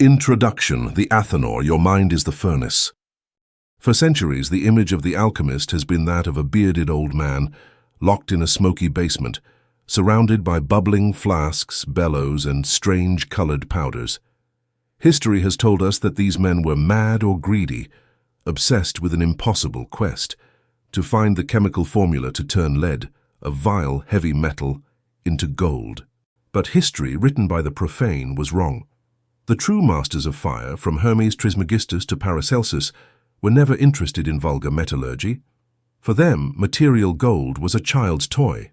Introduction, the Athanor, your mind is the furnace. For centuries, the image of the alchemist has been that of a bearded old man, locked in a smoky basement, surrounded by bubbling flasks, bellows, and strange-colored powders. History has told us that these men were mad or greedy, obsessed with an impossible quest, to find the chemical formula to turn lead, a vile, heavy metal, into gold. But history, written by the profane, was wrong. The true masters of fire, from Hermes Trismegistus to Paracelsus, were never interested in vulgar metallurgy. For them, material gold was a child's toy.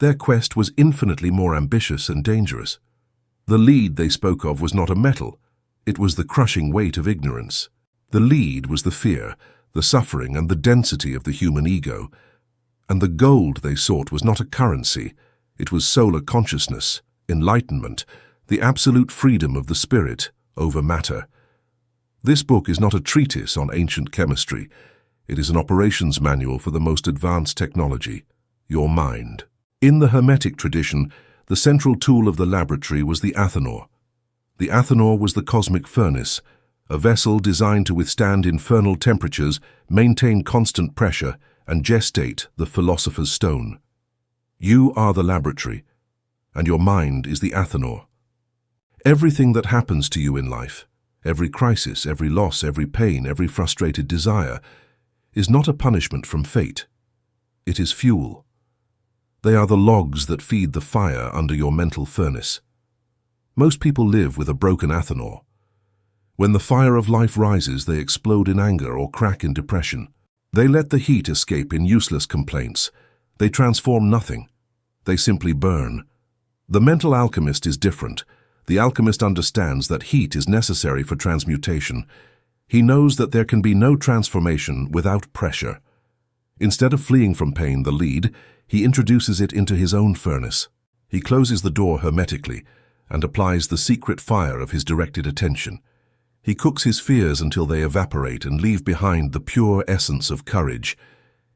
Their quest was infinitely more ambitious and dangerous. The lead they spoke of was not a metal. It was the crushing weight of ignorance. The lead was the fear, the suffering, and the density of the human ego. And the gold they sought was not a currency. It was solar consciousness, enlightenment, the absolute freedom of the spirit over matter. This book is not a treatise on ancient chemistry. It is an operations manual for the most advanced technology, your mind. In the Hermetic tradition, the central tool of the laboratory was the Athanor. The Athanor was the cosmic furnace, a vessel designed to withstand infernal temperatures, maintain constant pressure, and gestate the philosopher's stone. You are the laboratory, and your mind is the Athanor. Everything that happens to you in life, every crisis, every loss, every pain, every frustrated desire, is not a punishment from fate. It is fuel. They are the logs that feed the fire under your mental furnace. Most people live with a broken Athanor. When the fire of life rises, they explode in anger or crack in depression. They let the heat escape in useless complaints. They transform nothing. They simply burn. The mental alchemist is different. The alchemist understands that heat is necessary for transmutation. He knows that there can be no transformation without pressure. Instead of fleeing from pain, the lead, he introduces it into his own furnace. He closes the door hermetically and applies the secret fire of his directed attention. He cooks his fears until they evaporate and leave behind the pure essence of courage.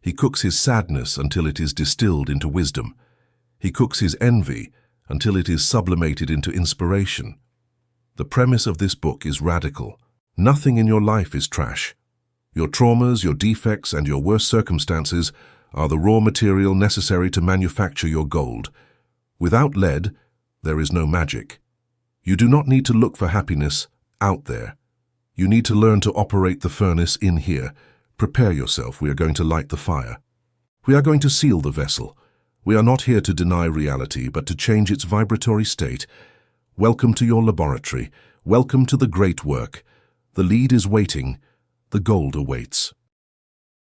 He cooks his sadness until it is distilled into wisdom. He cooks his envy until it is sublimated into inspiration. The premise of this book is radical. Nothing in your life is trash. Your traumas, your defects, and your worst circumstances are the raw material necessary to manufacture your gold. Without lead, there is no magic. You do not need to look for happiness out there. You need to learn to operate the furnace in here. Prepare yourself, we are going to light the fire. We are going to seal the vessel. We are not here to deny reality, but to change its vibratory state. Welcome to your laboratory. Welcome to the great work. The lead is waiting. The gold awaits.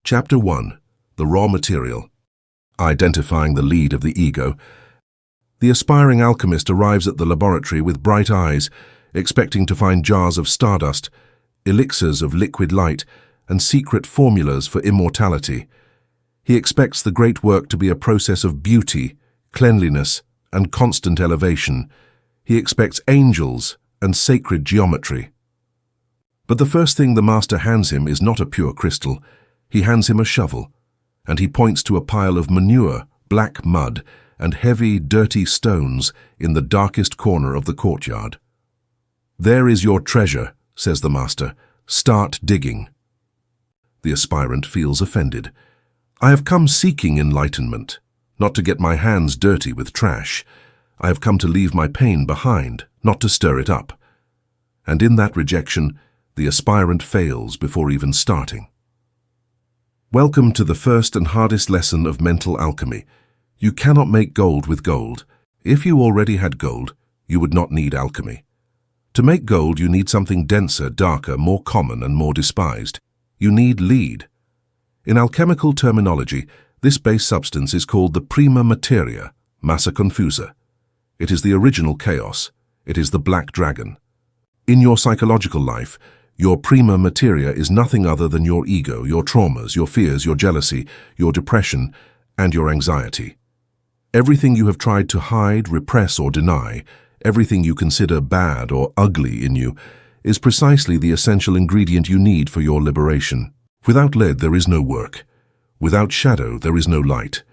Chapter 1. The Raw Material. Identifying the lead of the ego. The aspiring alchemist arrives at the laboratory with bright eyes, expecting to find jars of stardust, elixirs of liquid light, and secret formulas for immortality. He expects the great work to be a process of beauty, cleanliness, and constant elevation. He expects angels and sacred geometry. But the first thing the master hands him is not a pure crystal. He hands him a shovel, and he points to a pile of manure, black mud, and heavy, dirty stones in the darkest corner of the courtyard. "There is your treasure," says the master. "Start digging." The aspirant feels offended. "I have come seeking enlightenment, not to get my hands dirty with trash. I have come to leave my pain behind, not to stir it up." And in that rejection, the aspirant fails before even starting. Welcome to the first and hardest lesson of mental alchemy. You cannot make gold with gold. If you already had gold, you would not need alchemy. To make gold, you need something denser, darker, more common, and more despised. You need lead. In alchemical terminology, this base substance is called the prima materia, massa confusa. It is the original chaos. It is the black dragon. In your psychological life, your prima materia is nothing other than your ego, your traumas, your fears, your jealousy, your depression, and your anxiety. Everything you have tried to hide, repress, or deny, everything you consider bad or ugly in you, is precisely the essential ingredient you need for your liberation. Without lead, there is no work. Without shadow, there is no light.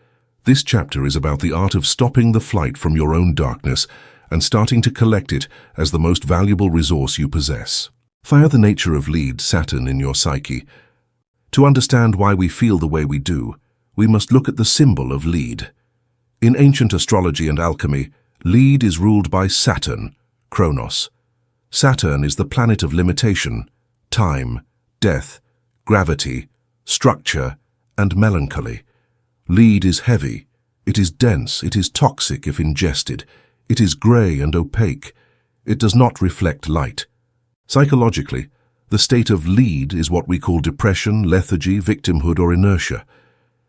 This chapter is about the art of stopping the flight from your own darkness and starting to collect it as the most valuable resource you possess. Fire the nature of lead, Saturn, in your psyche. To understand why we feel the way we do, we must look at the symbol of lead. In ancient astrology and alchemy, lead is ruled by Saturn, Kronos. Saturn is the planet of limitation, time, death, gravity, structure, and melancholy. Lead is heavy, it is dense, it is toxic if ingested, it is grey and opaque, it does not reflect light. Psychologically, the state of lead is what we call depression, lethargy, victimhood, or inertia.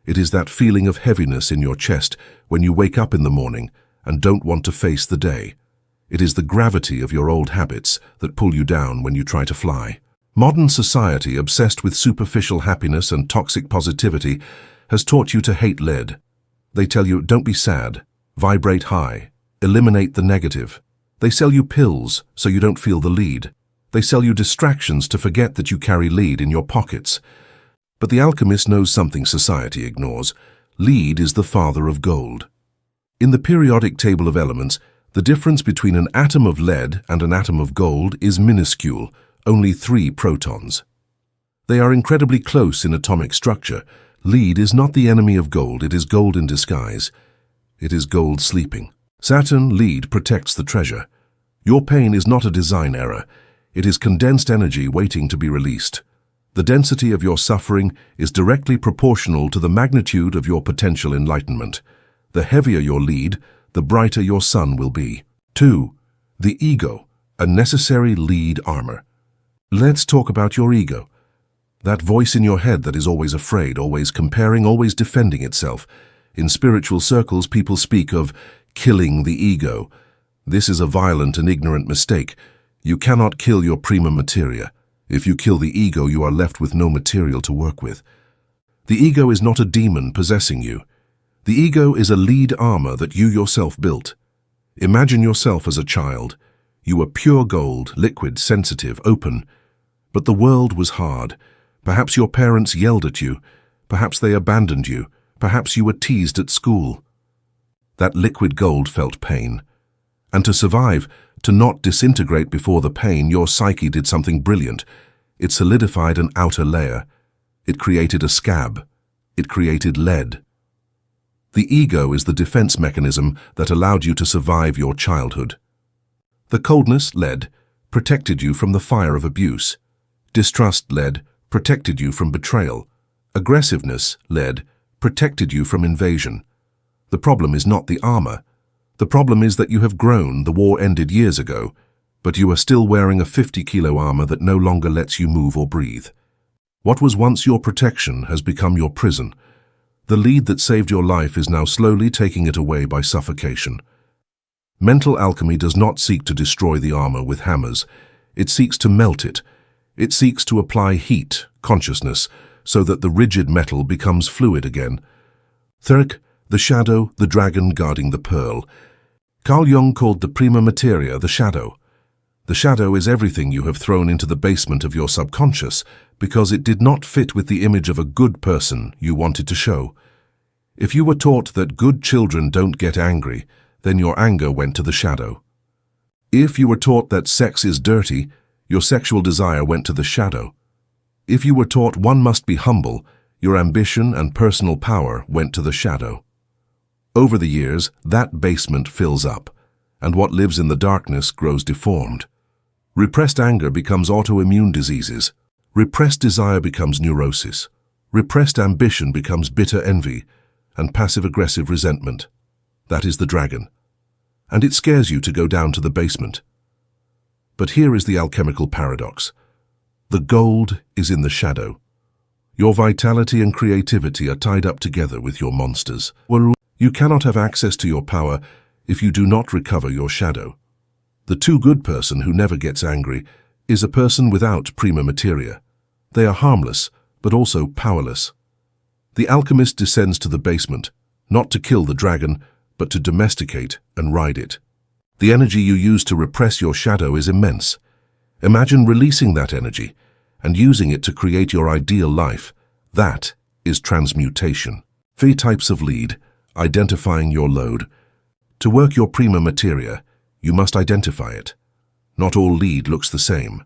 It is that feeling of heaviness in your chest when you wake up in the morning and don't want to face the day. It is the gravity of your old habits that pull you down when you try to fly. Modern society, obsessed with superficial happiness and toxic positivity, has taught you to hate lead. They tell you, don't be sad, vibrate high, eliminate the negative. They sell you pills so you don't feel the lead. They sell you distractions to forget that you carry lead in your pockets. But the alchemist knows something society ignores. Lead is the father of gold. In the periodic table of elements, the difference between an atom of lead and an atom of gold is minuscule, only 3 protons. They are incredibly close in atomic structure. Lead is not the enemy of gold, it is gold in disguise. It is gold sleeping. Saturn, lead, protects the treasure. Your pain is not a design error. It is condensed energy waiting to be released. The density of your suffering is directly proportional to the magnitude of your potential enlightenment. The heavier your lead, the brighter your sun will be. 2. The ego, a necessary lead armor. Let's talk about your ego. That voice in your head that is always afraid, always comparing, always defending itself. In spiritual circles, people speak of killing the ego. This is a violent and ignorant mistake. You cannot kill your prima materia. If you kill the ego, you are left with no material to work with. The ego is not a demon possessing you. The ego is a lead armor that you yourself built. Imagine yourself as a child. You were pure gold, liquid, sensitive, open. But the world was hard. Perhaps your parents yelled at you. Perhaps they abandoned you. Perhaps you were teased at school. That liquid gold felt pain. And to survive, to not disintegrate before the pain, your psyche did something brilliant. It solidified an outer layer. It created a scab. It created lead. The ego is the defense mechanism that allowed you to survive your childhood. The coldness, lead, protected you from the fire of abuse. Distrust, lead, protected you from betrayal. Aggressiveness, lead, protected you from invasion. The problem is not the armor. The problem is that you have grown, the war ended years ago, but you are still wearing a 50-kilo armor that no longer lets you move or breathe. What was once your protection has become your prison. The lead that saved your life is now slowly taking it away by suffocation. Mental alchemy does not seek to destroy the armor with hammers. It seeks to melt it. It seeks to apply heat, consciousness, so that the rigid metal becomes fluid again. Thirk, the shadow, the dragon guarding the pearl. Carl Jung called the prima materia the shadow. The shadow is everything you have thrown into the basement of your subconscious because it did not fit with the image of a good person you wanted to show. If you were taught that good children don't get angry, then your anger went to the shadow. If you were taught that sex is dirty, your sexual desire went to the shadow. If you were taught one must be humble, your ambition and personal power went to the shadow. Over the years, that basement fills up, and what lives in the darkness grows deformed. Repressed anger becomes autoimmune diseases. Repressed desire becomes neurosis. Repressed ambition becomes bitter envy and passive-aggressive resentment. That is the dragon. And it scares you to go down to the basement. But here is the alchemical paradox. The gold is in the shadow. Your vitality and creativity are tied up together with your monsters. You cannot have access to your power if you do not recover your shadow. The too good person who never gets angry is a person without prima materia. They are harmless, but also powerless. The alchemist descends to the basement, not to kill the dragon, but to domesticate and ride it. The energy you use to repress your shadow is immense. Imagine releasing that energy and using it to create your ideal life. That is transmutation. 3 types of lead. Identifying your load. To work your prima materia, You must identify it. Not all lead looks the same.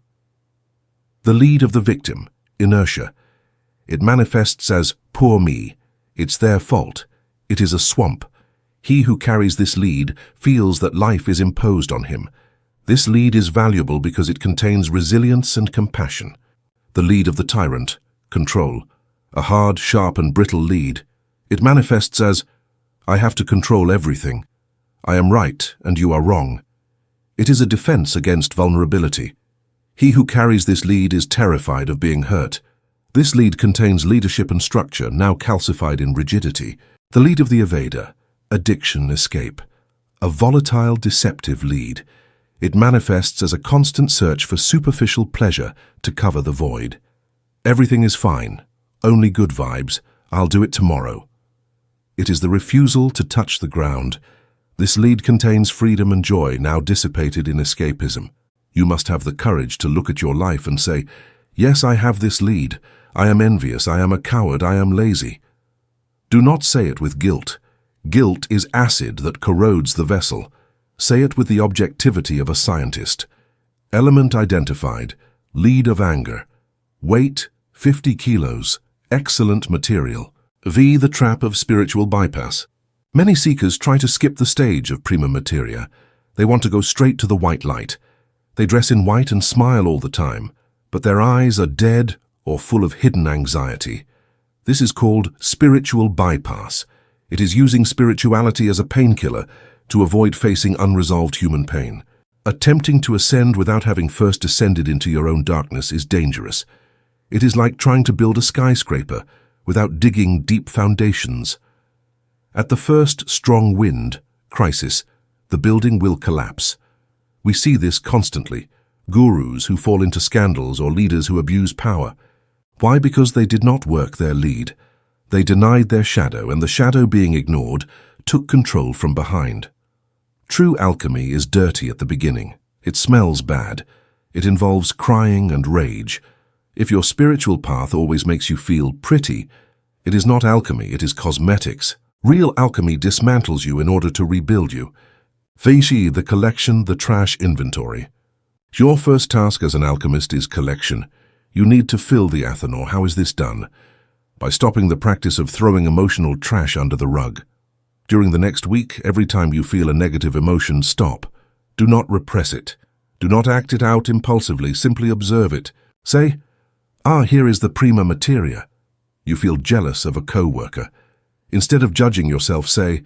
The lead of the victim, inertia. It manifests as poor me. It's their fault. It is a swamp. He who carries this lead feels that life is imposed on him. This lead is valuable because it contains resilience and compassion. The lead of the tyrant, control. A hard, sharp and brittle lead. It manifests as, I have to control everything. I am right and you are wrong. It is a defense against vulnerability. He who carries this lead is terrified of being hurt. This lead contains leadership and structure, now calcified in rigidity. The lead of the evader, addiction, escape. A volatile, deceptive lead. It manifests as a constant search for superficial pleasure to cover the void. Everything is fine. Only good vibes. I'll do it tomorrow. It is the refusal to touch the ground. This lead contains freedom and joy, now dissipated in escapism. You must have the courage to look at your life and say, yes, I have this lead. I am envious. I am a coward. I am lazy. Do not say it with guilt. Guilt is acid that corrodes the vessel. Say it with the objectivity of a scientist. Element identified. Lead of anger. Weight, 50 kilos. Excellent material. V, the trap of spiritual bypass. Many seekers try to skip the stage of prima materia. They want to go straight to the white light. They dress in white and smile all the time, but their eyes are dead or full of hidden anxiety. This is called spiritual bypass. It is using spirituality as a painkiller to avoid facing unresolved human pain. Attempting to ascend without having first descended into your own darkness is dangerous. It is like trying to build a skyscraper without digging deep foundations. At the first strong wind, crisis, the building will collapse. We see this constantly. Gurus who fall into scandals or leaders who abuse power. Why? Because they did not work their lead. They denied their shadow, and the shadow being ignored took control from behind. True alchemy is dirty at the beginning. It smells bad. It involves crying and rage. If your spiritual path always makes you feel pretty, it is not alchemy, it is cosmetics. Real alchemy dismantles you in order to rebuild you. Veishi, the collection, the trash inventory. Your first task as an alchemist is collection. You need to fill the Athanor. How is this done? By stopping the practice of throwing emotional trash under the rug. During the next week, every time you feel a negative emotion, stop. Do not repress it. Do not act it out impulsively, simply observe it. Say, here is the prima materia. You feel jealous of a co-worker. Instead of judging yourself, say,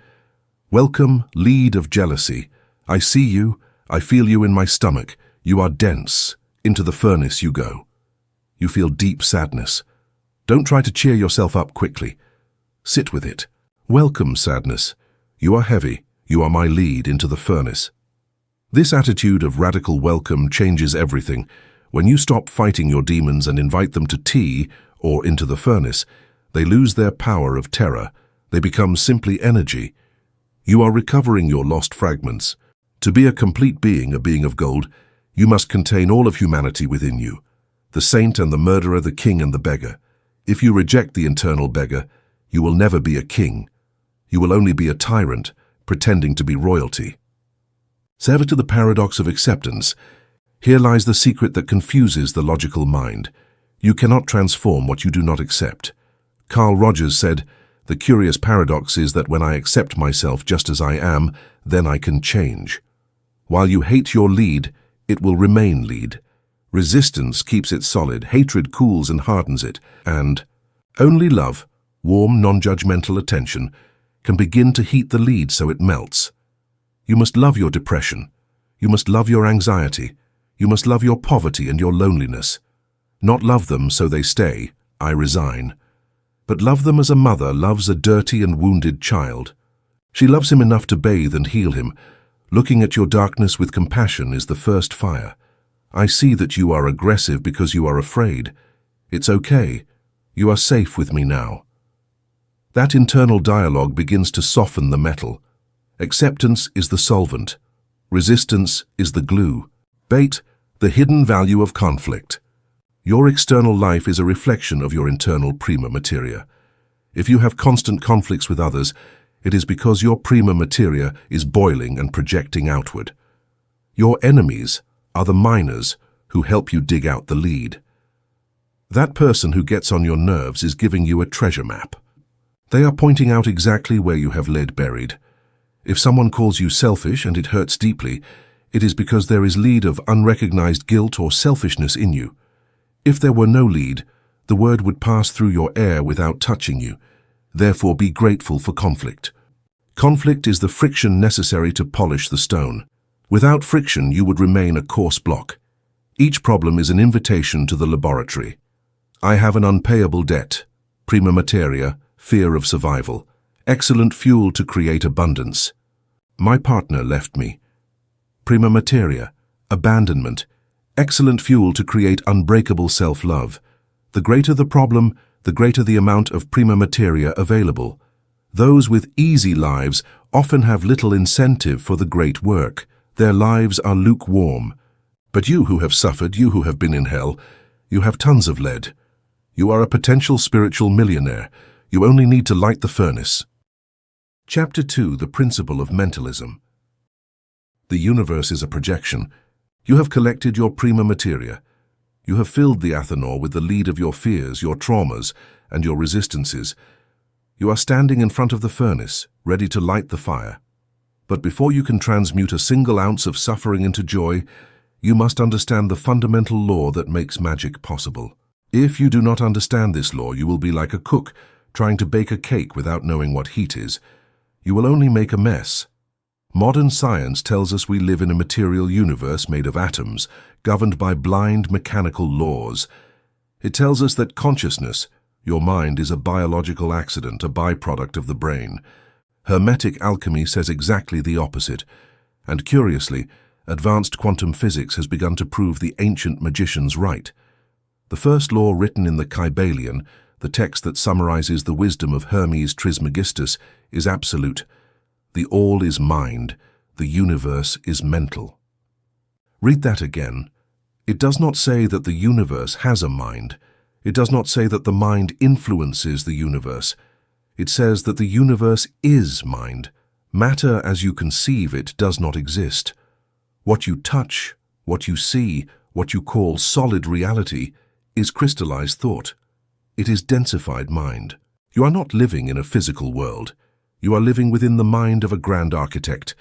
welcome, lead of jealousy. I see you, I feel you in my stomach. You are dense. Into the furnace you go. You feel deep sadness. Don't try to cheer yourself up quickly. Sit with it. Welcome, sadness. You are heavy. You are my lead into the furnace. This attitude of radical welcome changes everything. When you stop fighting your demons and invite them to tea or into the furnace, they lose their power of terror. They become simply energy. You are recovering your lost fragments. To be a complete being, a being of gold, you must contain all of humanity within you. The saint and the murderer, the king and the beggar. If you reject the internal beggar, you will never be a king. You will only be a tyrant, pretending to be royalty. Sever to the paradox of acceptance. Here lies the secret that confuses the logical mind. You cannot transform what you do not accept. Carl Rogers said, the curious paradox is that when I accept myself just as I am, then I can change. While you hate your lead, it will remain lead. Resistance keeps it solid, hatred cools and hardens it, and only love, warm, non-judgmental attention, can begin to heat the lead so it melts. You must love your depression. You must love your anxiety. You must love your poverty and your loneliness. Not love them so they stay, I resign. But love them as a mother loves a dirty and wounded child. She loves him enough to bathe and heal him. Looking at your darkness with compassion is the first fire. I see that you are aggressive because you are afraid. It's okay. You are safe with me now. That internal dialogue begins to soften the metal. Acceptance is the solvent. Resistance is the glue. Bait, the hidden value of conflict. Your external life is a reflection of your internal prima materia. If you have constant conflicts with others, it is because your prima materia is boiling and projecting outward. Your enemies are the miners who help you dig out the lead. That person who gets on your nerves is giving you a treasure map. They are pointing out exactly where you have lead buried. If someone calls you selfish and it hurts deeply, it is because there is lead of unrecognized guilt or selfishness in you. If there were no lead, the word would pass through your air without touching you. Therefore, be grateful for conflict. Conflict is the friction necessary to polish the stone. Without friction, you would remain a coarse block. Each problem is an invitation to the laboratory. I have an unpayable debt, prima materia, fear of survival, excellent fuel to create abundance. My partner left me. Prima materia, abandonment, excellent fuel to create unbreakable self-love. The greater the problem, the greater the amount of prima materia available. Those with easy lives often have little incentive for the great work. Their lives are lukewarm. But you who have suffered, you who have been in hell, you have tons of lead. You are a potential spiritual millionaire. You only need to light the furnace. Chapter 2, The Principle of Mentalism. The universe is a projection. You have collected your prima materia. You have filled the Athanor with the lead of your fears, your traumas, and your resistances. You are standing in front of the furnace, ready to light the fire. But before you can transmute a single ounce of suffering into joy, you must understand the fundamental law that makes magic possible. If you do not understand this law, you will be like a cook trying to bake a cake without knowing what heat is. You will only make a mess. Modern science tells us we live in a material universe made of atoms, governed by blind mechanical laws. It tells us that consciousness, your mind, is a biological accident, a byproduct of the brain. Hermetic alchemy says exactly the opposite. And curiously, advanced quantum physics has begun to prove the ancient magicians right. The first law written in the Kybalion, the text that summarizes the wisdom of Hermes Trismegistus, is absolute. The all is mind, the universe is mental. Read that again. It does not say that the universe has a mind. It does not say that the mind influences the universe. It says that the universe is mind. Matter as you conceive it does not exist. What you touch, what you see, what you call solid reality, is crystallized thought. It is densified mind. You are not living in a physical world. You are living within the mind of a grand architect,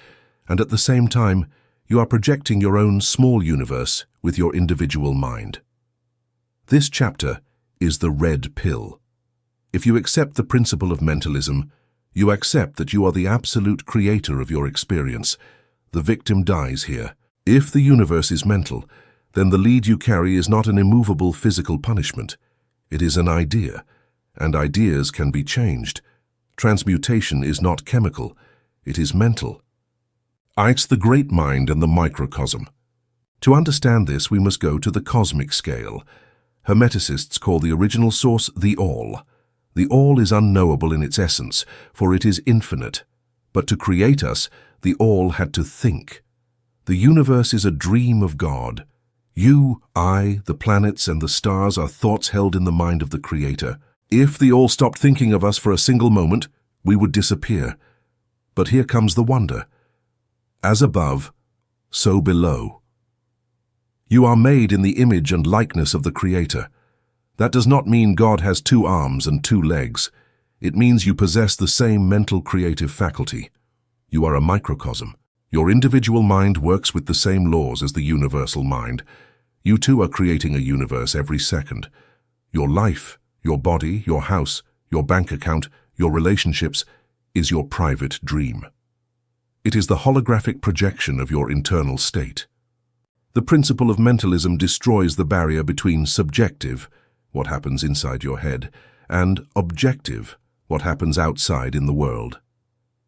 and at the same time, you are projecting your own small universe with your individual mind. This chapter is the red pill. If you accept the principle of mentalism, you accept that you are the absolute creator of your experience. The victim dies here. If the universe is mental, then the lead you carry is not an immovable physical punishment. It is an idea, and ideas can be changed. Transmutation is not chemical, it is mental. It's the great mind and the microcosm. To understand this, we must go to the cosmic scale. Hermeticists call the original source the all. The all is unknowable in its essence, for it is infinite. But to create us, the all had to think. The universe is a dream of God. You, I, the planets, and the stars are thoughts held in the mind of the Creator. If the all stopped thinking of us for a single moment, we would disappear. But here comes the wonder. As above, so below. You are made in the image and likeness of the Creator. That does not mean God has 2 arms and 2 legs. It means you possess the same mental creative faculty. You are a microcosm. Your individual mind works with the same laws as the universal mind. You too are creating a universe every second. Your life, your body, your house, your bank account, your relationships is your private dream. It is the holographic projection of your internal state. The principle of mentalism destroys the barrier between subjective, what happens inside your head, and objective, what happens outside in the world.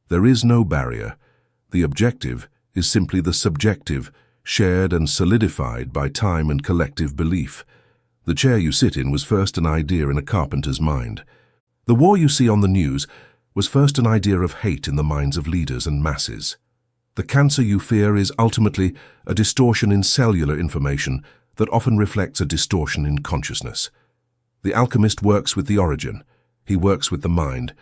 There is no barrier. The objective is simply the subjective, shared and solidified by time and collective belief. The chair you sit in was first an idea in a carpenter's mind. The war you see on the news was first an idea of hate in the minds of leaders and masses. The cancer you fear is ultimately a distortion in cellular information that often reflects a distortion in consciousness. The alchemist works with the origin. He works with the mind.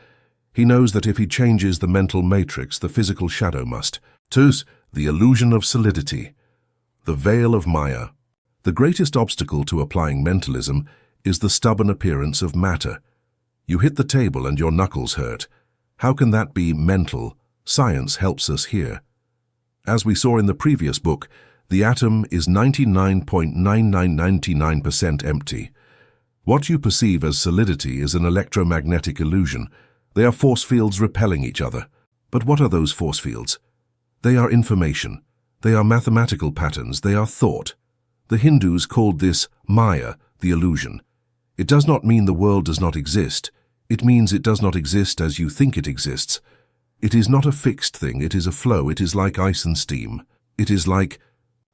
He knows that if he changes the mental matrix, the physical shadow must. 2. The illusion of solidity. The veil of Maya. The greatest obstacle to applying mentalism is the stubborn appearance of matter. You hit the table and your knuckles hurt. How can that be mental? Science helps us here. As we saw in the previous book, the atom is 99.9999% empty. What you perceive as solidity is an electromagnetic illusion. They are force fields repelling each other. But what are those force fields? They are information. They are mathematical patterns. They are thought. The Hindus called this Maya, the illusion. It does not mean the world does not exist. It means it does not exist as you think it exists. It is not a fixed thing. It is a flow. It is like ice and steam. It is like...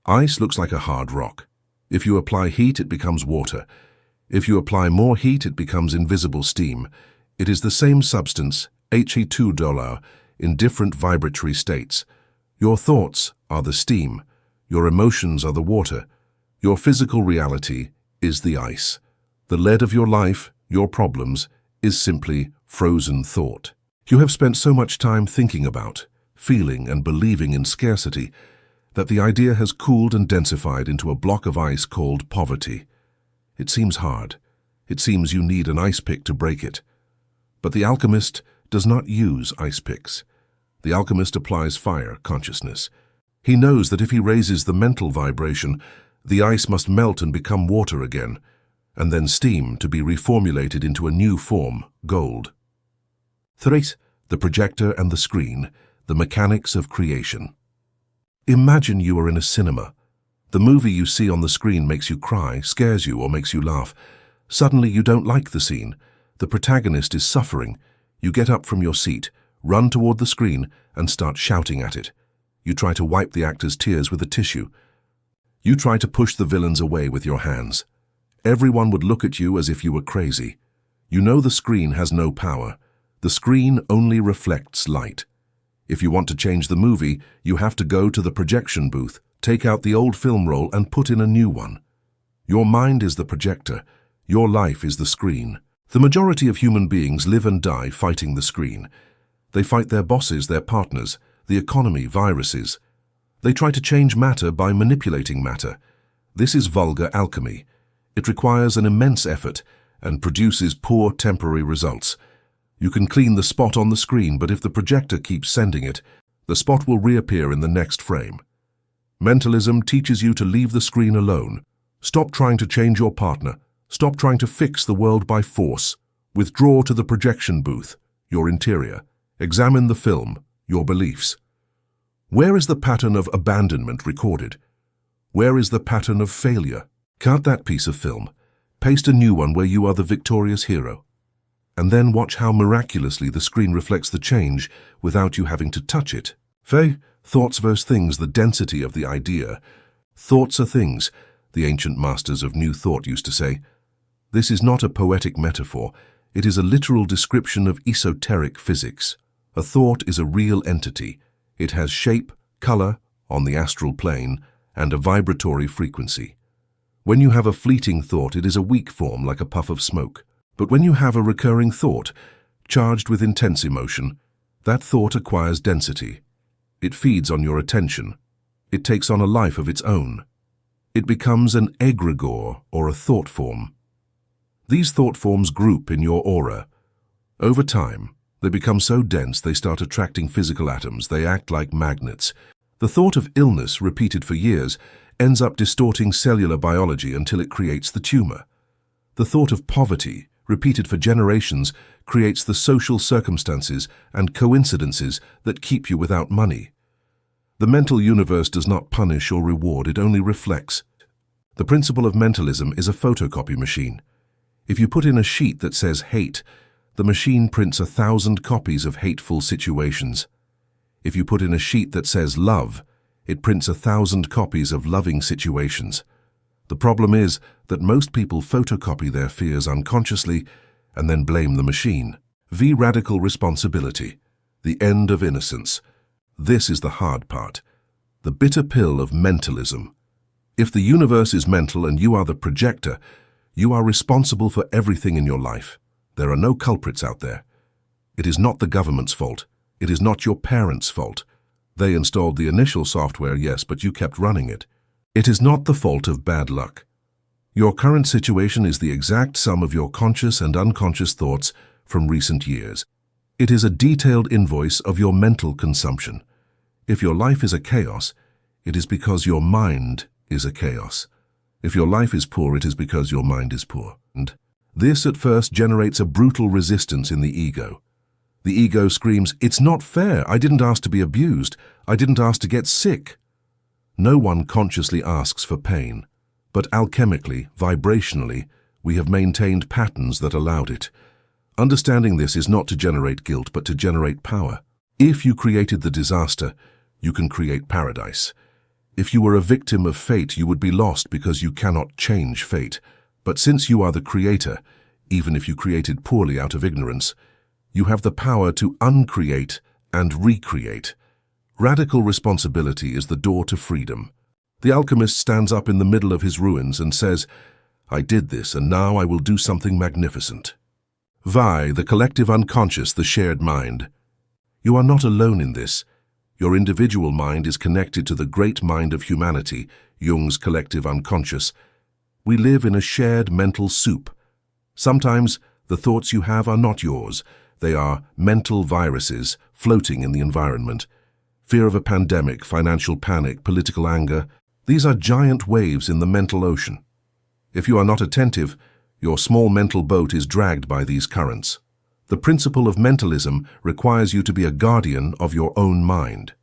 Ice looks like a hard rock. If you apply heat, it becomes water. If you apply more heat, it becomes invisible steam. It is the same substance, He2$, in different vibratory states. Your thoughts are the steam. Your emotions are the water. Your physical reality is the ice. The lead of your life, your problems, is simply frozen thought. You have spent so much time thinking about, feeling and believing in scarcity that the idea has cooled and densified into a block of ice called poverty. It seems hard. It seems you need an ice pick to break it. But the alchemist does not use ice picks. The alchemist applies fire consciousness. He knows that if he raises the mental vibration, the ice must melt and become water again, and then steam to be reformulated into a new form, gold. Treatise, the projector and the screen, the mechanics of creation. Imagine you are in a cinema. The movie you see on the screen makes you cry, scares you, or makes you laugh. Suddenly you don't like the scene. The protagonist is suffering. You get up from your seat, run toward the screen, and start shouting at it. You try to wipe the actor's tears with a tissue. You try to push the villains away with your hands. Everyone would look at you as if you were crazy. You know the screen has no power. The screen only reflects light. If you want to change the movie, you have to go to the projection booth, take out the old film roll and put in a new one. Your mind is the projector. Your life is the screen. The majority of human beings live and die fighting the screen. They fight their bosses, their partners, the economy, viruses. They try to change matter by manipulating matter. This is vulgar alchemy. It requires an immense effort and produces poor temporary results. You can clean the spot on the screen, but if the projector keeps sending it, the spot will reappear in the next frame. Mentalism teaches you to leave the screen alone. Stop trying to change your partner. Stop trying to fix the world by force. Withdraw to the projection booth, your interior. Examine the film, your beliefs. Where is the pattern of abandonment recorded? Where is the pattern of failure? Cut that piece of film. Paste a new one where you are the victorious hero. And then watch how miraculously the screen reflects the change without you having to touch it. Thoughts versus things, the density of the idea. Thoughts are things, the ancient masters of New Thought used to say. This is not a poetic metaphor. It is a literal description of esoteric physics. A thought is a real entity. It has shape, color, on the astral plane, and a vibratory frequency. When you have a fleeting thought, it is a weak form like a puff of smoke. But when you have a recurring thought, charged with intense emotion, that thought acquires density. It feeds on your attention. It takes on a life of its own. It becomes an egregore or a thought form. These thought forms group in your aura. Over time, they become so dense they start attracting physical atoms. They act like magnets. The thought of illness, repeated for years, ends up distorting cellular biology until it creates the tumor. The thought of poverty, repeated for generations, creates the social circumstances and coincidences that keep you without money. The mental universe does not punish or reward, it only reflects. The principle of mentalism is a photocopy machine. If you put in a sheet that says hate, the machine prints 1,000 copies of hateful situations. If you put in a sheet that says love, it prints 1,000 copies of loving situations. The problem is that most people photocopy their fears unconsciously and then blame the machine. Radical responsibility, the end of innocence. This is the hard part, the bitter pill of mentalism. If the universe is mental and you are the projector, you are responsible for everything in your life. There are no culprits out there. It is not the government's fault. It is not your parents' fault. They installed the initial software, yes, but you kept running it. It is not the fault of bad luck. Your current situation is the exact sum of your conscious and unconscious thoughts from recent years. It is a detailed invoice of your mental consumption. If your life is a chaos, it is because your mind is a chaos. If your life is poor, it is because your mind is poor. And this at first generates a brutal resistance in the ego. The ego screams, "It's not fair. I didn't ask to be abused. I didn't ask to get sick." No one consciously asks for pain, but alchemically, vibrationally, we have maintained patterns that allowed it. Understanding this is not to generate guilt, but to generate power. If you created the disaster, you can create paradise. If you were a victim of fate, you would be lost because you cannot change fate. But since you are the creator, even if you created poorly out of ignorance, you have the power to uncreate and recreate. Radical responsibility is the door to freedom. The alchemist stands up in the middle of his ruins and says, "I did this, and now I will do something magnificent." Vi, the collective unconscious, the shared mind. You are not alone in this. Your individual mind is connected to the great mind of humanity, Jung's collective unconscious. We live in a shared mental soup. Sometimes the thoughts you have are not yours. They are mental viruses floating in the environment. Fear of a pandemic, financial panic, political anger. These are giant waves in the mental ocean. If you are not attentive, your small mental boat is dragged by these currents. The principle of mentalism requires you to be a guardian of your own mind.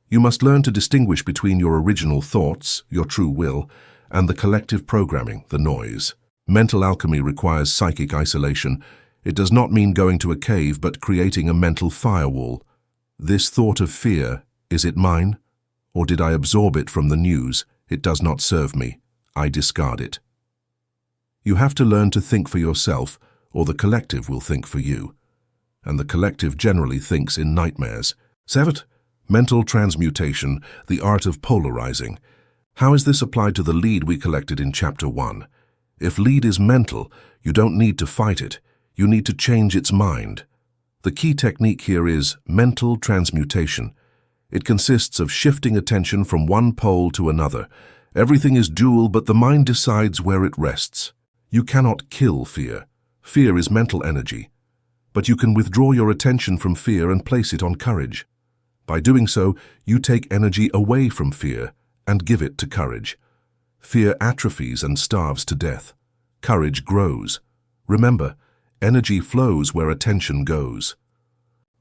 You must learn to distinguish between your original thoughts, your true will, and the collective programming, the noise. Mental alchemy requires psychic isolation. It does not mean going to a cave, but creating a mental firewall. This thought of fear, is it mine? Or did I absorb it from the news? It does not serve me. I discard it. You have to learn to think for yourself, or the collective will think for you. And the collective generally thinks in nightmares. 7. Mental transmutation, the art of polarizing. How is this applied to the lead we collected in Chapter 1? If lead is mental, you don't need to fight it. You need to change its mind. The key technique here is mental transmutation. It consists of shifting attention from one pole to another. Everything is dual, but the mind decides where it rests. You cannot kill fear. Fear is mental energy. But you can withdraw your attention from fear and place it on courage. By doing so, you take energy away from fear and give it to courage. Fear atrophies and starves to death. Courage grows. Remember, energy flows where attention goes.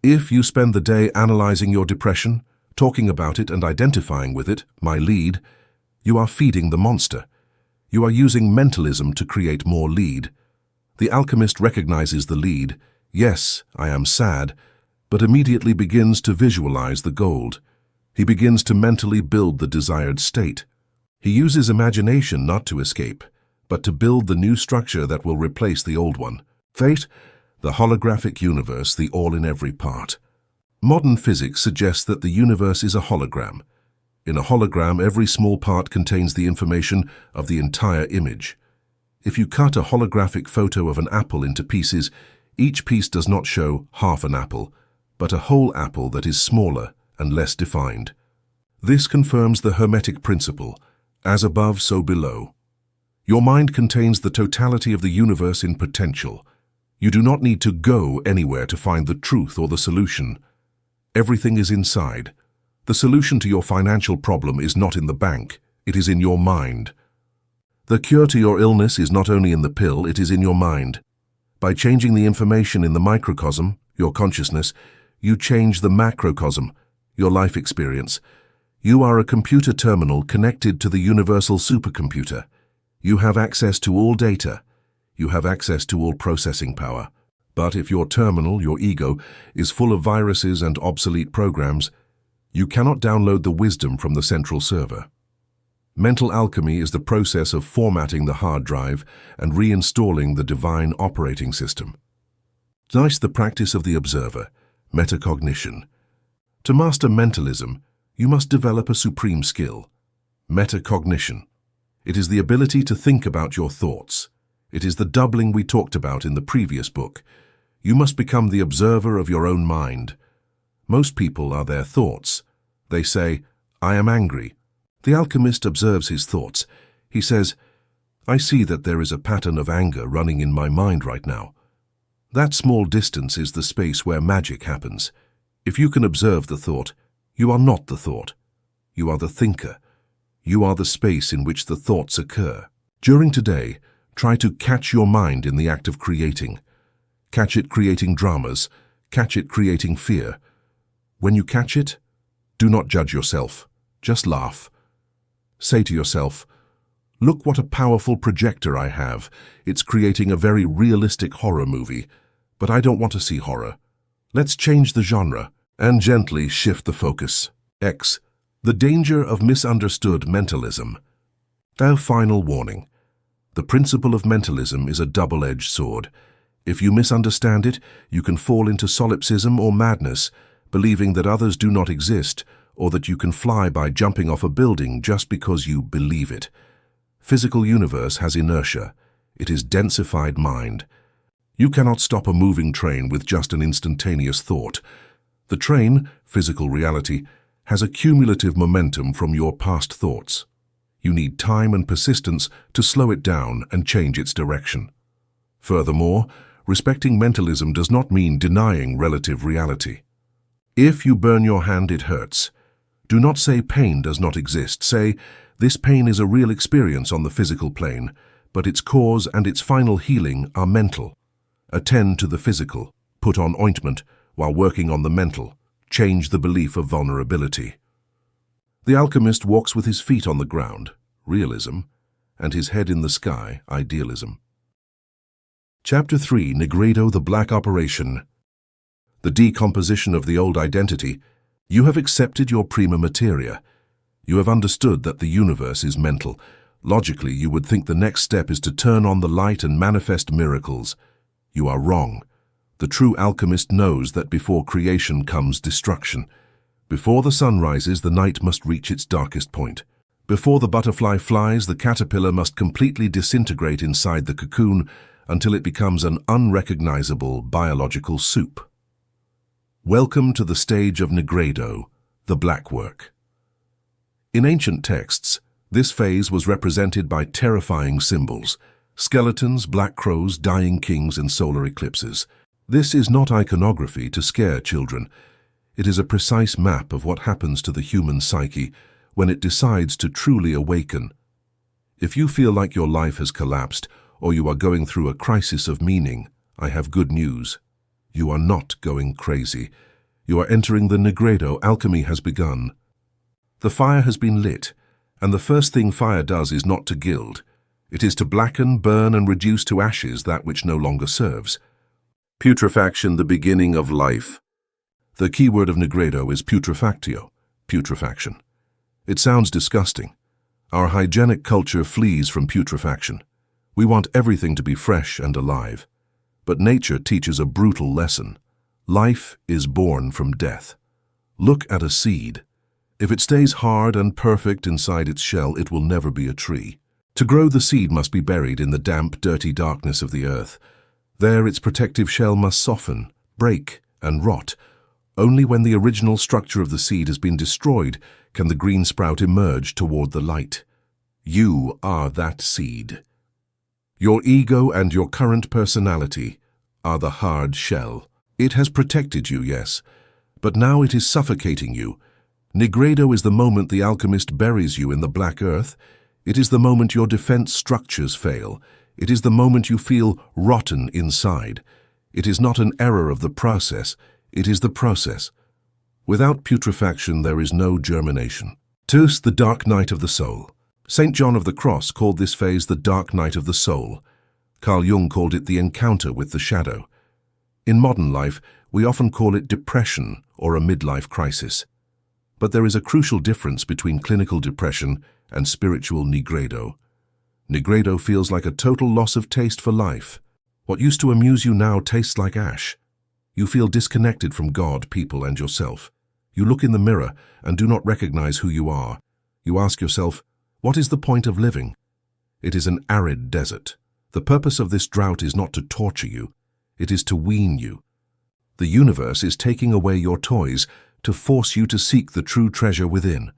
If you spend the day analyzing your depression, talking about it and identifying with it, my lead, you are feeding the monster. You are using mentalism to create more lead. The alchemist recognizes the lead. Yes, I am sad, but immediately begins to visualize the gold. He begins to mentally build the desired state. He uses imagination not to escape, but to build the new structure that will replace the old one. Fate, the holographic universe, the all in every part. Modern physics suggests that the universe is a hologram. In a hologram, every small part contains the information of the entire image. If you cut a holographic photo of an apple into pieces, each piece does not show half an apple, but a whole apple that is smaller and less defined. This confirms the Hermetic principle, as above, so below. Your mind contains the totality of the universe in potential. You do not need to go anywhere to find the truth or the solution. Everything is inside. The solution to your financial problem is not in the bank, it is in your mind. The cure to your illness is not only in the pill, it is in your mind. By changing the information in the microcosm, your consciousness, you change the macrocosm, your life experience. You are a computer terminal connected to the universal supercomputer. You have access to all data. You have access to all processing power. But if your terminal, your ego, is full of viruses and obsolete programs, you cannot download the wisdom from the central server. Mental alchemy is the process of formatting the hard drive and reinstalling the divine operating system. Thus, the practice of the observer, metacognition. To master mentalism, you must develop a supreme skill, metacognition. It is the ability to think about your thoughts. It is the doubling we talked about in the previous book. You must become the observer of your own mind. Most people are their thoughts. They say, I am angry. The alchemist observes his thoughts. He says, "I see that there is a pattern of anger running in my mind right now. That small distance is the space where magic happens. If you can observe the thought, you are not the thought. You are the thinker. You are the space in which the thoughts occur." During today, try to catch your mind in the act of creating. Catch it creating dramas. Catch it creating fear. When you catch it, do not judge yourself. Just laugh. Say to yourself, "Look what a powerful projector I have. It's creating a very realistic horror movie. But I don't want to see horror. Let's change the genre and gently shift the focus." X. The danger of misunderstood mentalism. Our final warning. The principle of mentalism is a double-edged sword. If you misunderstand it, you can fall into solipsism or madness, believing that others do not exist, or that you can fly by jumping off a building just because you believe it. Physical universe has inertia. It is densified mind. You cannot stop a moving train with just an instantaneous thought. The train, physical reality, has a cumulative momentum from your past thoughts. You need time and persistence to slow it down and change its direction. Furthermore, respecting mentalism does not mean denying relative reality. If you burn your hand, it hurts. Do not say pain does not exist. Say, this pain is a real experience on the physical plane, but its cause and its final healing are mental. Attend to the physical. Put on ointment while working on the mental. Change the belief of vulnerability. The alchemist walks with his feet on the ground, realism, and his head in the sky, idealism. Chapter 3, Nigredo, the Black Operation. The decomposition of the old identity. You have accepted your prima materia. You have understood that the universe is mental. Logically, you would think the next step is to turn on the light and manifest miracles. You are wrong. The true alchemist knows that before creation comes destruction. Before the sun rises, the night must reach its darkest point. Before the butterfly flies, the caterpillar must completely disintegrate inside the cocoon until it becomes an unrecognizable biological soup. Welcome to the stage of Nigredo, the black work. In ancient texts, this phase was represented by terrifying symbols: skeletons, black crows, dying kings, and solar eclipses. This is not iconography to scare children. It is a precise map of what happens to the human psyche when it decides to truly awaken. If you feel like your life has collapsed or you are going through a crisis of meaning, I have good news. You are not going crazy. You are entering the Nigredo. Alchemy has begun. The fire has been lit, and the first thing fire does is not to gild. It is to blacken, burn, and reduce to ashes that which no longer serves. Putrefaction, the beginning of life. The key word of Nigredo is putrefactio, putrefaction. It sounds disgusting. Our hygienic culture flees from putrefaction. We want everything to be fresh and alive. But nature teaches a brutal lesson. Life is born from death. Look at a seed. If it stays hard and perfect inside its shell, it will never be a tree. To grow, the seed must be buried in the damp, dirty darkness of the earth. There, its protective shell must soften, break, and rot. Only when the original structure of the seed has been destroyed can the green sprout emerge toward the light. You are that seed. Your ego and your current personality are the hard shell. It has protected you, yes, but now it is suffocating you. Nigredo is the moment the alchemist buries you in the black earth. It is the moment your defense structures fail. It is the moment you feel rotten inside. It is not an error of the process. It is the process. Without putrefaction, there is no germination. Tus, the dark night of the soul. St. John of the Cross called this phase the dark night of the soul. Carl Jung called it the encounter with the shadow. In modern life, we often call it depression or a midlife crisis. But there is a crucial difference between clinical depression and spiritual Nigredo. Nigredo feels like a total loss of taste for life. What used to amuse you now tastes like ash. You feel disconnected from God, people, and yourself. You look in the mirror and do not recognize who you are. You ask yourself, what is the point of living? It is an arid desert. The purpose of this drought is not to torture you. It is to wean you. The universe is taking away your toys to force you to seek the true treasure within.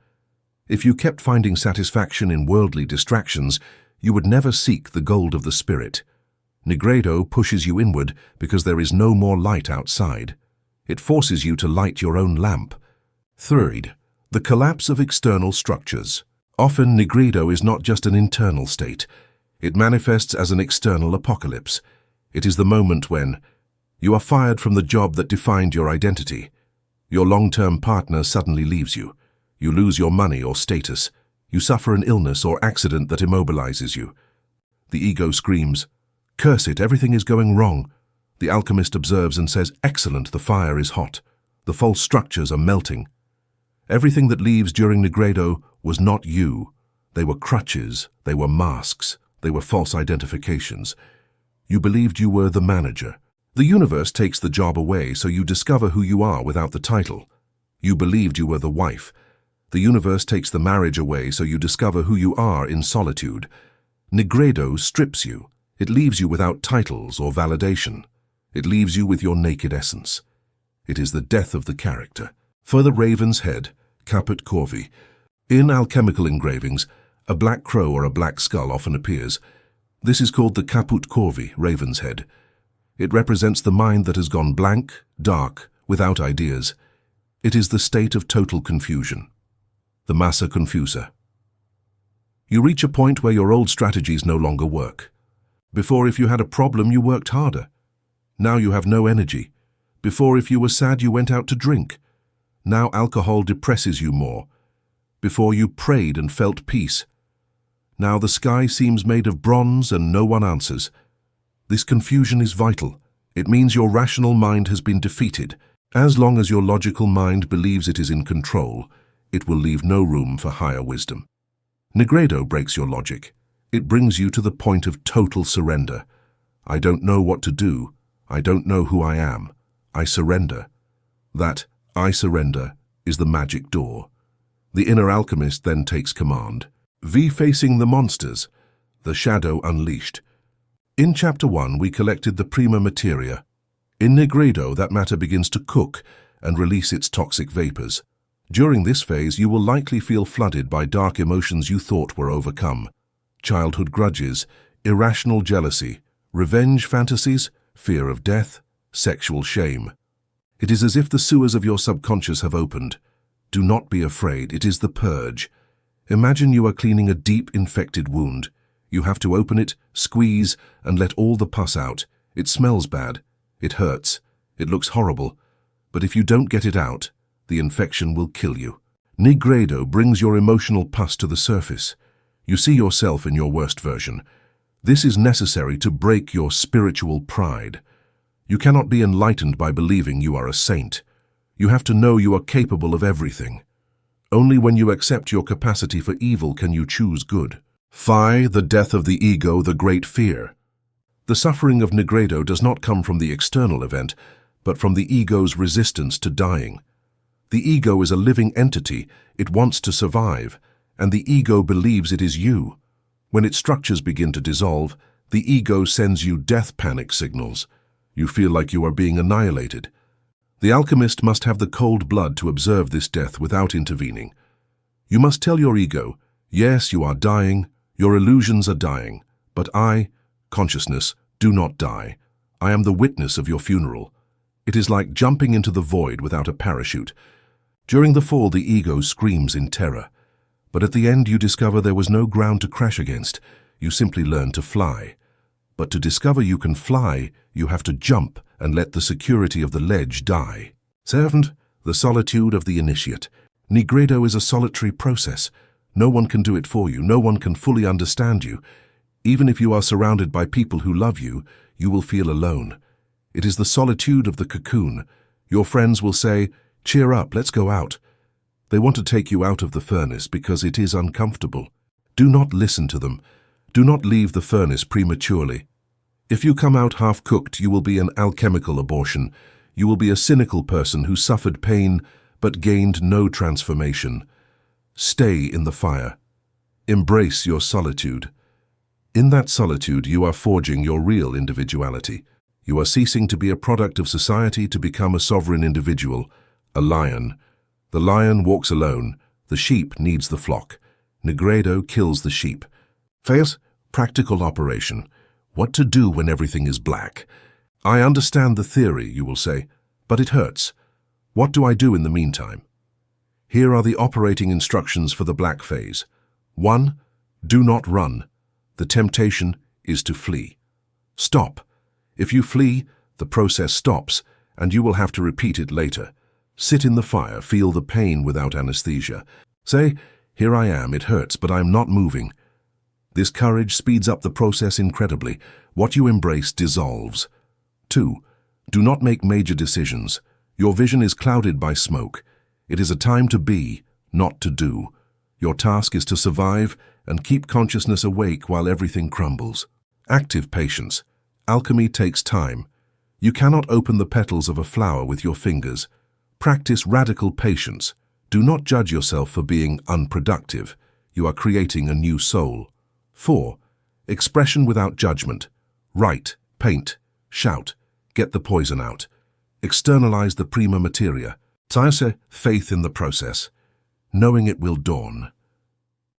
If you kept finding satisfaction in worldly distractions, you would never seek the gold of the spirit. Nigredo pushes you inward because there is no more light outside. It forces you to light your own lamp. Third, the collapse of external structures. Often, Nigredo is not just an internal state. It manifests as an external apocalypse. It is the moment when you are fired from the job that defined your identity. Your long-term partner suddenly leaves you. You lose your money or status. You suffer an illness or accident that immobilizes you. The ego screams, "Curse it, everything is going wrong." The alchemist observes and says, "Excellent, the fire is hot. The false structures are melting." Everything that leaves during Nigredo was not you. They were crutches, they were masks, they were false identifications. You believed you were the manager. The universe takes the job away so you discover who you are without the title. You believed you were the wife. The universe takes the marriage away so you discover who you are in solitude. Nigredo strips you. It leaves you without titles or validation. It leaves you with your naked essence. It is the death of the character. For the raven's head, caput corvi. In alchemical engravings, a black crow or a black skull often appears. This is called the caput corvi, raven's head. It represents the mind that has gone blank, dark, without ideas. It is the state of total confusion. The massa confusa. You reach a point where your old strategies no longer work. Before, if you had a problem, you worked harder. Now you have no energy. Before, if you were sad, you went out to drink. Now alcohol depresses you more. Before, you prayed and felt peace. Now the sky seems made of bronze and no one answers. This confusion is vital. It means your rational mind has been defeated. As long as your logical mind believes it is in control, it will leave no room for higher wisdom. Nigredo breaks your logic. It brings you to the point of total surrender. I don't know what to do. I don't know who I am. I surrender. That I surrender is the magic door. The inner alchemist then takes command. Facing the monsters, the shadow unleashed. In Chapter 1, we collected the prima materia. In Nigredo, that matter begins to cook and release its toxic vapors. During this phase, you will likely feel flooded by dark emotions you thought were overcome. Childhood grudges, irrational jealousy, revenge fantasies, fear of death, sexual shame. It is as if the sewers of your subconscious have opened. Do not be afraid, it is the purge. Imagine you are cleaning a deep infected wound. You have to open it, squeeze, and let all the pus out. It smells bad. It hurts. It looks horrible. But if you don't get it out, the infection will kill you. Nigredo brings your emotional pus to the surface. You see yourself in your worst version. This is necessary to break your spiritual pride. You cannot be enlightened by believing you are a saint. You have to know you are capable of everything. Only when you accept your capacity for evil can you choose good. The death of the ego, the great fear. The suffering of Nigredo does not come from the external event, but from the ego's resistance to dying. The ego is a living entity. It wants to survive, and the ego believes it is you. When its structures begin to dissolve, the ego sends you death panic signals. You feel like you are being annihilated. The alchemist must have the cold blood to observe this death without intervening. You must tell your ego, yes, you are dying, your illusions are dying, but I, consciousness, do not die. I am the witness of your funeral. It is like jumping into the void without a parachute. During the fall, the ego screams in terror. But at the end, you discover there was no ground to crash against. You simply learn to fly. But to discover you can fly, you have to jump and let the security of the ledge die. Servant, the solitude of the initiate. Nigredo is a solitary process. No one can do it for you. No one can fully understand you. Even if you are surrounded by people who love you, you will feel alone. It is the solitude of the cocoon. Your friends will say, "Cheer up, let's go out." They want to take you out of the furnace because it is uncomfortable. Do not listen to them. Do not leave the furnace prematurely. If you come out half-cooked, you will be an alchemical abortion. You will be a cynical person who suffered pain but gained no transformation. Stay in the fire. Embrace your solitude. In that solitude, you are forging your real individuality. You are ceasing to be a product of society to become a sovereign individual, a lion. The lion walks alone, The sheep needs the flock. Nigredo kills the sheep. Phase, practical operation. What to do when everything is black? I understand the theory, you will say, but it hurts. What do I do in the meantime? Here are the operating instructions for the black phase. 1. Do not run. The temptation is to flee. Stop. If you flee, the process stops, and you will have to repeat it later. Sit in the fire, feel the pain without anesthesia. Say, here I am, it hurts, but I'm not moving. This courage speeds up the process incredibly. What you embrace dissolves. 2. Do not make major decisions. Your vision is clouded by smoke. It is a time to be, not to do. Your task is to survive and keep consciousness awake while everything crumbles. Active patience. Alchemy takes time. You cannot open the petals of a flower with your fingers. Practice radical patience. Do not judge yourself for being unproductive. You are creating a new soul. 4. Expression without judgment. Write, paint, shout, get the poison out. Externalize the prima materia. Taise, faith in the process. Knowing it will dawn.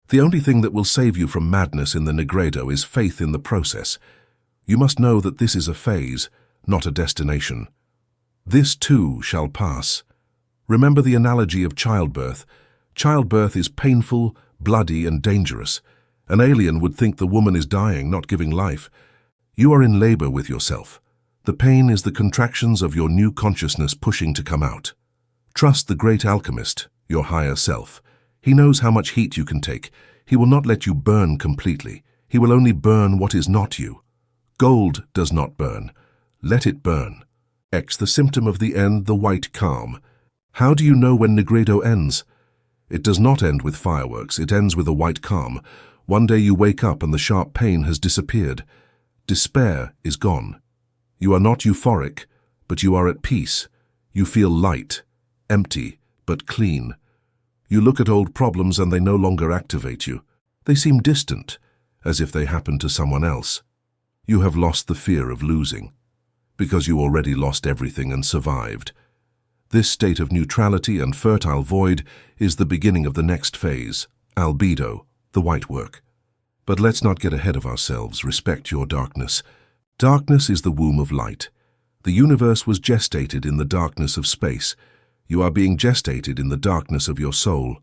The only thing that will save you from madness in the Nigredo is faith in the process. You must know that this is a phase, not a destination. This too shall pass. Remember the analogy of childbirth. Childbirth is painful, bloody, and dangerous. An alien would think the woman is dying, not giving life. You are in labor with yourself. The pain is the contractions of your new consciousness pushing to come out. Trust the great alchemist, your higher self. He knows how much heat you can take. He will not let you burn completely. He will only burn what is not you. Gold does not burn. Let it burn. X, the symptom of the end, the white calm. How do you know when Nigredo ends? It does not end with fireworks. It ends with a white calm. One day you wake up and the sharp pain has disappeared. Despair is gone. You are not euphoric, but you are at peace. You feel light, empty, but clean. You look at old problems and they no longer activate you. They seem distant, as if they happened to someone else. You have lost the fear of losing, because you already lost everything and survived. This state of neutrality and fertile void is the beginning of the next phase, Albedo, the white work. But let's not get ahead of ourselves. Respect your darkness. Darkness is the womb of light. The universe was gestated in the darkness of space. You are being gestated in the darkness of your soul.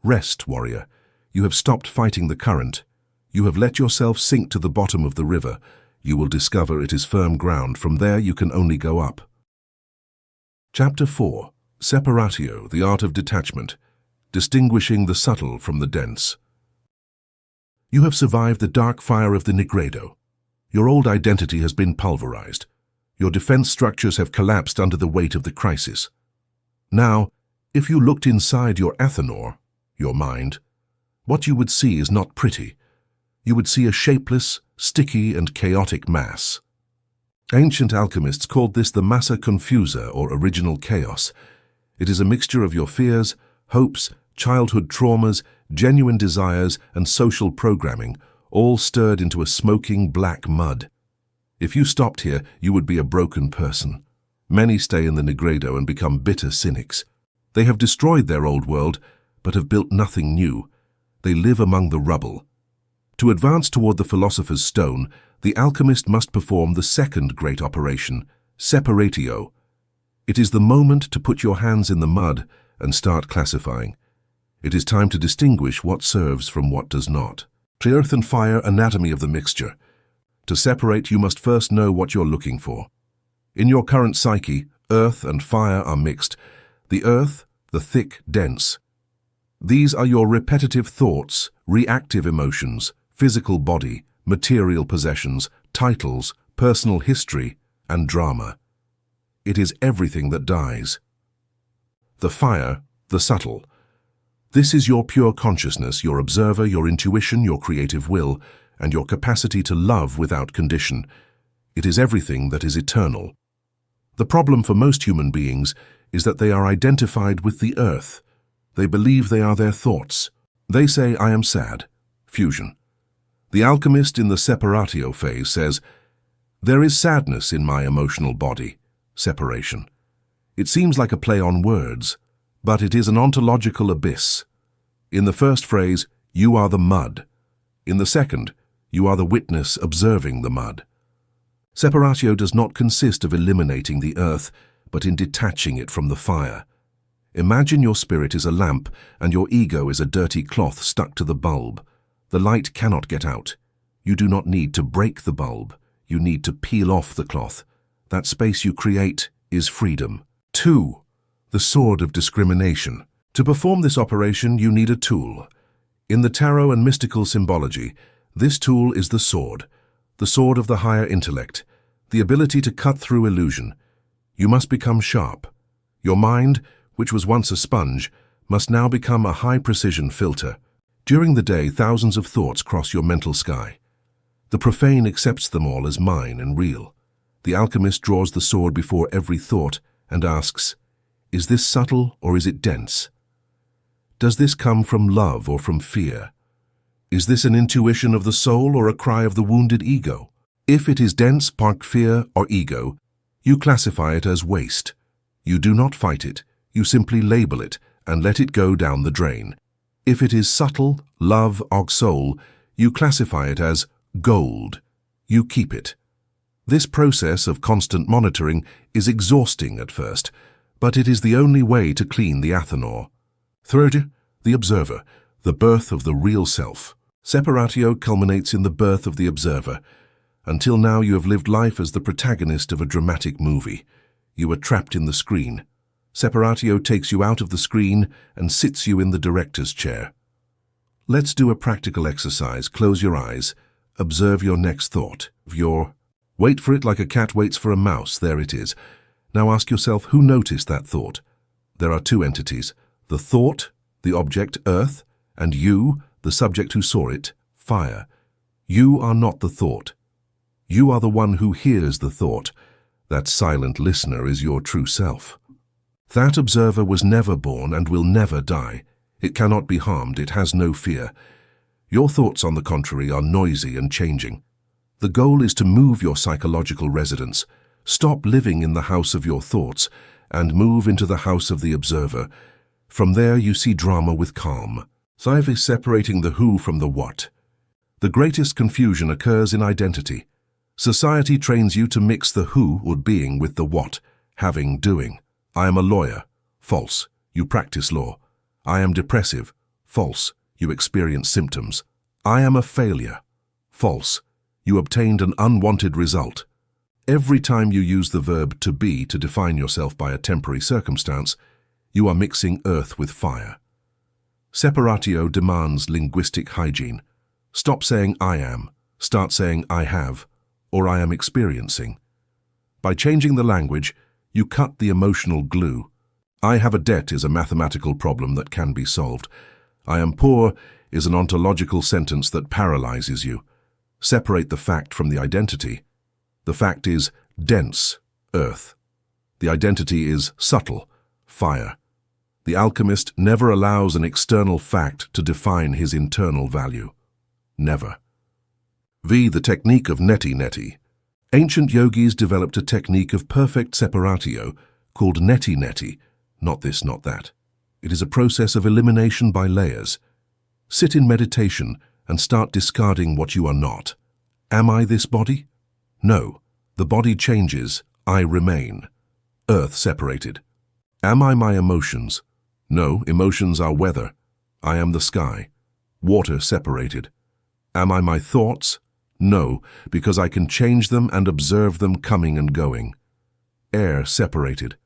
Rest, warrior. You have stopped fighting the current. You have let yourself sink to the bottom of the river. You will discover it is firm ground. From there you can only go up. Chapter 4. Separatio, the art of detachment. Distinguishing the subtle from the dense. You have survived the dark fire of the Nigredo. Your old identity has been pulverized. Your defense structures have collapsed under the weight of the crisis. Now, if you looked inside your Athanor, your mind, what you would see is not pretty. You would see a shapeless, sticky, and chaotic mass. Ancient alchemists called this the massa confusa, or original chaos. It is a mixture of your fears, hopes, childhood traumas, genuine desires, and social programming, all stirred into a smoking black mud. If you stopped here, you would be a broken person. Many stay in the Nigredo and become bitter cynics. They have destroyed their old world, but have built nothing new. They live among the rubble. To advance toward the Philosopher's Stone, the alchemist must perform the second great operation, Separatio. It is the moment to put your hands in the mud and start classifying. It is time to distinguish what serves from what does not. Earth and fire anatomy of the mixture. To separate, you must first know what you're looking for. In your current psyche, earth and fire are mixed. The earth, the thick, dense. These are your repetitive thoughts, reactive emotions, physical body, material possessions, titles, personal history, and drama. It is everything that dies. The fire, the subtle. This is your pure consciousness, your observer, your intuition, your creative will, and your capacity to love without condition. It is everything that is eternal. The problem for most human beings is that they are identified with the earth. They believe they are their thoughts. They say, I am sad. Fusion. The alchemist in the Separatio phase says, there is sadness in my emotional body. Separation. It seems like a play on words, but it is an ontological abyss. In the first phrase, you are the mud. In the second, you are the witness observing the mud. Separatio does not consist of eliminating the earth, but in detaching it from the fire. Imagine your spirit is a lamp and your ego is a dirty cloth stuck to the bulb. The light cannot get out. You do not need to break the bulb. You need to peel off the cloth. That space you create is freedom. 2. The sword of discrimination. To perform this operation, you need a tool. In the tarot and mystical symbology, this tool is the sword of the higher intellect, the ability to cut through illusion. You must become sharp. Your mind, which was once a sponge, must now become a high-precision filter. During the day, thousands of thoughts cross your mental sky. The profane accepts them all as mine and real. The alchemist draws the sword before every thought and asks, is this subtle or is it dense? Does this come from love or from fear? Is this an intuition of the soul or a cry of the wounded ego? If it is dense, spark fear or ego, you classify it as waste. You do not fight it, you simply label it and let it go down the drain. If it is subtle, love or soul, you classify it as gold. You keep it. This process of constant monitoring is exhausting at first, but it is the only way to clean the Athanor. 3. The observer, the birth of the real self. Separatio culminates in the birth of the observer. Until now you have lived life as the protagonist of a dramatic movie. You are trapped in the screen. Separatio takes you out of the screen and sits you in the director's chair. Let's do a practical exercise. Close your eyes. Observe your next thought. Wait for it like a cat waits for a mouse. There it is. Now ask yourself, who noticed that thought? There are two entities. The thought, the object, earth, and you, the subject who saw it, fire. You are not the thought. You are the one who hears the thought. That silent listener is your true self. That observer was never born and will never die. It cannot be harmed, it has no fear. Your thoughts, on the contrary, are noisy and changing. The goal is to move your psychological residence. Stop living in the house of your thoughts and move into the house of the observer. From there you see drama with calm. Science is separating the who from the what. The greatest confusion occurs in identity. Society trains you to mix the who or being with the what, having, doing. I am a lawyer. False. You practice law. I am depressive. False. You experience symptoms. I am a failure. False. You obtained an unwanted result. Every time you use the verb to be to define yourself by a temporary circumstance, you are mixing earth with fire. Separatio demands linguistic hygiene. Stop saying I am, start saying I have, or I am experiencing. By changing the language, you cut the emotional glue. I have a debt is a mathematical problem that can be solved. I am poor is an ontological sentence that paralyzes you. Separate the fact from the identity. The fact is dense, earth. The identity is subtle, fire. The alchemist never allows an external fact to define his internal value. Never. The technique of neti-neti. Ancient yogis developed a technique of perfect separatio called neti-neti, not this, not that. It is a process of elimination by layers. Sit in meditation and start discarding what you are not. Am I this body? No. The body changes. I remain. Earth separated. Am I my emotions? No, emotions are weather. I am the sky. Water separated. Am I my thoughts? No, because I can change them and observe them coming and going. Air separated.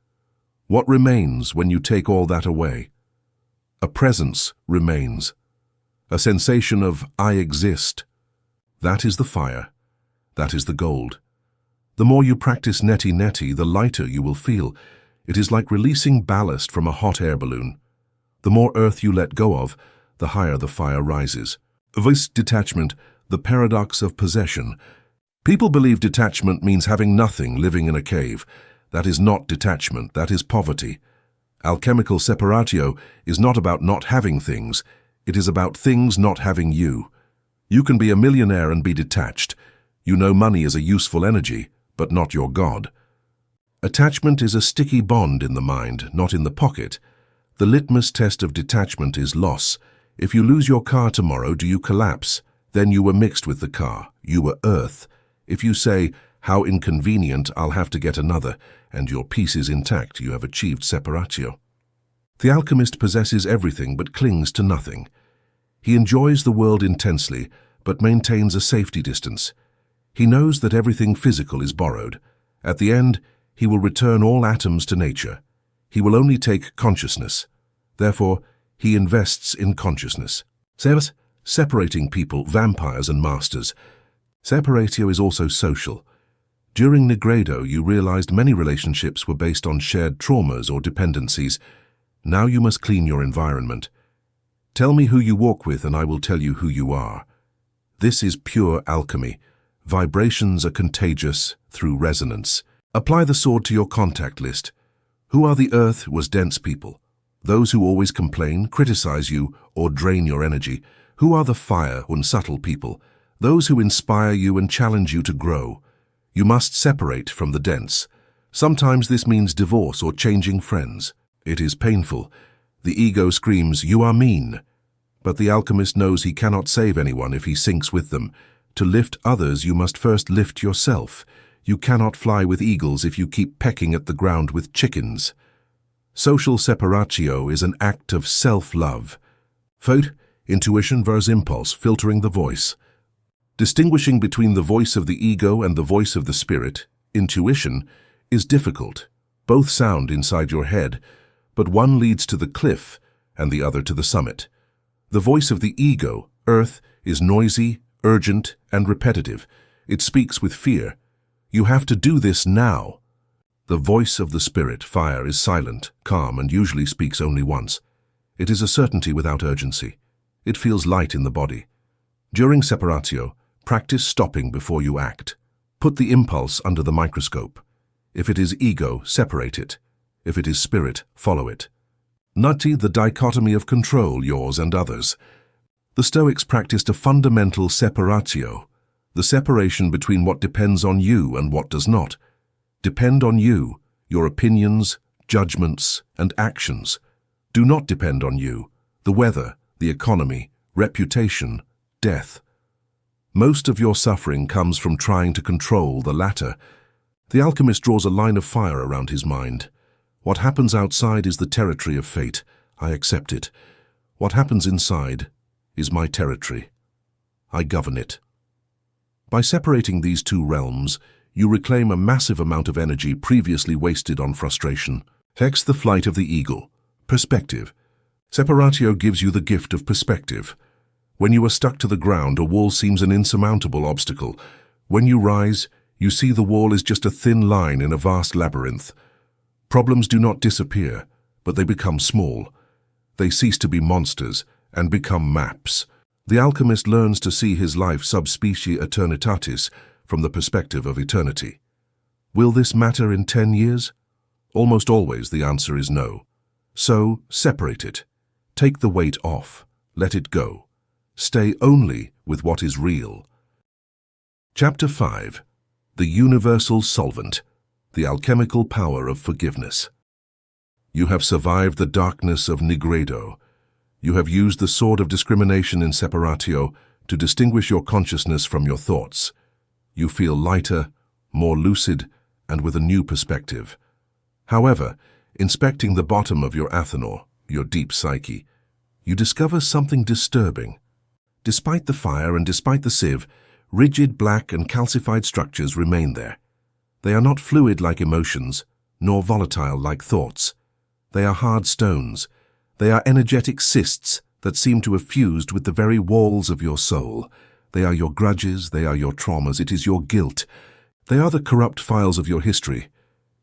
What remains when you take all that away? A presence remains. A sensation of I exist. That is the fire. That is the gold. The more you practice neti-neti, the lighter you will feel. It is like releasing ballast from a hot air balloon. The more earth you let go of, the higher the fire rises. This detachment, the paradox of possession. People believe detachment means having nothing, living in a cave. That is not detachment, that is poverty. Alchemical separatio is not about not having things. It is about things not having you. You can be a millionaire and be detached. You know money is a useful energy, but not your God. Attachment is a sticky bond in the mind, not in the pocket. The litmus test of detachment is loss. If you lose your car tomorrow, do you collapse? Then you were mixed with the car. You were earth. If you say, how inconvenient, I'll have to get another, and your peace is intact, you have achieved Separatio. The alchemist possesses everything but clings to nothing. He enjoys the world intensely, but maintains a safety distance. He knows that everything physical is borrowed. At the end, he will return all atoms to nature. He will only take consciousness. Therefore, he invests in consciousness. Separating people, vampires and masters. Separatio is also social. During Nigredo, you realized many relationships were based on shared traumas or dependencies. Now you must clean your environment. Tell me who you walk with and I will tell you who you are. This is pure alchemy. Vibrations are contagious through resonance. Apply the sword to your contact list. Who are the earth was dense people? Those who always complain, criticize you, or drain your energy. Who are the fire unsubtle people? Those who inspire you and challenge you to grow. You must separate from the dense. Sometimes this means divorce or changing friends. It is painful. The ego screams, you are mean. But the alchemist knows he cannot save anyone if he sinks with them. To lift others, you must first lift yourself. You cannot fly with eagles if you keep pecking at the ground with chickens. Social separatio is an act of self-love. Vote, intuition versus impulse, filtering the voice. Distinguishing between the voice of the ego and the voice of the spirit, intuition, is difficult. Both sound inside your head, but one leads to the cliff and the other to the summit. The voice of the ego, earth, is noisy, urgent, and repetitive. It speaks with fear. You have to do this now. The voice of the spirit, fire, is silent, calm, and usually speaks only once. It is a certainty without urgency. It feels light in the body. During Separatio, practice stopping before you act. Put the impulse under the microscope. If it is ego, separate it. If it is spirit, follow it. Nutty, the dichotomy of control, yours and others. The Stoics practiced a fundamental separatio, the separation between what depends on you and what does not. Depend on you, your opinions, judgments, and actions. Do not depend on you, the weather, the economy, reputation, death. Most of your suffering comes from trying to control the latter. The alchemist draws a line of fire around his mind. What happens outside is the territory of fate. I accept it. What happens inside is my territory. I govern it. By separating these two realms, you reclaim a massive amount of energy previously wasted on frustration. Hex, the flight of the eagle. Perspective. Separatio gives you the gift of perspective. When you are stuck to the ground, a wall seems an insurmountable obstacle. When you rise, you see the wall is just a thin line in a vast labyrinth. Problems do not disappear, but they become small. They cease to be monsters and become maps. The alchemist learns to see his life sub specie eternitatis from the perspective of eternity. Will this matter in 10 years? Almost always the answer is no. So, separate it. Take the weight off. Let it go. Stay only with what is real. Chapter 5. The Universal Solvent. The Alchemical Power of Forgiveness. You have survived the darkness of Nigredo. You have used the sword of discrimination in Separatio to distinguish your consciousness from your thoughts. You feel lighter, more lucid, and with a new perspective. However, inspecting the bottom of your Athanor, your deep psyche, you discover something disturbing. Despite the fire and despite the sieve, rigid black and calcified structures remain there. They are not fluid like emotions, nor volatile like thoughts. They are hard stones. They are energetic cysts that seem to have fused with the very walls of your soul. They are your grudges, they are your traumas, it is your guilt. They are the corrupt files of your history.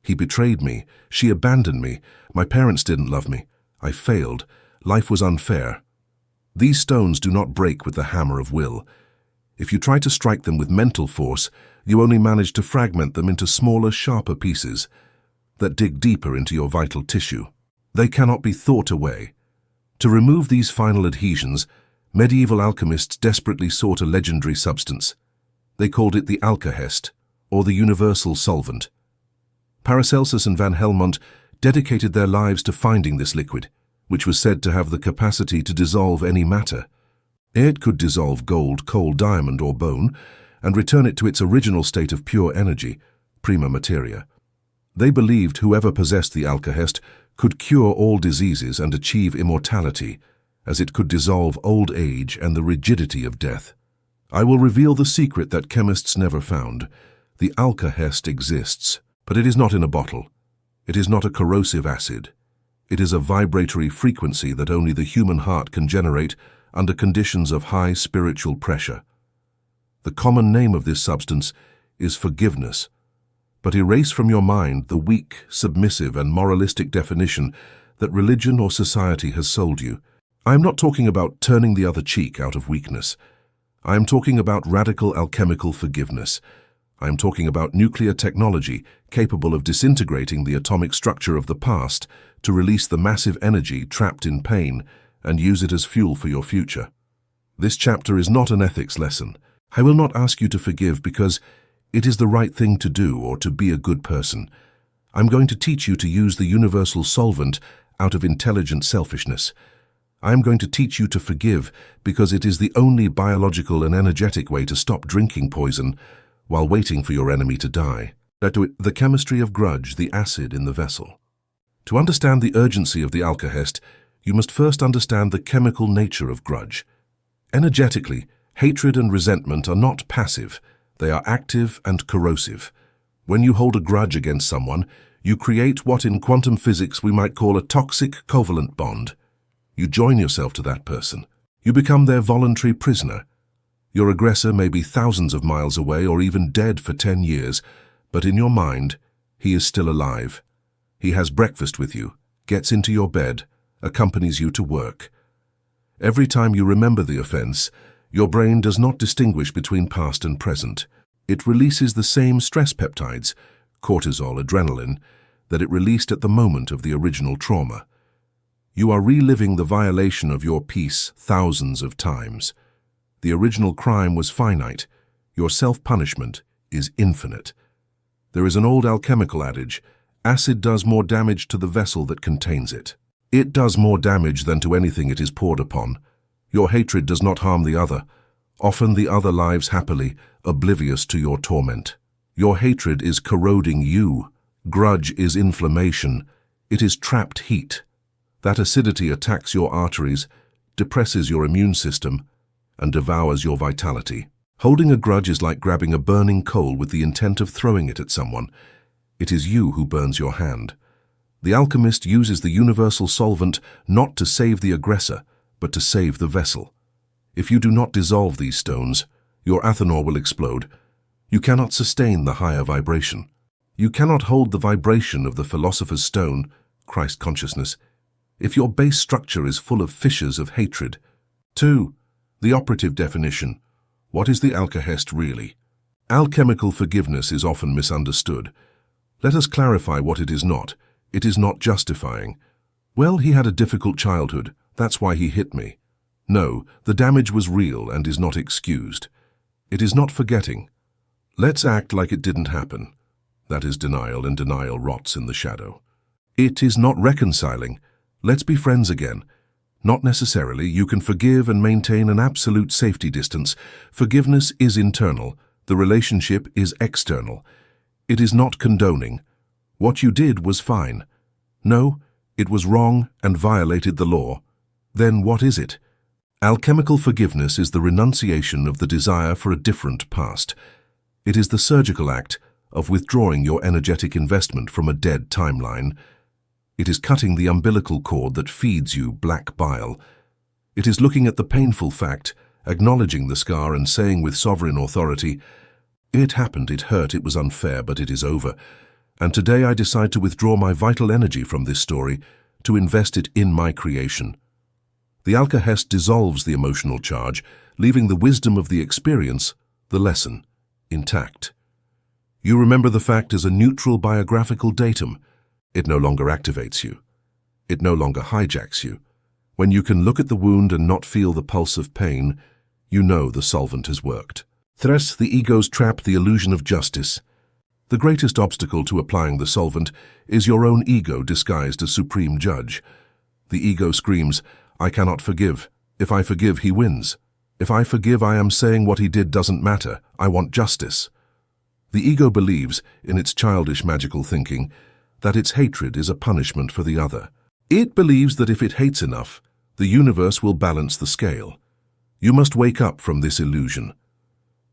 He betrayed me, she abandoned me, my parents didn't love me, I failed, life was unfair. These stones do not break with the hammer of will. If you try to strike them with mental force, you only manage to fragment them into smaller, sharper pieces that dig deeper into your vital tissue. They cannot be thought away. To remove these final adhesions, medieval alchemists desperately sought a legendary substance. They called it the alkahest, or the universal solvent. Paracelsus and Van Helmont dedicated their lives to finding this liquid, which was said to have the capacity to dissolve any matter. It could dissolve gold, coal, diamond, or bone, and return it to its original state of pure energy, prima materia. They believed whoever possessed the Alkahest could cure all diseases and achieve immortality, as it could dissolve old age and the rigidity of death. I will reveal the secret that chemists never found. The Alkahest exists, but it is not in a bottle. It is not a corrosive acid. It is a vibratory frequency that only the human heart can generate under conditions of high spiritual pressure. The common name of this substance is forgiveness, but erase from your mind the weak, submissive, and moralistic definition that religion or society has sold you. I am not talking about turning the other cheek out of weakness. I am talking about radical alchemical forgiveness. I am talking about nuclear technology capable of disintegrating the atomic structure of the past to release the massive energy trapped in pain and use it as fuel for your future. This chapter is not an ethics lesson. I will not ask you to forgive because it is the right thing to do or to be a good person. I'm going to teach you to use the universal solvent out of intelligent selfishness. I am going to teach you to forgive because it is the only biological and energetic way to stop drinking poison while waiting for your enemy to die. The chemistry of grudge, the acid in the vessel. To understand the urgency of the Alkahest, you must first understand the chemical nature of grudge. Energetically, hatred and resentment are not passive. They are active and corrosive. When you hold a grudge against someone, you create what in quantum physics we might call a toxic covalent bond. You join yourself to that person. You become their voluntary prisoner. Your aggressor may be thousands of miles away or even dead for 10 years, but in your mind, he is still alive. He has breakfast with you, gets into your bed, accompanies you to work. Every time you remember the offense, your brain does not distinguish between past and present. It releases the same stress peptides, cortisol, adrenaline, that it released at the moment of the original trauma. You are reliving the violation of your peace thousands of times. The original crime was finite. Your self-punishment is infinite. There is an old alchemical adage, acid does more damage to the vessel that contains it. It does more damage than to anything it is poured upon. Your hatred does not harm the other. Often the other lives happily, oblivious to your torment. Your hatred is corroding you. Grudge is inflammation. It is trapped heat. That acidity attacks your arteries, depresses your immune system, and devours your vitality. Holding a grudge is like grabbing a burning coal with the intent of throwing it at someone. It is you who burns your hand. The alchemist uses the universal solvent not to save the aggressor, but to save the vessel. If you do not dissolve these stones, your Athanor will explode. You cannot sustain the higher vibration. You cannot hold the vibration of the Philosopher's stone, Christ consciousness, if your base structure is full of fissures of hatred. 2. The operative definition. What is the Alkahest really? Alchemical forgiveness is often misunderstood. Let us clarify what it is not. It is not justifying. Well, he had a difficult childhood. That's why he hit me. No, the damage was real and is not excused. It is not forgetting. Let's act like it didn't happen. That is denial, and denial rots in the shadow. It is not reconciling. Let's be friends again. Not necessarily. You can forgive and maintain an absolute safety distance. Forgiveness is internal. The relationship is external. It is not condoning. What you did was fine. No, it was wrong and violated the law. Then what is it? Alchemical forgiveness is the renunciation of the desire for a different past. It is the surgical act of withdrawing your energetic investment from a dead timeline. It is cutting the umbilical cord that feeds you black bile. It is looking at the painful fact, acknowledging the scar and saying with sovereign authority, "It happened, it hurt, it was unfair, but it is over. And today I decide to withdraw my vital energy from this story, to invest it in my creation." The Alkahest dissolves the emotional charge, leaving the wisdom of the experience, the lesson, intact. You remember the fact as a neutral biographical datum. It no longer activates you. It no longer hijacks you. When you can look at the wound and not feel the pulse of pain, you know the solvent has worked. 3. The ego's trap, the illusion of justice. The greatest obstacle to applying the solvent is your own ego disguised as supreme judge. The ego screams, "I cannot forgive. If I forgive, he wins. If I forgive, I am saying what he did doesn't matter. I want justice." The ego believes, in its childish magical thinking, that its hatred is a punishment for the other. It believes that if it hates enough, the universe will balance the scale. You must wake up from this illusion.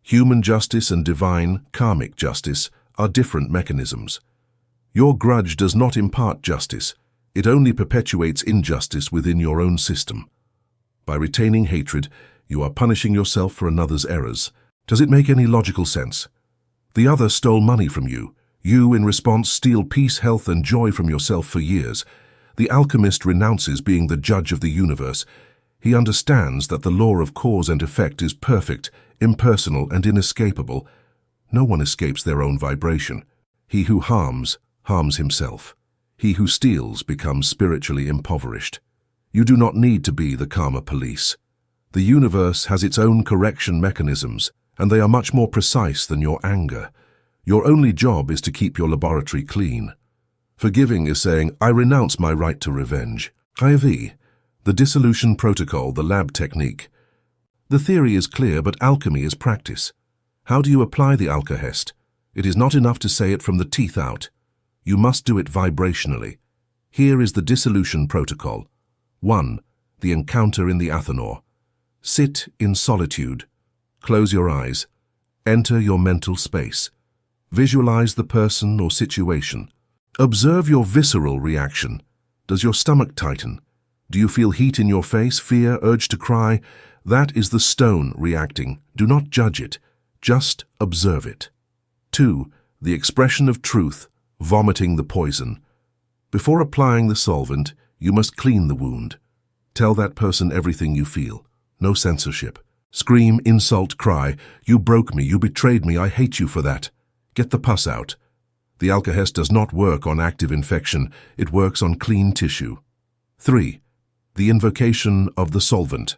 Human justice and divine, karmic justice are different mechanisms. Your grudge does not impart justice. It only perpetuates injustice within your own system. By retaining hatred, you are punishing yourself for another's errors. Does it make any logical sense? The other stole money from you. You, in response, steal peace, health, and joy from yourself for years. The alchemist renounces being the judge of the universe. He understands that the law of cause and effect is perfect, impersonal, and inescapable. No one escapes their own vibration. He who harms himself. He who steals becomes spiritually impoverished. You do not need to be the karma police. The universe has its own correction mechanisms, and they are much more precise than your anger. Your only job is to keep your laboratory clean. Forgiving is saying, "I renounce my right to revenge." IV, the dissolution protocol, the lab technique. The theory is clear, but alchemy is practice. How do you apply the alkahest? It is not enough to say it from the teeth out. You must do it vibrationally. Here is the dissolution protocol. 1. The encounter in the Athanor. Sit in solitude. Close your eyes. Enter your mental space. Visualize the person or situation. Observe your visceral reaction. Does your stomach tighten? Do you feel heat in your face, fear, urge to cry? That is the stone reacting. Do not judge it. Just observe it. 2. The expression of truth, vomiting the poison. Before applying the solvent, you must clean the wound. Tell that person everything you feel. No censorship. Scream, insult, cry. "You broke me, you betrayed me, I hate you for that." Get the pus out. The alkahest does not work on active infection, it works on clean tissue. 3. The invocation of the solvent.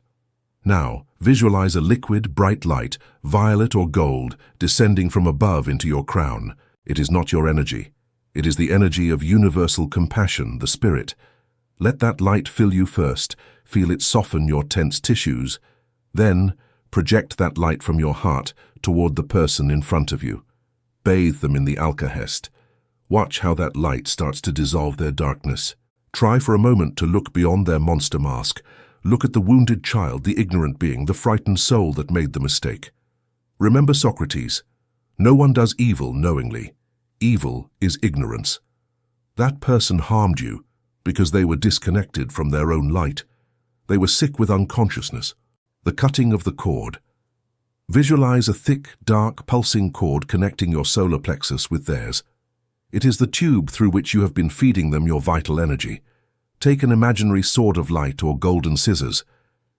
Now, visualize a liquid, bright light, violet or gold, descending from above into your crown. It is not your energy. It is the energy of universal compassion, the spirit. Let that light fill you first. Feel it soften your tense tissues. Then, project that light from your heart toward the person in front of you. Bathe them in the alkahest. Watch how that light starts to dissolve their darkness. Try for a moment to look beyond their monster mask. Look at the wounded child, the ignorant being, the frightened soul that made the mistake. Remember Socrates. No one does evil knowingly. Evil is ignorance. That person harmed you because they were disconnected from their own light. They were sick with unconsciousness. The cutting of the cord. Visualize a thick, dark, pulsing cord connecting your solar plexus with theirs. It is the tube through which you have been feeding them your vital energy. Take an imaginary sword of light or golden scissors,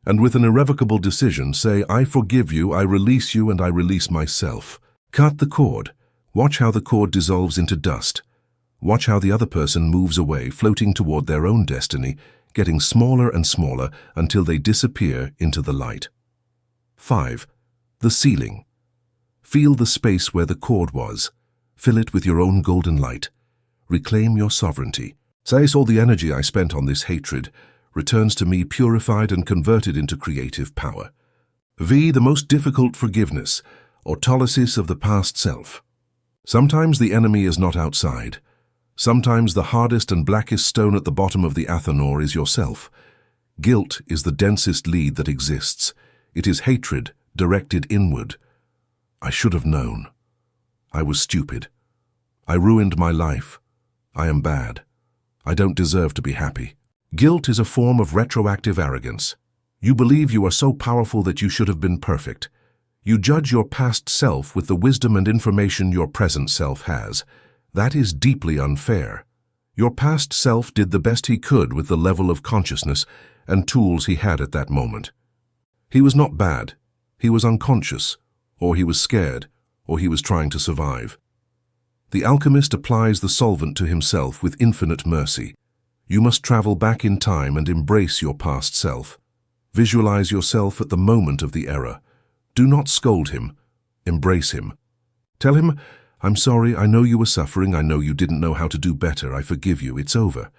and with an irrevocable decision say, "I forgive you, I release you, and I release myself." Cut the cord. Watch how the cord dissolves into dust. Watch how the other person moves away, floating toward their own destiny, getting smaller and smaller until they disappear into the light. 5. The ceiling. Feel the space where the cord was. Fill it with your own golden light. Reclaim your sovereignty. Say, "All the energy I spent on this hatred returns to me purified and converted into creative power." V. The most difficult forgiveness, autolysis of the past self. Sometimes the enemy is not outside. Sometimes the hardest and blackest stone at the bottom of the Athanor is yourself. Guilt is the densest lead that exists. It is hatred directed inward. I should have known. I was stupid. I ruined my life. I am bad. I don't deserve to be happy. Guilt is a form of retroactive arrogance. You believe you are so powerful that you should have been perfect. You judge your past self with the wisdom and information your present self has. That is deeply unfair. Your past self did the best he could with the level of consciousness and tools he had at that moment. He was not bad. He was unconscious, or he was scared, or he was trying to survive. The alchemist applies the solvent to himself with infinite mercy. You must travel back in time and embrace your past self. Visualize yourself at the moment of the error. Do not scold him. Embrace him. Tell him, "I'm sorry, I know you were suffering, I know you didn't know how to do better, I forgive you, it's over."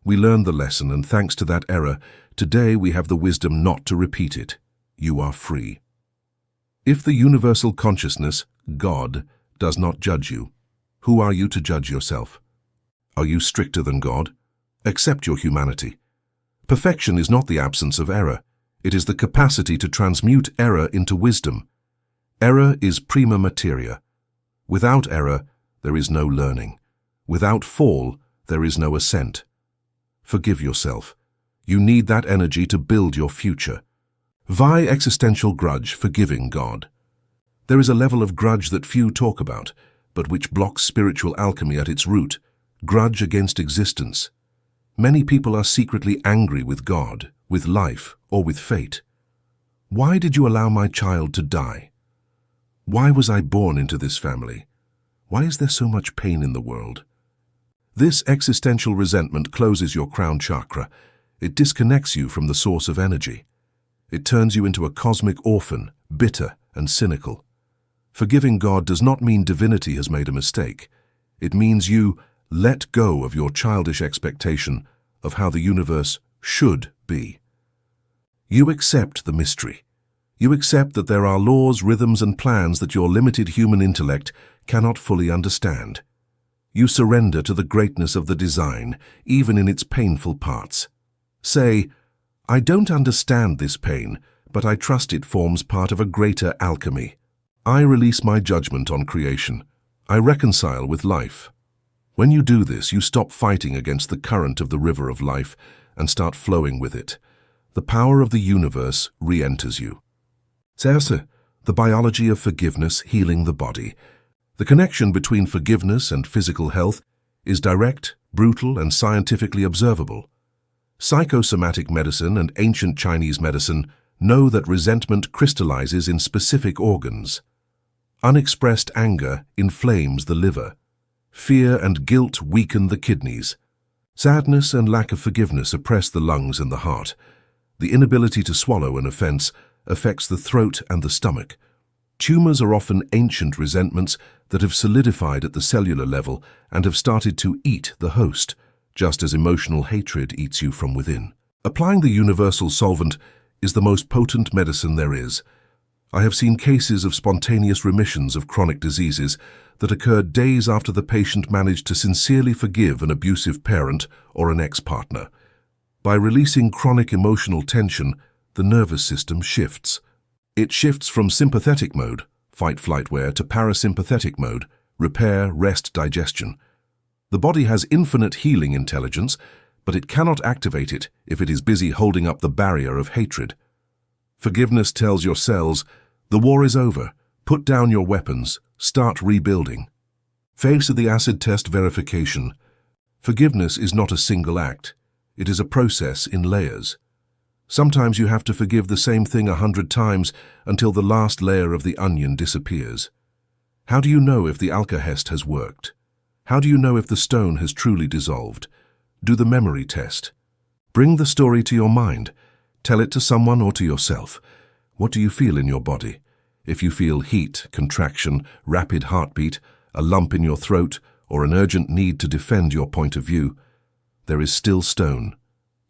We learned the lesson, and thanks to that error, today we have the wisdom not to repeat it. You are free. If the universal consciousness, God, does not judge you, who are you to judge yourself? Are you stricter than God? Accept your humanity. Perfection is not the absence of error. It is the capacity to transmute error into wisdom. Error is prima materia. Without error, there is no learning. Without fall, there is no ascent. Forgive yourself. You need that energy to build your future. Why existential grudge forgiving God? There is a level of grudge that few talk about, but which blocks spiritual alchemy at its root, grudge against existence. Many people are secretly angry with God, with life, or with fate. Why did you allow my child to die? Why was I born into this family? Why is there so much pain in the world? This existential resentment closes your crown chakra. It disconnects you from the source of energy. It turns you into a cosmic orphan, bitter and cynical. Forgiving God does not mean divinity has made a mistake. It means you let go of your childish expectation of how the universe should be. You accept the mystery. You accept that there are laws, rhythms, and plans that your limited human intellect cannot fully understand. You surrender to the greatness of the design, even in its painful parts. Say, I don't understand this pain, but I trust it forms part of a greater alchemy. I release my judgment on creation. I reconcile with life. When you do this, you stop fighting against the current of the river of life and start flowing with it. The power of the universe re-enters you. Cerce, the biology of forgiveness healing the body. The connection between forgiveness and physical health is direct, brutal, and scientifically observable. Psychosomatic medicine and ancient Chinese medicine know that resentment crystallizes in specific organs. Unexpressed anger inflames the liver. Fear and guilt weaken the kidneys. Sadness and lack of forgiveness oppress the lungs and the heart. The inability to swallow an offense affects the throat and the stomach. Tumors are often ancient resentments that have solidified at the cellular level and have started to eat the host, just as emotional hatred eats you from within. Applying the universal solvent is the most potent medicine there is. I have seen cases of spontaneous remissions of chronic diseases that occurred days after the patient managed to sincerely forgive an abusive parent or an ex-partner. By releasing chronic emotional tension, the nervous system shifts. It shifts from sympathetic mode, fight-flight-wear, to parasympathetic mode, repair, rest, digestion. The body has infinite healing intelligence, but it cannot activate it if it is busy holding up the barrier of hatred. Forgiveness tells your cells, the war is over, put down your weapons, start rebuilding. Phase of the acid test verification. Forgiveness is not a single act. It is a process in layers. Sometimes you have to forgive the same thing 100 times until the last layer of the onion disappears. How do you know if the alkahest has worked? How do you know if the stone has truly dissolved? Do the memory test. Bring the story to your mind. Tell it to someone or to yourself. What do you feel in your body? If you feel heat, contraction, rapid heartbeat, a lump in your throat, or an urgent need to defend your point of view, there is still stone.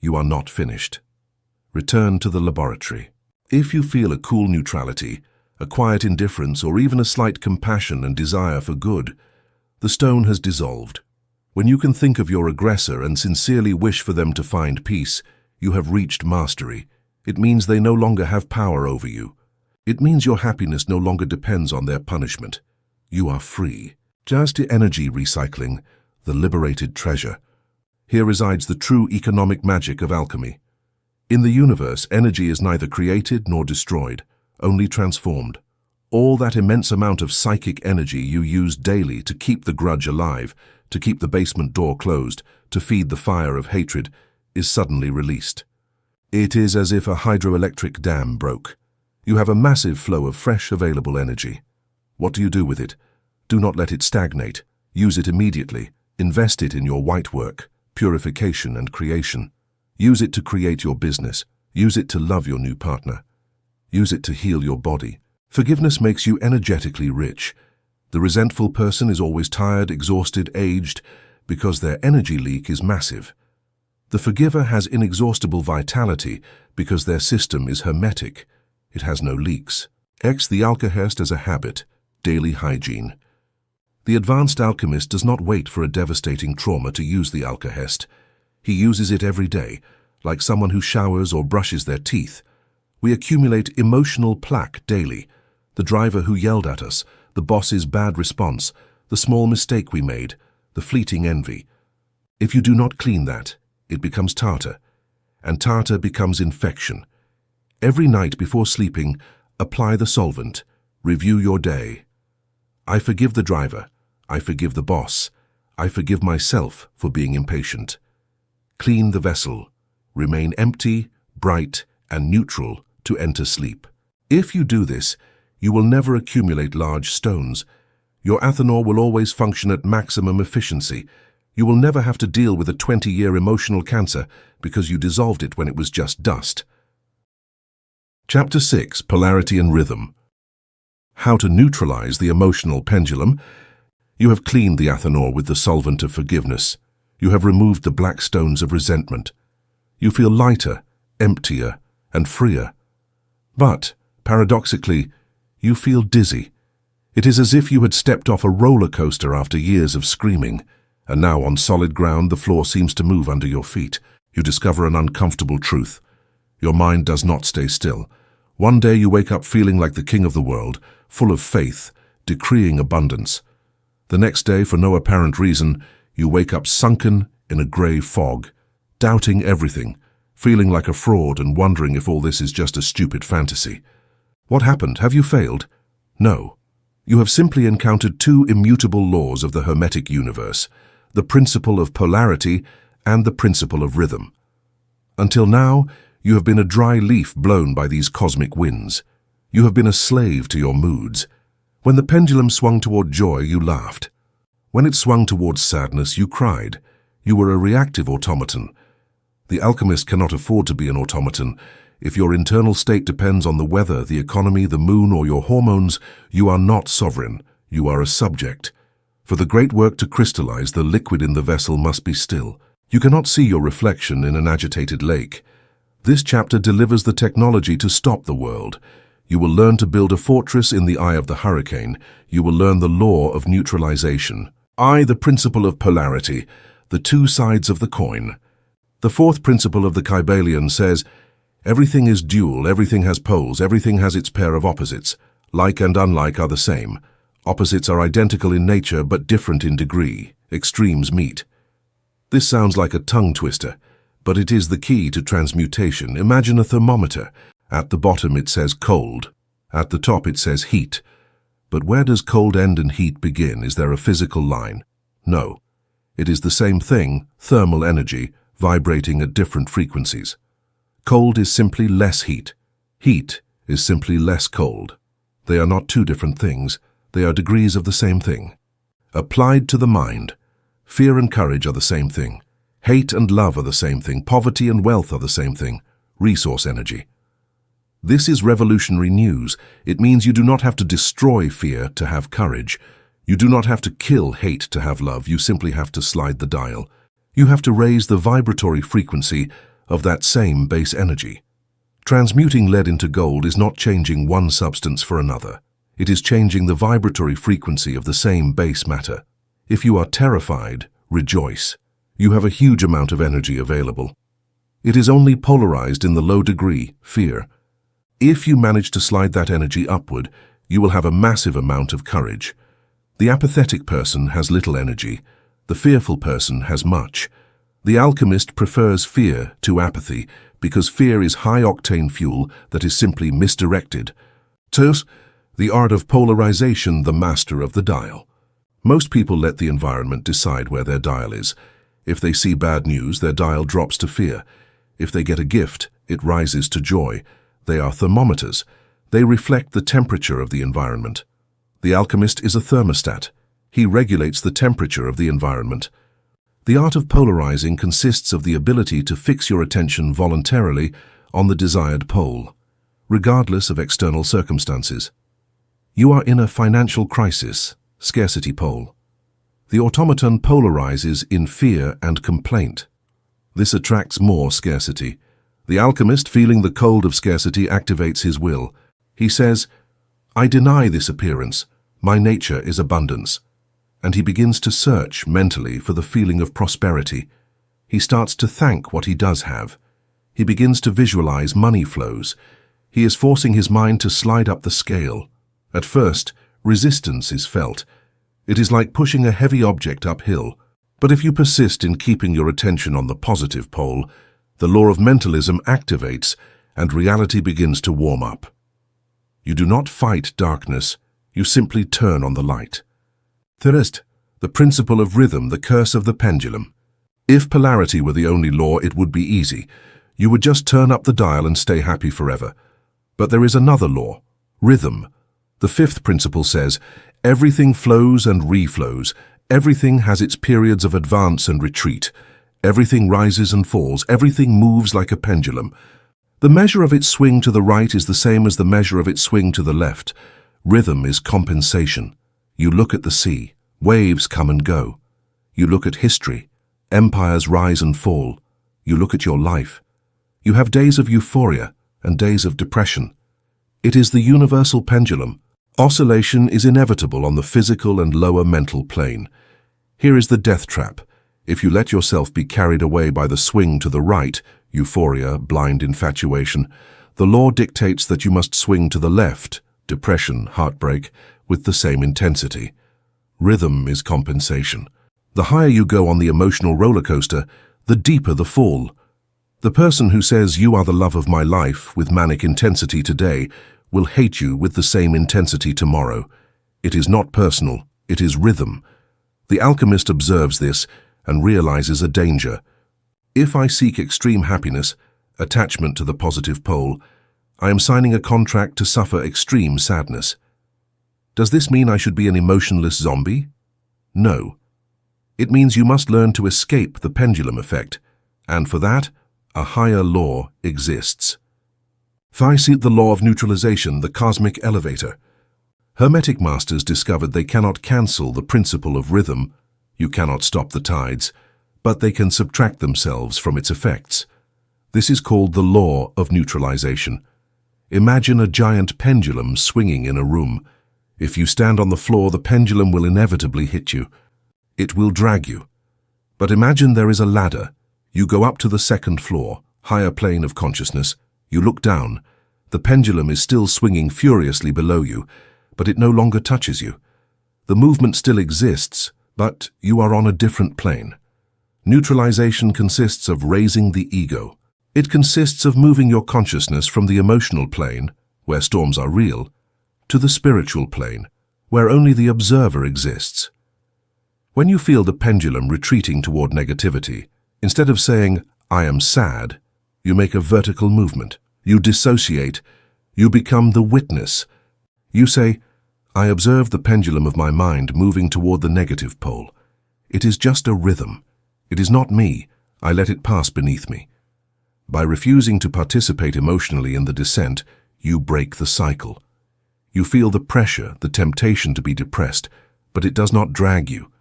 You are not finished. Return to the laboratory. If you feel a cool neutrality, a quiet indifference, or even a slight compassion and desire for good, the stone has dissolved. When you can think of your aggressor and sincerely wish for them to find peace, you have reached mastery. It means they no longer have power over you. It means your happiness no longer depends on their punishment. You are free. Just energy recycling, the liberated treasure. Here resides the true economic magic of alchemy. In the universe, energy is neither created nor destroyed, only transformed. All that immense amount of psychic energy you use daily to keep the grudge alive, to keep the basement door closed, to feed the fire of hatred, is suddenly released. It is as if a hydroelectric dam broke. You have a massive flow of fresh, available energy. What do you do with it? Do not let it stagnate. Use it immediately. Invest it in your white work, purification and creation. Use it to create your business. Use it to love your new partner. Use it to heal your body. Forgiveness makes you energetically rich. The resentful person is always tired, exhausted, aged, because their energy leak is massive. The forgiver has inexhaustible vitality because their system is hermetic. It has no leaks. The alkahest as a habit, daily hygiene. The advanced alchemist does not wait for a devastating trauma to use the alkahest. He uses it every day, like someone who showers or brushes their teeth. We accumulate emotional plaque daily. The driver who yelled at us, the boss's bad response, the small mistake we made, the fleeting envy. If you do not clean that, it becomes tartar, and tartar becomes infection. Every night before sleeping, apply the solvent. Review your day. I forgive the driver. I forgive the boss. I forgive myself for being impatient. Clean the vessel. Remain empty, bright, and neutral to enter sleep. If you do this, you will never accumulate large stones. Your Athanor will always function at maximum efficiency. You will never have to deal with a 20-year emotional cancer because you dissolved it when it was just dust. Chapter 6, Polarity and Rhythm. How to neutralize the emotional pendulum. You have cleaned the Athanor with the solvent of forgiveness. You have removed the black stones of resentment. You feel lighter, emptier, and freer. But, paradoxically, you feel dizzy. It is as if you had stepped off a roller coaster after years of screaming, and now on solid ground the floor seems to move under your feet. You discover an uncomfortable truth. Your mind does not stay still. One day you wake up feeling like the king of the world, full of faith, decreeing abundance. The next day, for no apparent reason, you wake up sunken in a grey fog, doubting everything, feeling like a fraud and wondering if all this is just a stupid fantasy. What happened? Have you failed? No. You have simply encountered two immutable laws of the hermetic universe, the principle of polarity and the principle of rhythm. Until now, you have been a dry leaf blown by these cosmic winds. You have been a slave to your moods. When the pendulum swung toward joy, you laughed. When it swung towards sadness, you cried. You were a reactive automaton. The alchemist cannot afford to be an automaton. If your internal state depends on the weather, the economy, the moon, or your hormones, you are not sovereign. You are a subject. For the great work to crystallize, the liquid in the vessel must be still. You cannot see your reflection in an agitated lake. This chapter delivers the technology to stop the world. You will learn to build a fortress in the eye of the hurricane. You will learn the law of neutralization. The principle of polarity, the two sides of the coin. The fourth principle of the Kybalion says, everything is dual, everything has poles, everything has its pair of opposites. Like and unlike are the same. Opposites are identical in nature but different in degree. Extremes meet. This sounds like a tongue twister, but it is the key to transmutation. Imagine a thermometer. At the bottom it says cold. At the top it says heat. But where does cold end and heat begin? Is there a physical line? No. It is the same thing, thermal energy, vibrating at different frequencies. Cold is simply less heat. Heat is simply less cold. They are not two different things. They are degrees of the same thing. Applied to the mind, fear and courage are the same thing. Hate and love are the same thing. Poverty and wealth are the same thing. Resource energy. This is revolutionary news. It means you do not have to destroy fear to have courage. You do not have to kill hate to have love. You simply have to slide the dial. You have to raise the vibratory frequency of that same base energy. Transmuting lead into gold is not changing one substance for another. It is changing the vibratory frequency of the same base matter. If you are terrified, rejoice. You have a huge amount of energy available. It is only polarized in the low degree, fear. If you manage to slide that energy upward, you will have a massive amount of courage. The apathetic person has little energy. The fearful person has much. The alchemist prefers fear to apathy because fear is high-octane fuel that is simply misdirected. Thus, the art of polarization, the master of the dial. Most people let the environment decide where their dial is. If they see bad news, their dial drops to fear. If they get a gift, it rises to joy. They are thermometers. They reflect the temperature of the environment. The alchemist is a thermostat. He regulates the temperature of the environment. The art of polarizing consists of the ability to fix your attention voluntarily on the desired pole, regardless of external circumstances. You are in a financial crisis, scarcity pole. The automaton polarizes in fear and complaint. This attracts more scarcity. The alchemist, feeling the cold of scarcity, activates his will. He says, "I deny this appearance. My nature is abundance." And he begins to search mentally for the feeling of prosperity. He starts to thank what he does have. He begins to visualize money flows. He is forcing his mind to slide up the scale. At first, resistance is felt. It is like pushing a heavy object uphill. But if you persist in keeping your attention on the positive pole, the law of mentalism activates and reality begins to warm up. You do not fight darkness, you simply turn on the light. Thirst, the principle of rhythm, the curse of the pendulum. If polarity were the only law, it would be easy. You would just turn up the dial and stay happy forever. But there is another law, rhythm. The fifth principle says, everything flows and reflows. Everything has its periods of advance and retreat. Everything rises and falls. Everything moves like a pendulum. The measure of its swing to the right is the same as the measure of its swing to the left. Rhythm is compensation. You look at the sea. Waves come and go. You look at history. Empires rise and fall. You look at your life. You have days of euphoria and days of depression. It is the universal pendulum. Oscillation is inevitable on the physical and lower mental plane. Here is the death trap. If you let yourself be carried away by the swing to the right, euphoria, blind infatuation, the law dictates that you must swing to the left, depression, heartbreak, with the same intensity. Rhythm is compensation. The higher you go on the emotional roller coaster, the deeper the fall. The person who says you are the love of my life with manic intensity today will hate you with the same intensity tomorrow. It is not personal, it is rhythm. The alchemist observes this and realizes a danger. If I seek extreme happiness, attachment to the positive pole, I am signing a contract to suffer extreme sadness. Does this mean I should be an emotionless zombie? No. It means you must learn to escape the pendulum effect, and for that, a higher law exists. Thice, the law of neutralization, the cosmic elevator. Hermetic masters discovered they cannot cancel the principle of rhythm. You cannot stop the tides, but they can subtract themselves from its effects. This is called the law of neutralization. Imagine a giant pendulum swinging in a room. If you stand on the floor, the pendulum will inevitably hit you. It will drag you. But imagine there is a ladder. You go up to the second floor, higher plane of consciousness. You look down. The pendulum is still swinging furiously below you, but it no longer touches you. The movement still exists, but you are on a different plane. Neutralization consists of raising the ego. It consists of moving your consciousness from the emotional plane, where storms are real, to the spiritual plane, where only the observer exists. When you feel the pendulum retreating toward negativity, instead of saying, "I am sad," you make a vertical movement. You dissociate. You become the witness. You say, "I observe the pendulum of my mind moving toward the negative pole. It is just a rhythm. It is not me. I let it pass beneath me." By refusing to participate emotionally in the descent, you break the cycle. You feel the pressure, the temptation to be depressed, but it does not drag you.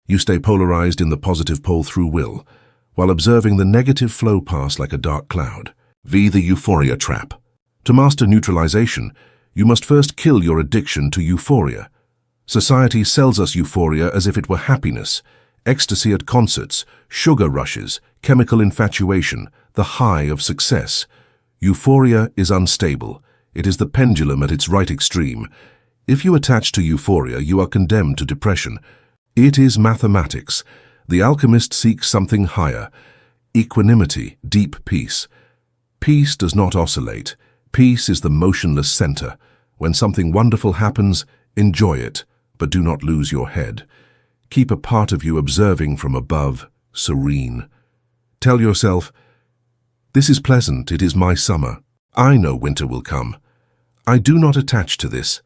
You stay polarized in the positive pole through will, while observing the negative flow pass like a dark cloud. The euphoria trap. To master neutralization, you must first kill your addiction to euphoria. Society sells us euphoria as if it were happiness, ecstasy at concerts, sugar rushes, chemical infatuation, the high of success. Euphoria is unstable. It is the pendulum at its right extreme. If you attach to euphoria, you are condemned to depression. It is mathematics. The alchemist seeks something higher. Equanimity, deep peace. Peace does not oscillate. Peace is the motionless center. When something wonderful happens, enjoy it, but do not lose your head. Keep a part of you observing from above, serene. Tell yourself, "This is pleasant, it is my summer. I know winter will come. I do not attach to this."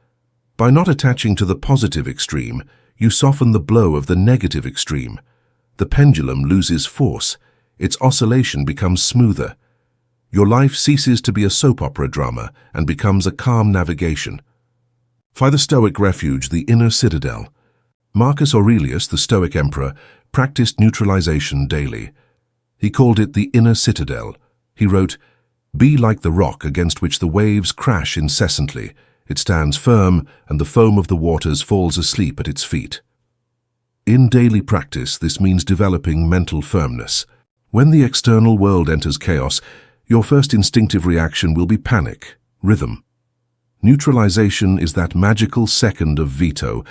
By not attaching to the positive extreme, you soften the blow of the negative extreme. The pendulum loses force. Its oscillation becomes smoother. Your life ceases to be a soap opera drama and becomes a calm navigation. By the Stoic refuge, the inner citadel. Marcus Aurelius, the Stoic emperor, practiced neutralization daily. He called it the inner citadel. He wrote, "Be like the rock against which the waves crash incessantly. It stands firm, and the foam of the waters falls asleep at its feet." In daily practice, this means developing mental firmness. When the external world enters chaos, your first instinctive reaction will be panic, rhythm. Neutralization is that magical second of veto,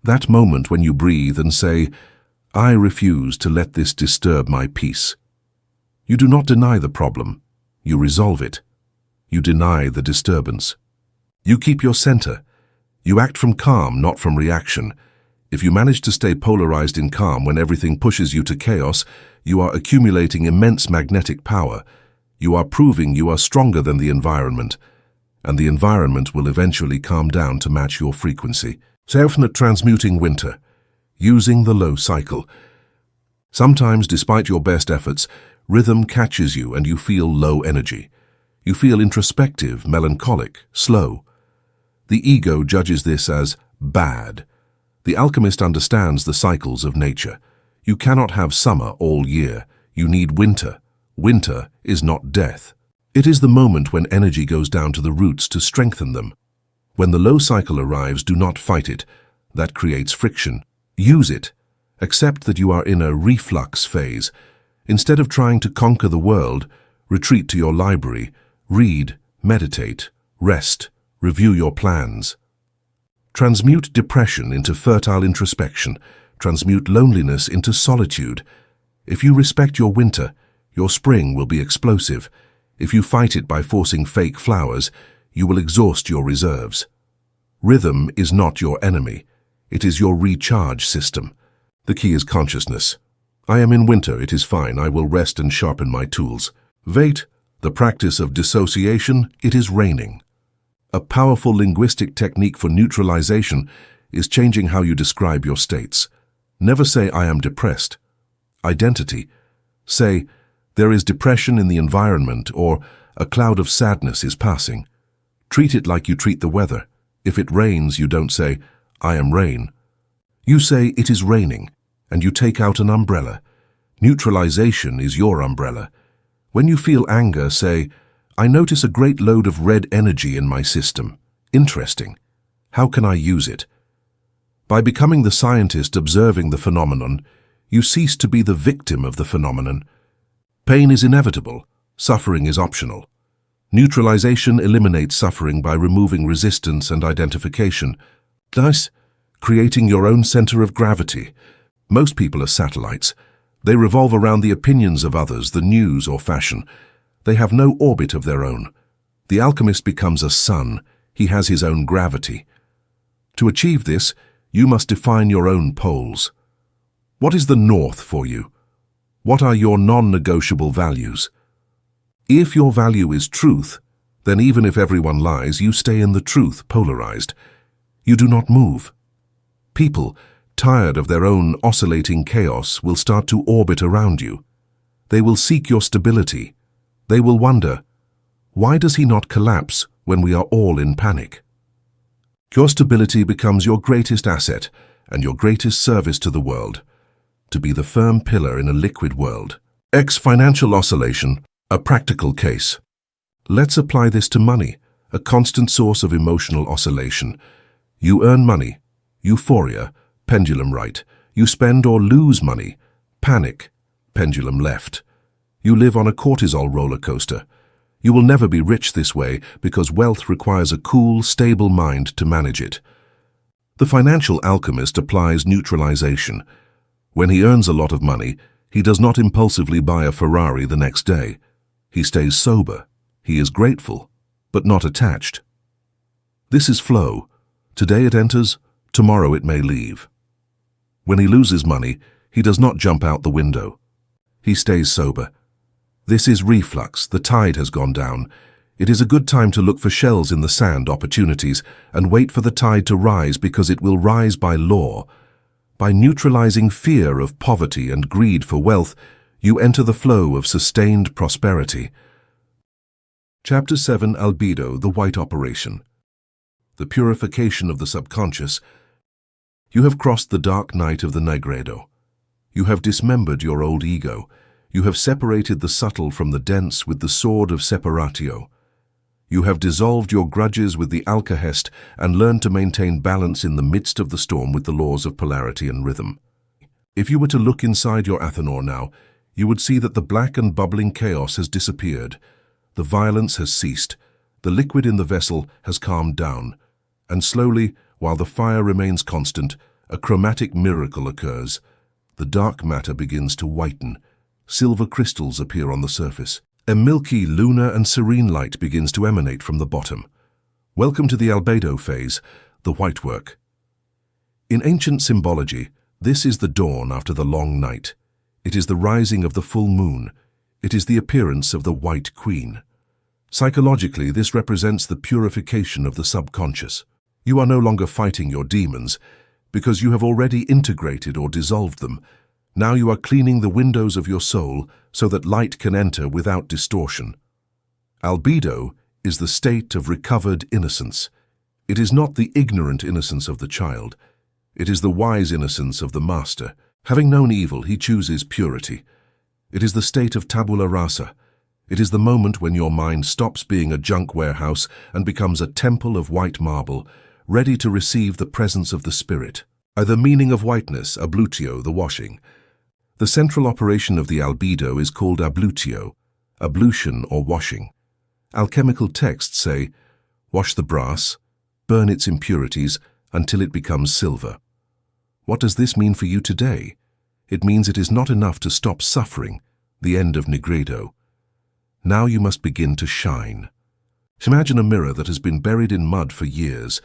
that moment when you breathe and say, "I refuse to let this disturb my peace." You do not deny the problem. You resolve it. You deny the disturbance. You keep your center. You act from calm, not from reaction. If you manage to stay polarized in calm when everything pushes you to chaos, you are accumulating immense magnetic power. You are proving you are stronger than the environment, and the environment will eventually calm down to match your frequency. Self-net transmuting winter, using the low cycle. Sometimes, despite your best efforts, rhythm catches you and you feel low energy. You feel introspective, melancholic, slow. The ego judges this as bad. The alchemist understands the cycles of nature. You cannot have summer all year. You need winter. Winter is not death. It is the moment when energy goes down to the roots to strengthen them. When the low cycle arrives, do not fight it. That creates friction. Use it. Accept that you are in a reflux phase. Instead of trying to conquer the world, retreat to your library, read, meditate, rest, review your plans. Transmute depression into fertile introspection. Transmute loneliness into solitude. If you respect your winter, your spring will be explosive. If you fight it by forcing fake flowers, you will exhaust your reserves. Rhythm is not your enemy. It is your recharge system. The key is consciousness. I am in winter, it is fine, I will rest and sharpen my tools. Vate, the practice of dissociation, it is raining. A powerful linguistic technique for neutralization is changing how you describe your states. Never say, "I am depressed." Identity. Say, "There is depression in the environment," or "A cloud of sadness is passing." Treat it like you treat the weather. If it rains, you don't say, "I am rain." You say, "It is raining," and you take out an umbrella. Neutralization is your umbrella. When you feel anger, say, "I notice a great load of red energy in my system. Interesting. How can I use it?" By becoming the scientist observing the phenomenon, you cease to be the victim of the phenomenon. Pain is inevitable. Suffering is optional. Neutralization eliminates suffering by removing resistance and identification. Thus, creating your own center of gravity. Most people are satellites. They revolve around the opinions of others, the news or fashion. They have no orbit of their own. The alchemist becomes a sun. He has his own gravity. To achieve this, you must define your own poles. What is the north for you? What are your non-negotiable values? If your value is truth, then even if everyone lies, you stay in the truth, polarized. You do not move. People, tired of their own oscillating chaos, will start to orbit around you. They will seek your stability. They will wonder, why does he not collapse when we are all in panic? Your stability becomes your greatest asset and your greatest service to the world. To be the firm pillar in a liquid world. Financial oscillation, a practical case. Let's apply this to money, a constant source of emotional oscillation. You earn money, euphoria, pendulum right. You spend or lose money, panic, pendulum left. You live on a cortisol roller coaster. You will never be rich this way because wealth requires a cool, stable mind to manage it. The financial alchemist applies neutralization. When he earns a lot of money, he does not impulsively buy a Ferrari the next day. He stays sober. He is grateful, but not attached. This is flow. Today it enters, tomorrow it may leave. When he loses money, he does not jump out the window. He stays sober. This is reflux. The tide has gone down. It is a good time to look for shells in the sand, opportunities, and wait for the tide to rise because it will rise by law. By neutralizing fear of poverty and greed for wealth, you enter the flow of sustained prosperity. Chapter 7, Albedo, the White Operation. The Purification of the Subconscious. You have crossed the dark night of the Nigredo. You have dismembered your old ego. You have separated the subtle from the dense with the sword of Separatio. You have dissolved your grudges with the Alkahest and learned to maintain balance in the midst of the storm with the laws of polarity and rhythm. If you were to look inside your Athanor now, you would see that the black and bubbling chaos has disappeared. The violence has ceased. The liquid in the vessel has calmed down. And slowly, while the fire remains constant, a chromatic miracle occurs. The dark matter begins to whiten. Silver crystals appear on the surface. A milky, lunar and serene light begins to emanate from the bottom. Welcome to the Albedo phase, the white work. In ancient symbology, this is the dawn after the long night. It is the rising of the full moon. It is the appearance of the White Queen. Psychologically, this represents the purification of the subconscious. You are no longer fighting your demons, because you have already integrated or dissolved them. Now you are cleaning the windows of your soul so that light can enter without distortion. Albedo is the state of recovered innocence. It is not the ignorant innocence of the child. It is the wise innocence of the master. Having known evil, he chooses purity. It is the state of tabula rasa. It is the moment when your mind stops being a junk warehouse and becomes a temple of white marble, ready to receive the presence of the spirit. The meaning of whiteness, ablutio, the washing. The central operation of the albedo is called ablutio, ablution or washing. Alchemical texts say, wash the brass, burn its impurities until it becomes silver. What does this mean for you today? It means it is not enough to stop suffering, the end of Nigredo. Now you must begin to shine. Imagine a mirror that has been buried in mud for years.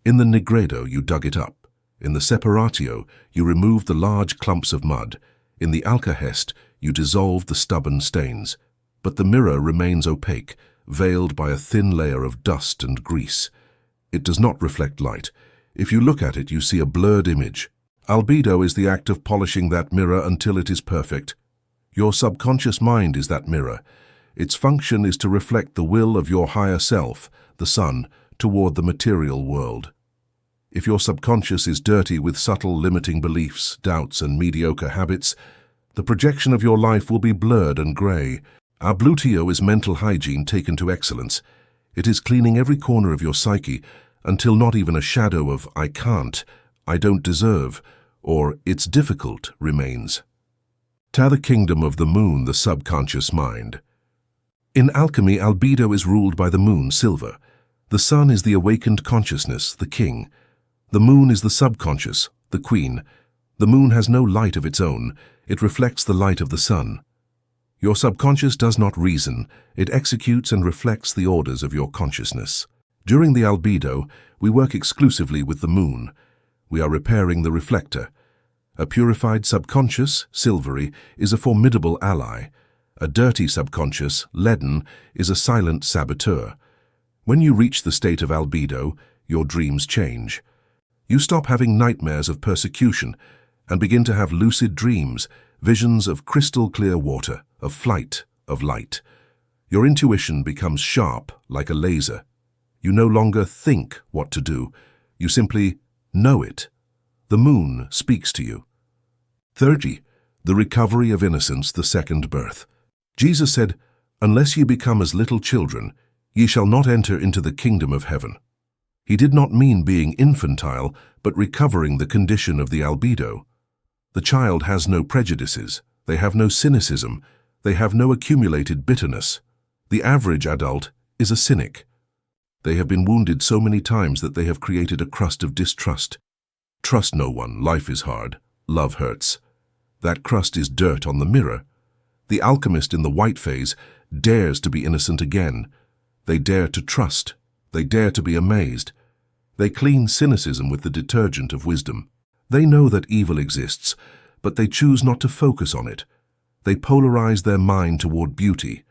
In the Nigredo, you dug it up. In the Separatio, you removed the large clumps of mud. In the Alkahest, you dissolved the stubborn stains. But the mirror remains opaque, veiled by a thin layer of dust and grease. It does not reflect light. If you look at it, you see a blurred image. Albedo is the act of polishing that mirror until it is perfect. Your subconscious mind is that mirror. Its function is to reflect the will of your higher self, the sun, toward the material world. If your subconscious is dirty with subtle limiting beliefs, doubts, and mediocre habits, the projection of your life will be blurred and grey. Ablutio is mental hygiene taken to excellence. It is cleaning every corner of your psyche until not even a shadow of I can't, I don't deserve, or it's difficult remains. To the kingdom of the moon, the subconscious mind. In alchemy, albedo is ruled by the moon, silver. The sun is the awakened consciousness, the king. The moon is the subconscious, the queen. The moon has no light of its own. It reflects the light of the sun. Your subconscious does not reason. It executes and reflects the orders of your consciousness. During the albedo, we work exclusively with the moon. We are repairing the reflector. A purified subconscious, silvery, is a formidable ally. A dirty subconscious, leaden, is a silent saboteur. When you reach the state of albedo, your dreams change. You stop having nightmares of persecution and begin to have lucid dreams, visions of crystal clear water, of flight, of light. Your intuition becomes sharp like a laser. You no longer think what to do. You simply know it. The moon speaks to you. 30. The recovery of innocence, the second birth. Jesus said, "Unless ye become as little children, ye shall not enter into the kingdom of heaven." He did not mean being infantile, but recovering the condition of the albedo. The child has no prejudices. They have no cynicism. They have no accumulated bitterness. The average adult is a cynic. They have been wounded so many times that they have created a crust of distrust. Trust no one. Life is hard. Love hurts. That crust is dirt on the mirror. The alchemist in the white phase dares to be innocent again. They dare to trust. They dare to be amazed. They clean cynicism with the detergent of wisdom. They know that evil exists, but they choose not to focus on it. They polarize their mind toward beauty.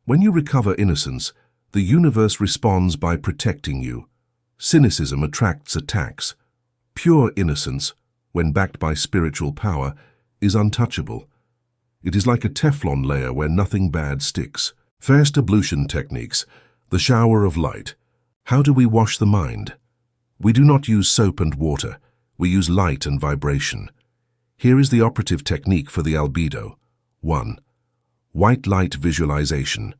When you recover innocence, the universe responds by protecting you. Cynicism attracts attacks. Pure innocence, when backed by spiritual power, is untouchable. It is like a Teflon layer where nothing bad sticks. First ablution techniques, the shower of light. How do we wash the mind? We do not use soap and water. We use light and vibration. Here is the operative technique for the albedo. 1. White light visualization.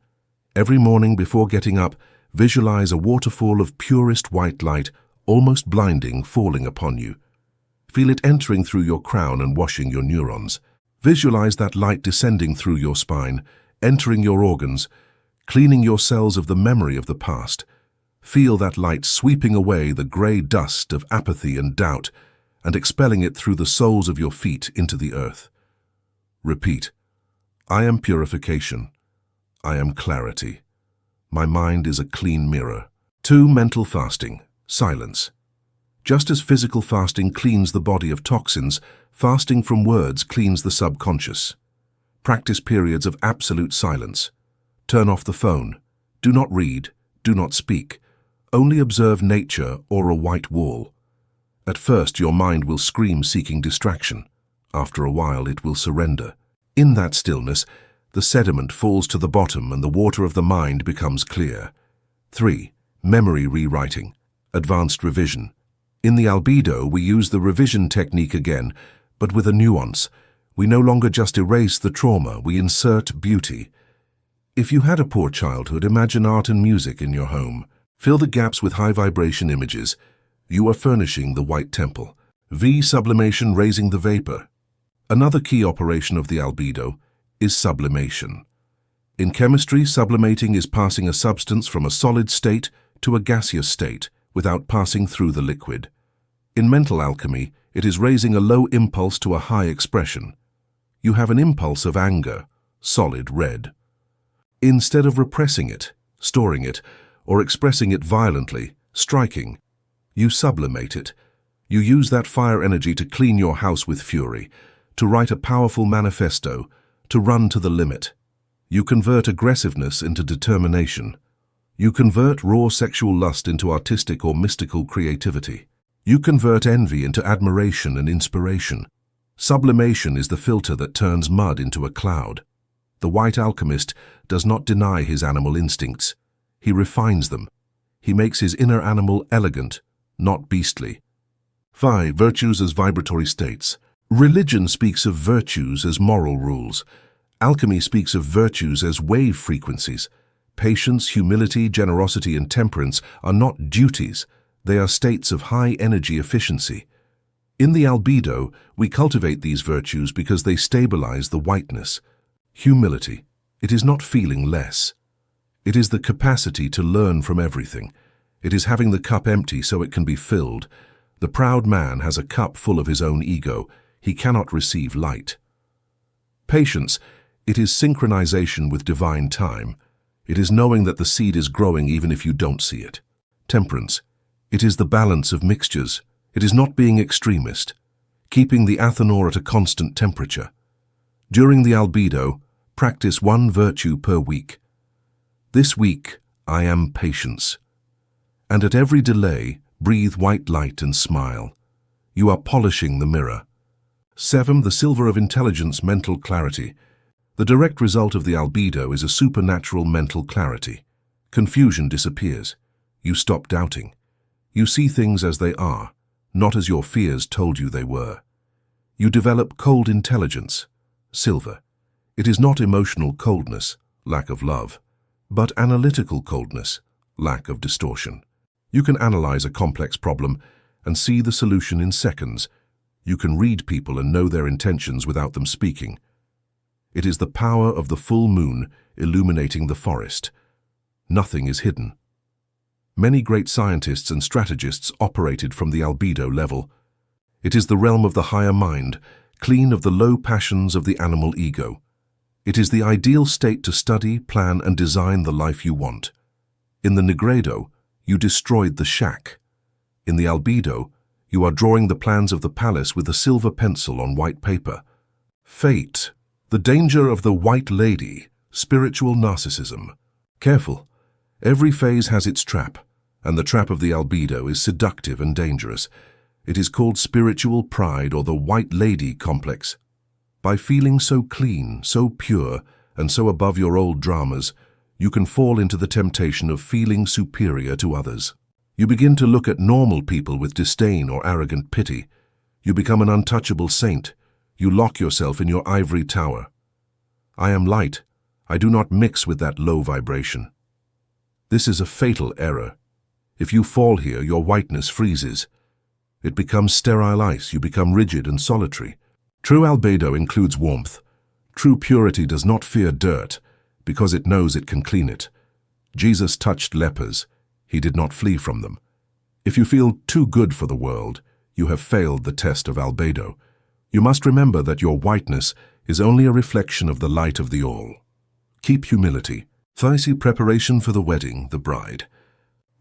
Every morning before getting up, visualize a waterfall of purest white light, almost blinding, falling upon you. Feel it entering through your crown and washing your neurons. Visualize that light descending through your spine, entering your organs, cleaning your cells of the memory of the past. Feel that light sweeping away the grey dust of apathy and doubt and expelling it through the soles of your feet into the earth. Repeat, I am purification. I am clarity. My mind is a clean mirror. 2. Mental fasting. Silence. Just as physical fasting cleans the body of toxins, fasting from words cleans the subconscious. Practice periods of absolute silence. Turn off the phone. Do not read. Do not speak. Only observe nature or a white wall. At first, your mind will scream seeking distraction. After a while, it will surrender. In that stillness, the sediment falls to the bottom and the water of the mind becomes clear. 3. Memory rewriting. Advanced revision. In the Albedo, we use the revision technique again, but with a nuance. We no longer just erase the trauma, we insert beauty. If you had a poor childhood, imagine art and music in your home. Fill the gaps with high-vibration images. You are furnishing the white temple. V. Sublimation, raising the vapor. Another key operation of the Albedo is sublimation. In chemistry, sublimating is passing a substance from a solid state to a gaseous state without passing through the liquid. In mental alchemy, it is raising a low impulse to a high expression. You have an impulse of anger, solid red. Instead of repressing it, storing it, or expressing it violently, striking, you sublimate it. You use that fire energy to clean your house with fury, to write a powerful manifesto, to run to the limit. You convert aggressiveness into determination. You convert raw sexual lust into artistic or mystical creativity. You convert envy into admiration and inspiration. Sublimation is the filter that turns mud into a cloud. The white alchemist does not deny his animal instincts. He refines them. He makes his inner animal elegant, not beastly. 5. Virtues as vibratory states. Religion speaks of virtues as moral rules. Alchemy speaks of virtues as wave frequencies. Patience, humility, generosity, and temperance are not duties. They are states of high energy efficiency. In the Albedo, we cultivate these virtues because they stabilize the whiteness. Humility. It is not feeling less. It is the capacity to learn from everything. It is having the cup empty so it can be filled. The proud man has a cup full of his own ego. He cannot receive light. Patience. It is synchronization with divine time. It is knowing that the seed is growing even if you don't see it. Temperance. It is the balance of mixtures. It is not being extremist. Keeping the Athanor at a constant temperature. During the Albedo, practice one virtue per week. This week, I am patience. And at every delay, breathe white light and smile. You are polishing the mirror. 7. The silver of intelligence, mental clarity. The direct result of the Albedo is a supernatural mental clarity. Confusion disappears. You stop doubting. You see things as they are, not as your fears told you they were. You develop cold intelligence. Silver. It is not emotional coldness, lack of love, but analytical coldness, lack of distortion. You can analyze a complex problem and see the solution in seconds. You can read people and know their intentions without them speaking. It is the power of the full moon illuminating the forest. Nothing is hidden. Many great scientists and strategists operated from the Albedo level. It is the realm of the higher mind, clean of the low passions of the animal ego. It is the ideal state to study, plan, and design the life you want. In the Nigredo, you destroyed the shack. In the Albedo, you are drawing the plans of the palace with a silver pencil on white paper. Fate. The danger of the white lady, spiritual narcissism. Careful. Every phase has its trap, and the trap of the Albedo is seductive and dangerous. It is called spiritual pride or the white lady complex. By feeling so clean, so pure, and so above your old dramas, you can fall into the temptation of feeling superior to others. You begin to look at normal people with disdain or arrogant pity. You become an untouchable saint. You lock yourself in your ivory tower. I am light. I do not mix with that low vibration. This is a fatal error. If you fall here, your whiteness freezes. It becomes sterile ice, you become rigid and solitary. True albedo includes warmth. True purity does not fear dirt, because it knows it can clean it. Jesus touched lepers. He did not flee from them. If you feel too good for the world, you have failed the test of albedo. You must remember that your whiteness is only a reflection of the light of the all. Keep humility. Thysi preparation for the wedding, the bride.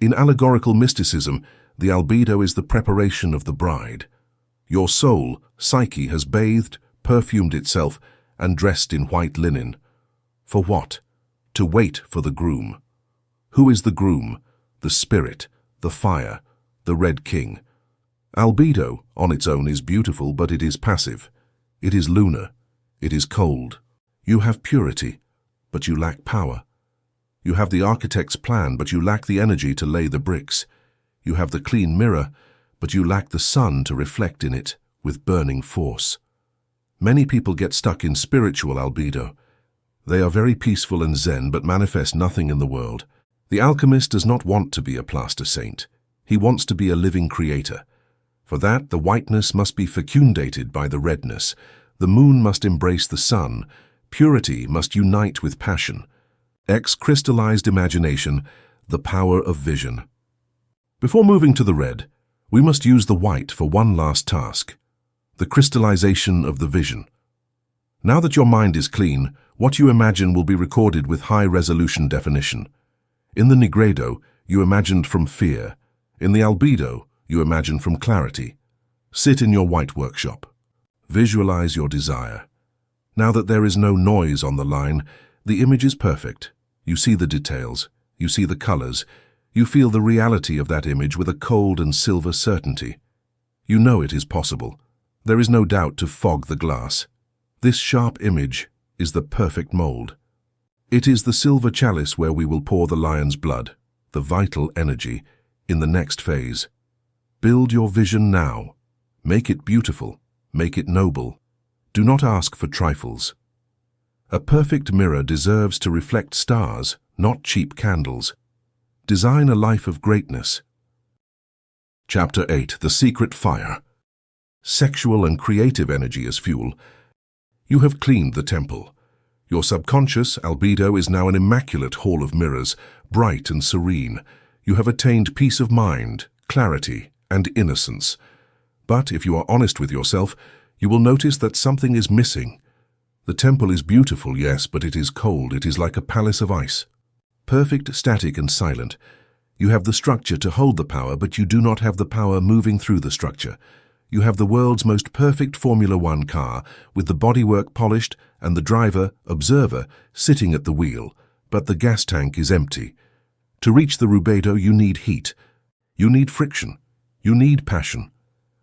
In allegorical mysticism, the albedo is the preparation of the bride. Your soul, psyche, has bathed, perfumed itself, and dressed in white linen. For what? To wait for the groom. Who is the groom? The spirit, the fire, the red king. Albedo, on its own, is beautiful, but it is passive. It is lunar. It is cold. You have purity, but you lack power. You have the architect's plan, but you lack the energy to lay the bricks. You have the clean mirror, but you lack the sun to reflect in it with burning force. Many people get stuck in spiritual albedo. They are very peaceful and zen, but manifest nothing in the world. The alchemist does not want to be a plaster saint. He wants to be a living creator. For that, the whiteness must be fecundated by the redness. The moon must embrace the sun. Purity must unite with passion. Crystallized imagination, the power of vision. Before moving to the red, we must use the white for one last task, the crystallization of the vision. Now that your mind is clean, what you imagine will be recorded with high-resolution definition. In the Nigredo, you imagined from fear. In the Albedo, you imagine from clarity. Sit in your white workshop. Visualize your desire. Now that there is no noise on the line, the image is perfect. You see the details. You see the colors. You feel the reality of that image with a cold and silver certainty. You know it is possible. There is no doubt to fog the glass. This sharp image is the perfect mold. It is the silver chalice where we will pour the lion's blood, the vital energy, in the next phase. Build your vision now. Make it beautiful. Make it noble. Do not ask for trifles. A perfect mirror deserves to reflect stars, not cheap candles. Design a life of greatness. Chapter 8. The Secret Fire. Sexual and creative energy as fuel. You have cleaned the temple. Your subconscious, albedo, is now an immaculate hall of mirrors, bright and serene. You have attained peace of mind, clarity, and innocence. But if you are honest with yourself, you will notice that something is missing. The temple is beautiful, yes, but it is cold. It is like a palace of ice. Perfect, static, and silent. You have the structure to hold the power, but you do not have the power moving through the structure. You have the world's most perfect Formula One car, with the bodywork polished and the driver, observer, sitting at the wheel, but the gas tank is empty. To reach the Rubedo, you need heat. You need friction. You need passion.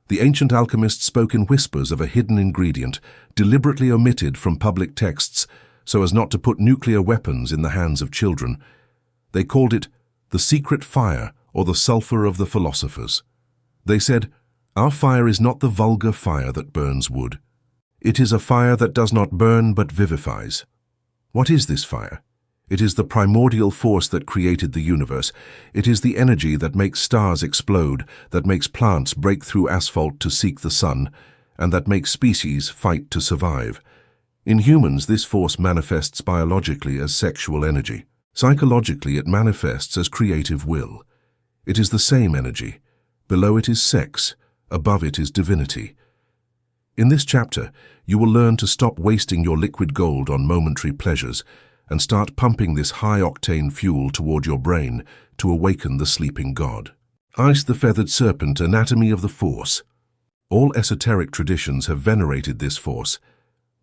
The ancient alchemists spoke in whispers of a hidden ingredient, deliberately omitted from public texts, so as not to put nuclear weapons in the hands of children. They called it the secret fire, or the sulfur of the philosophers. They said, "Our fire is not the vulgar fire that burns wood. It is a fire that does not burn but vivifies." What is this fire? It is the primordial force that created the universe. It is the energy that makes stars explode, that makes plants break through asphalt to seek the sun, and that makes species fight to survive. In humans, this force manifests biologically as sexual energy. Psychologically, it manifests as creative will. It is the same energy. Below it is sex, above it is divinity. In this chapter, you will learn to stop wasting your liquid gold on momentary pleasures and start pumping this high-octane fuel toward your brain to awaken the sleeping god. Ice the feathered serpent, anatomy of the force. All esoteric traditions have venerated this force.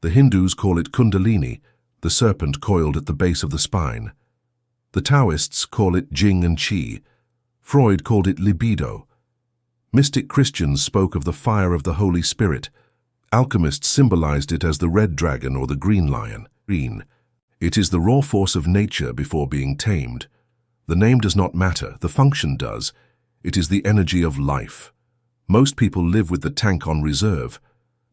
The Hindus call it Kundalini, the serpent coiled at the base of the spine. The Taoists call it Jing and Qi. Freud called it libido. Mystic Christians spoke of the fire of the Holy Spirit. Alchemists symbolized it as the red dragon or the green lion. Green. It is the raw force of nature before being tamed. The name does not matter, the function does. It is the energy of life. Most people live with the tank on reserve.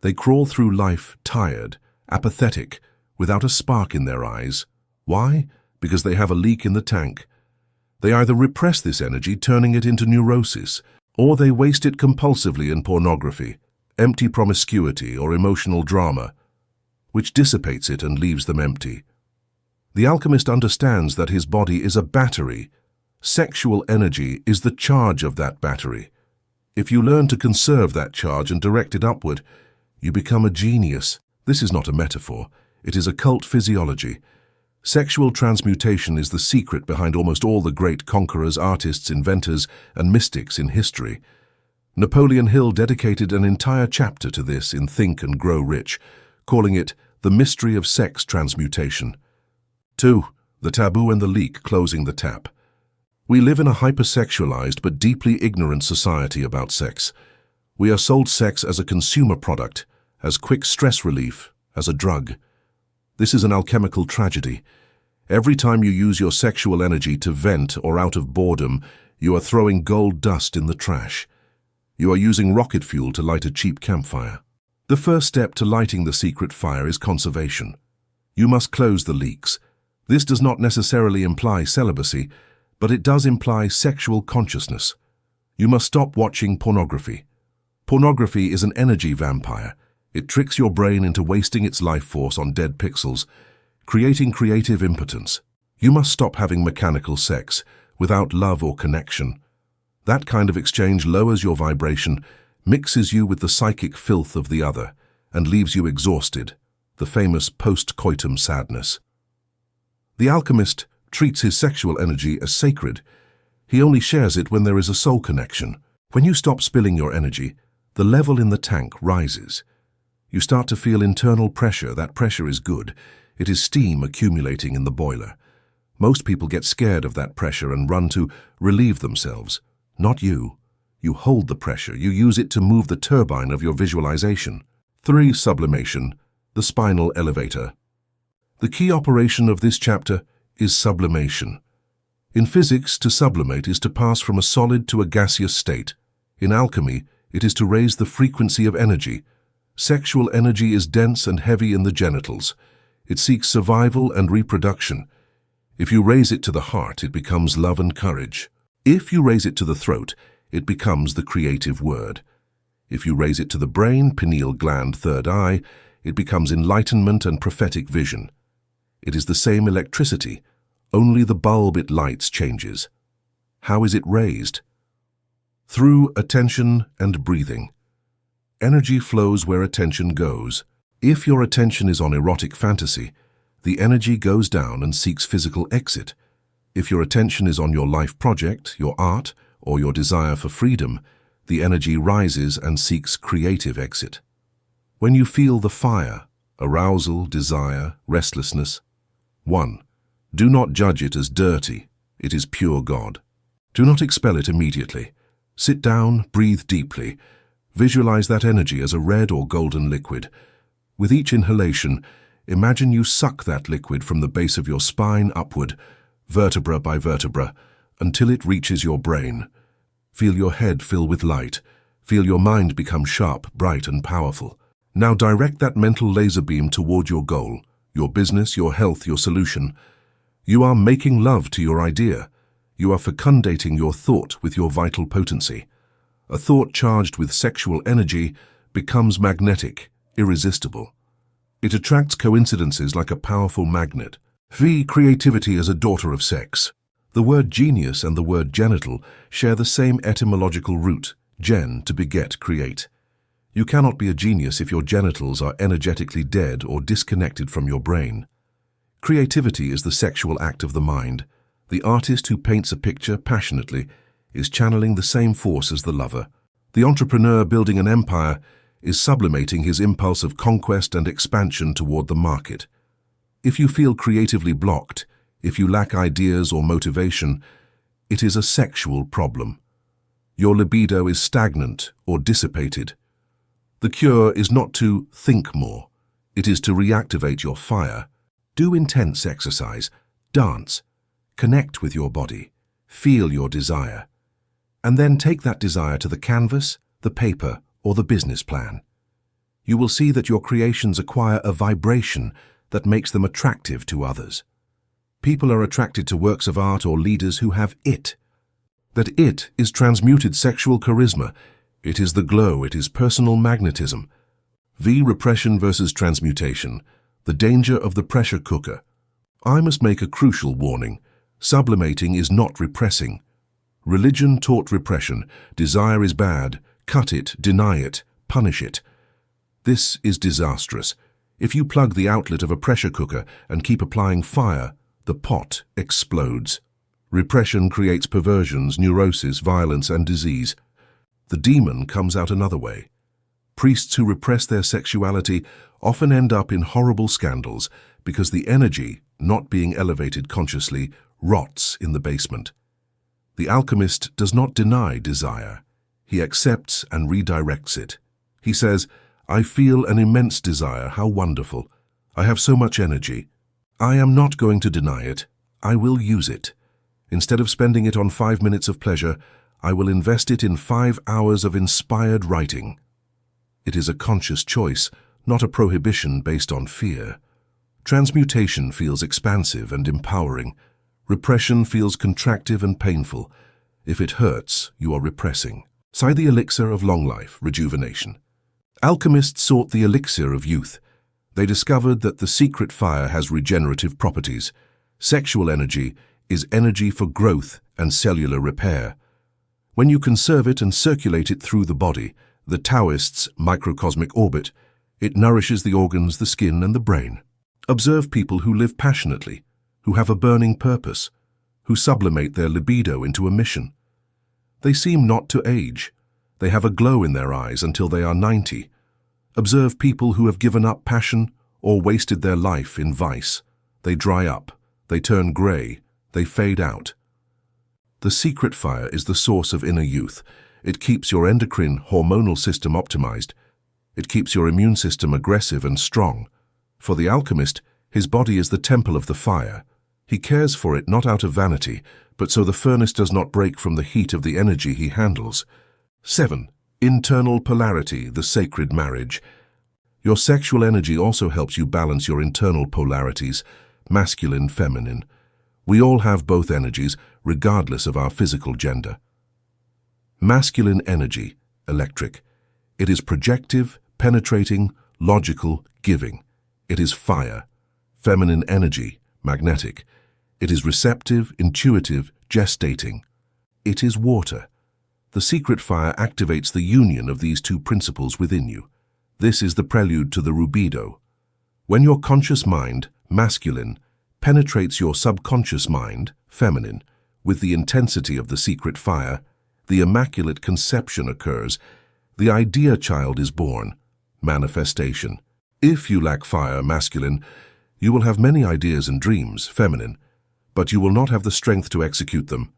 They crawl through life tired, apathetic, without a spark in their eyes. Why? Because they have a leak in the tank. They either repress this energy, turning it into neurosis, or they waste it compulsively in pornography, empty promiscuity, or emotional drama, which dissipates it and leaves them empty. The alchemist understands that his body is a battery. Sexual energy is the charge of that battery. If you learn to conserve that charge and direct it upward, you become a genius. This is not a metaphor. It is occult physiology. Sexual transmutation is the secret behind almost all the great conquerors, artists, inventors, and mystics in history. Napoleon Hill dedicated an entire chapter to this in Think and Grow Rich, calling it The Mystery of Sex Transmutation. 2. The taboo and the leak closing the tap. We live in a hypersexualized but deeply ignorant society about sex. We are sold sex as a consumer product, as quick stress relief, as a drug. This is an alchemical tragedy. Every time you use your sexual energy to vent or out of boredom, you are throwing gold dust in the trash. You are using rocket fuel to light a cheap campfire. The first step to lighting the secret fire is conservation. You must close the leaks. This does not necessarily imply celibacy, but it does imply sexual consciousness. You must stop watching pornography. Pornography is an energy vampire. It tricks your brain into wasting its life force on dead pixels, creating creative impotence. You must stop having mechanical sex, without love or connection. That kind of exchange lowers your vibration, mixes you with the psychic filth of the other, and leaves you exhausted, the famous post-coitum sadness. The alchemist treats his sexual energy as sacred. He only shares it when there is a soul connection. When you stop spilling your energy, the level in the tank rises. You start to feel internal pressure. That pressure is good. It is steam accumulating in the boiler. Most people get scared of that pressure and run to relieve themselves. Not you. You hold the pressure. You use it to move the turbine of your visualization. 3. Sublimation, the spinal elevator. The key operation of this chapter is sublimation. In physics, to sublimate is to pass from a solid to a gaseous state. In alchemy, it is to raise the frequency of energy. Sexual energy is dense and heavy in the genitals. It seeks survival and reproduction. If you raise it to the heart, it becomes love and courage. If you raise it to the throat, it becomes the creative word. If you raise it to the brain, pineal gland, third eye, it becomes enlightenment and prophetic vision. It is the same electricity, only the bulb it lights changes. How is it raised? Through attention and breathing. Energy flows where attention goes. If your attention is on erotic fantasy, the energy goes down and seeks physical exit. If your attention is on your life project, your art, or your desire for freedom, the energy rises and seeks creative exit. When you feel the fire, arousal, desire, restlessness, 1. Do not judge it as dirty. It is pure God. Do not expel it immediately. Sit down, breathe deeply. Visualize that energy as a red or golden liquid. With each inhalation, imagine you suck that liquid from the base of your spine upward, vertebra by vertebra, until it reaches your brain. Feel your head fill with light. Feel your mind become sharp, bright, and powerful. Now direct that mental laser beam toward your goal, your business, your health, your solution. You are making love to your idea. You are fecundating your thought with your vital potency. A thought charged with sexual energy becomes magnetic, irresistible. It attracts coincidences like a powerful magnet. Creativity is a daughter of sex. The word genius and the word genital share the same etymological root, gen, to beget, create. You cannot be a genius if your genitals are energetically dead or disconnected from your brain. Creativity is the sexual act of the mind. The artist who paints a picture passionately is channeling the same force as the lover. The entrepreneur building an empire is sublimating his impulse of conquest and expansion toward the market. If you feel creatively blocked, if you lack ideas or motivation, it is a sexual problem. Your libido is stagnant or dissipated. The cure is not to think more. It is to reactivate your fire. Do intense exercise, dance, connect with your body, feel your desire. And then take that desire to the canvas, the paper, or the business plan. You will see that your creations acquire a vibration that makes them attractive to others. People are attracted to works of art or leaders who have it. That it is transmuted sexual charisma. It is the glow, it is personal magnetism. Repression versus transmutation. The danger of the pressure cooker. I must make a crucial warning. Sublimating is not repressing. Religion taught repression. Desire is bad. Cut it, deny it, punish it. This is disastrous. If you plug the outlet of a pressure cooker and keep applying fire, the pot explodes. Repression creates perversions, neurosis, violence, and disease. The demon comes out another way. Priests who repress their sexuality often end up in horrible scandals because the energy, not being elevated consciously, rots in the basement. The alchemist does not deny desire. He accepts and redirects it. He says, I feel an immense desire, how wonderful. I have so much energy. I am not going to deny it. I will use it. Instead of spending it on 5 minutes of pleasure, I will invest it in 5 hours of inspired writing. It is a conscious choice, not a prohibition based on fear. Transmutation feels expansive and empowering. Repression feels contractive and painful. If it hurts, you are repressing. Sigh the elixir of long life, rejuvenation. Alchemists sought the elixir of youth. They discovered that the secret fire has regenerative properties. Sexual energy is energy for growth and cellular repair. When you conserve it and circulate it through the body, the Taoists' microcosmic orbit, it nourishes the organs, the skin, and the brain. Observe people who live passionately, who have a burning purpose, who sublimate their libido into a mission. They seem not to age. They have a glow in their eyes until they are 90. Observe people who have given up passion or wasted their life in vice. They dry up, they turn grey, they fade out. The secret fire is the source of inner youth. It keeps your endocrine hormonal system optimized. It keeps your immune system aggressive and strong. For the alchemist, his body is the temple of the fire. He cares for it not out of vanity, but so the furnace does not break from the heat of the energy he handles. 7. Internal polarity, the sacred marriage. Your sexual energy also helps you balance your internal polarities, masculine, feminine. We all have both energies, regardless of our physical gender. Masculine energy, electric. It is projective, penetrating, logical, giving. It is fire. Feminine energy, magnetic. It is receptive, intuitive, gestating. It is water. The secret fire activates the union of these two principles within you. This is the prelude to the Rubedo. When your conscious mind, masculine, penetrates your subconscious mind, feminine, with the intensity of the secret fire, the immaculate conception occurs. The idea child is born, manifestation. If you lack fire, masculine, you will have many ideas and dreams, feminine, but you will not have the strength to execute them.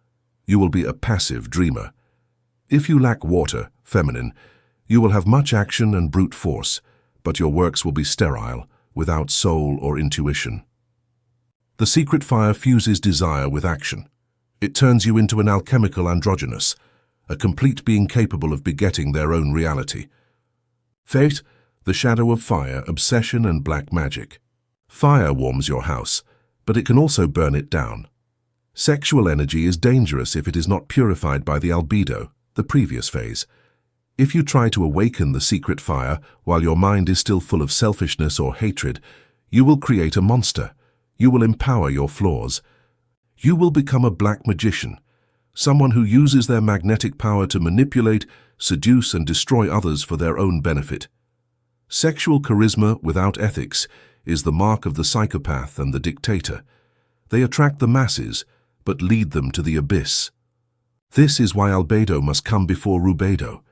You will be a passive dreamer. If you lack water, feminine, you will have much action and brute force, but your works will be sterile, without soul or intuition. The secret fire fuses desire with action. It turns you into an alchemical androgynous, a complete being capable of begetting their own reality. Fate, the shadow of fire, obsession and black magic. Fire warms your house, but it can also burn it down. Sexual energy is dangerous if it is not purified by the albedo, the previous phase. If you try to awaken the secret fire while your mind is still full of selfishness or hatred, you will create a monster. You will empower your flaws. You will become a black magician, someone who uses their magnetic power to manipulate, seduce, and destroy others for their own benefit. Sexual charisma without ethics is the mark of the psychopath and the dictator. They attract the masses, but lead them to the abyss. This is why Albedo must come before Rubedo.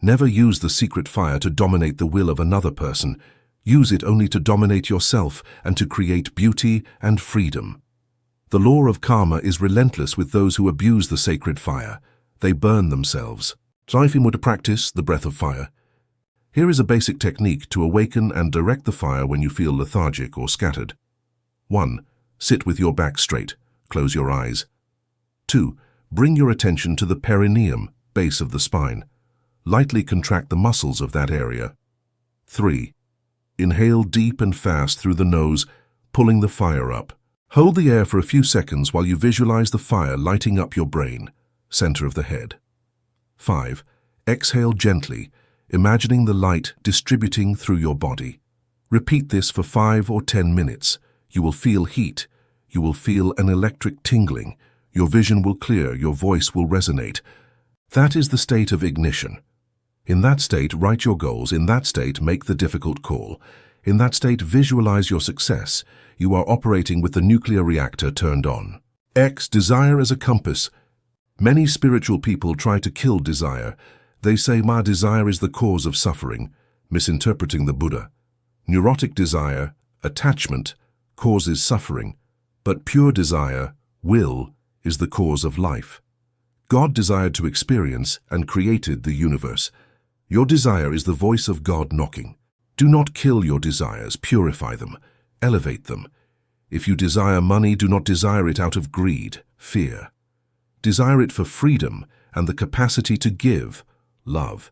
Never use the secret fire to dominate the will of another person. Use it only to dominate yourself and to create beauty and freedom. The law of karma is relentless with those who abuse the sacred fire. They burn themselves. So if you were to practice the breath of fire, here is a basic technique to awaken and direct the fire when you feel lethargic or scattered. 1. Sit with your back straight. Close your eyes. 2. Bring your attention to the perineum, base of the spine. Lightly contract the muscles of that area. 3. Inhale deep and fast through the nose, pulling the fire up. Hold the air for a few seconds while you visualize the fire lighting up your brain, center of the head. 5. Exhale gently, imagining the light distributing through your body. Repeat this for 5 or 10 minutes. You will feel heat. You will feel an electric tingling. Your vision will clear. Your voice will resonate. That is the state of ignition. In that state, write your goals. In that state, make the difficult call. In that state, visualize your success. You are operating with the nuclear reactor turned on. X. Desire as a compass. Many spiritual people try to kill desire. They say, my desire is the cause of suffering, misinterpreting the Buddha. Neurotic desire, attachment, causes suffering, but pure desire, will, is the cause of life. God desired to experience and created the universe. Your desire is the voice of God knocking. Do not kill your desires, purify them, elevate them. If you desire money, do not desire it out of greed, fear. Desire it for freedom and the capacity to give, love.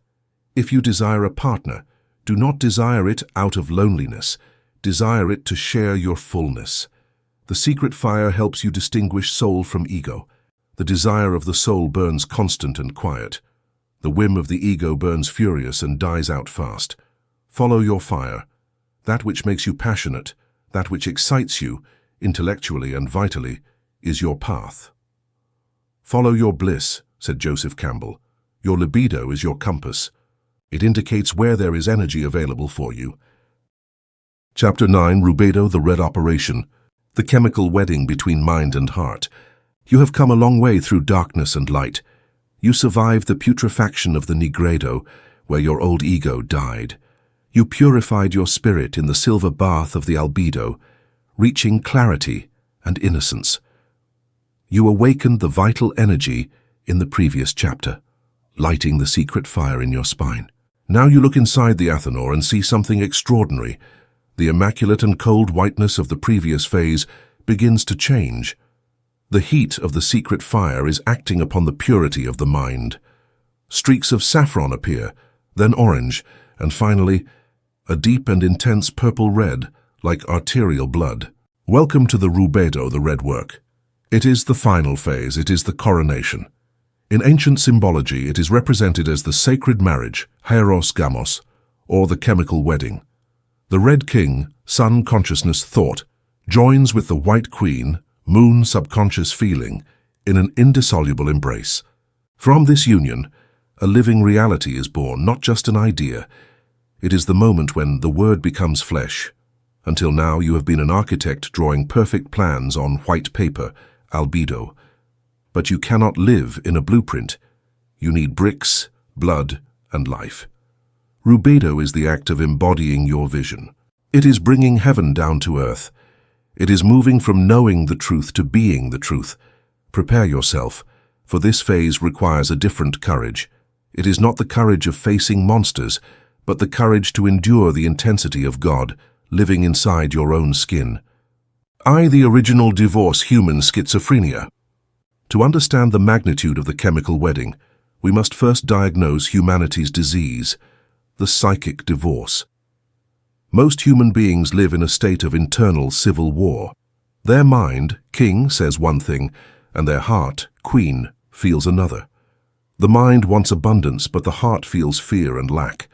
If you desire a partner, do not desire it out of loneliness. Desire it to share your fullness. The secret fire helps you distinguish soul from ego. The desire of the soul burns constant and quiet. The whim of the ego burns furious and dies out fast. Follow your fire. That which makes you passionate, that which excites you, intellectually and vitally, is your path. Follow your bliss, said Joseph Campbell. Your libido is your compass. It indicates where there is energy available for you. Chapter 9, Rubedo, the Red Operation, the chemical wedding between mind and heart. You have come a long way through darkness and light. You survived the putrefaction of the Nigredo, where your old ego died. You purified your spirit in the silver bath of the Albedo, reaching clarity and innocence. You awakened the vital energy in the previous chapter, lighting the secret fire in your spine. Now you look inside the Athanor and see something extraordinary. The immaculate and cold whiteness of the previous phase begins to change. The heat of the secret fire is acting upon the purity of the mind. Streaks of saffron appear, then orange, and finally, a deep and intense purple-red, like arterial blood. Welcome to the Rubedo, the red work. It is the final phase, it is the coronation. In ancient symbology, it is represented as the sacred marriage, hieros gamos, or the chemical wedding. The red king, sun consciousness thought, joins with the white queen, moon subconscious feeling, in an indissoluble embrace. From this union, a living reality is born, not just an idea. It is the moment when the word becomes flesh. Until now, you have been an architect drawing perfect plans on white paper, Albedo. But you cannot live in a blueprint. You need bricks, blood, and life. Rubedo is the act of embodying your vision. It is bringing heaven down to earth. It is moving from knowing the truth to being the truth. Prepare yourself, for this phase requires a different courage. It is not the courage of facing monsters, but the courage to endure the intensity of God, living inside your own skin. The original divorce human schizophrenia. To understand the magnitude of the chemical wedding, we must first diagnose humanity's disease, the psychic divorce. Most human beings live in a state of internal civil war. Their mind, king, says one thing, and their heart, queen, feels another. The mind wants abundance, but the heart feels fear and lack.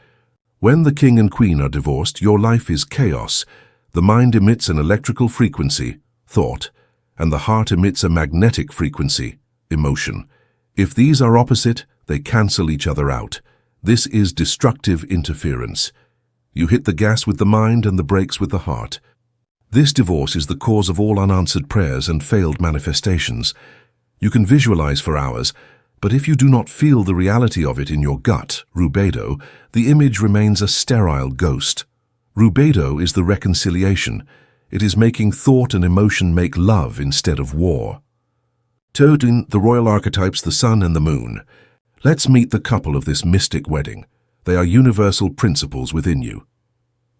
When the king and queen are divorced, your life is chaos. The mind emits an electrical frequency, thought, and the heart emits a magnetic frequency, emotion. If these are opposite, they cancel each other out. This is destructive interference. You hit the gas with the mind and the brakes with the heart. This divorce is the cause of all unanswered prayers and failed manifestations. You can visualize for hours, but if you do not feel the reality of it in your gut, Rubedo, the image remains a sterile ghost. Rubedo is the reconciliation. It is making thought and emotion make love instead of war. Todin, the royal archetypes, the sun and the moon. Let's meet the couple of this mystic wedding. They are universal principles within you.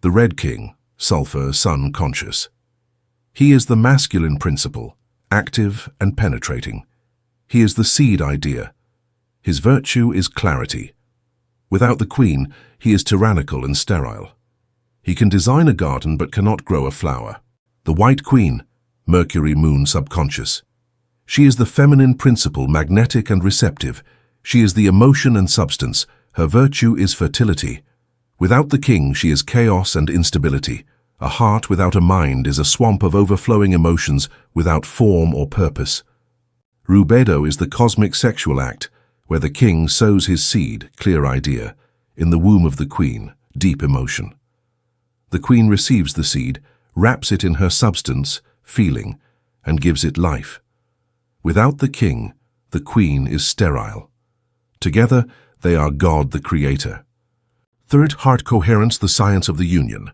The Red King, sulfur, sun conscious. He is the masculine principle, active and penetrating. He is the seed idea. His virtue is clarity. Without the queen, he is tyrannical and sterile. He can design a garden but cannot grow a flower. The White Queen, Mercury moon subconscious. She is the feminine principle, magnetic and receptive. She is the emotion and substance. Her virtue is fertility. Without the king, she is chaos and instability. A heart without a mind is a swamp of overflowing emotions without form or purpose. Rubedo is the cosmic sexual act, where the king sows his seed, clear idea, in the womb of the queen, deep emotion. The queen receives the seed, wraps it in her substance, feeling, and gives it life. Without the king, the queen is sterile. Together, they are God the Creator. Third, heart coherence, the science of the union.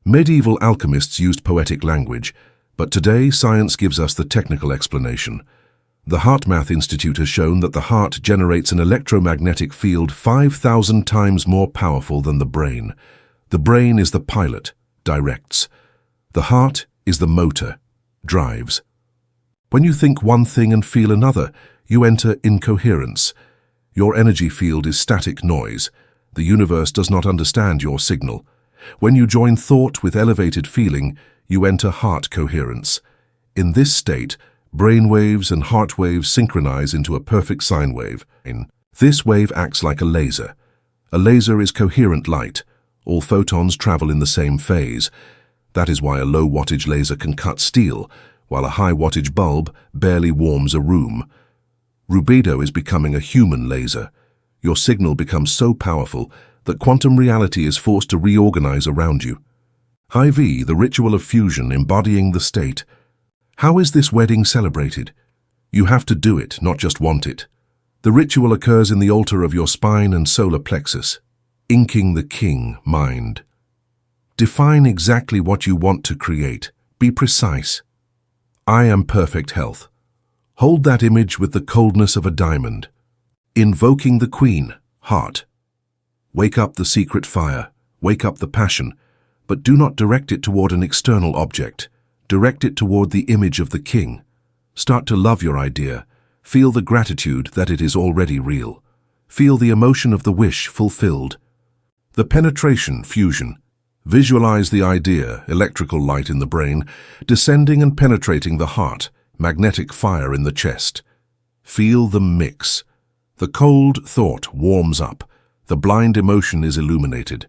Medieval alchemists used poetic language, but today science gives us the technical explanation. The HeartMath Institute has shown that the heart generates an electromagnetic field 5,000 times more powerful than the brain. The brain is the pilot, directs. The heart is the motor, drives. When you think one thing and feel another, you enter incoherence. Your energy field is static noise. The universe does not understand your signal. When you join thought with elevated feeling, you enter heart coherence. In this state, brain waves and heart waves synchronize into a perfect sine wave. This wave acts like a laser. A laser is coherent light. All photons travel in the same phase. That is why a low wattage laser can cut steel, while a high wattage bulb barely warms a room. Rubedo is becoming a human laser. Your signal becomes so powerful that quantum reality is forced to reorganize around you. High V, the ritual of fusion embodying the state. How is this wedding celebrated? You have to do it, not just want it. The ritual occurs in the altar of your spine and solar plexus, inking the king, mind. Define exactly what you want to create. Be precise. I am perfect health. Hold that image with the coldness of a diamond. Invoking the queen, heart. Wake up the secret fire, wake up the passion, but do not direct it toward an external object. Direct it toward the image of the king. Start to love your idea. Feel the gratitude that it is already real. Feel the emotion of the wish fulfilled. The penetration, fusion. Visualize the idea, electrical light in the brain, descending and penetrating the heart, magnetic fire in the chest. Feel the mix. The cold thought warms up. The blind emotion is illuminated.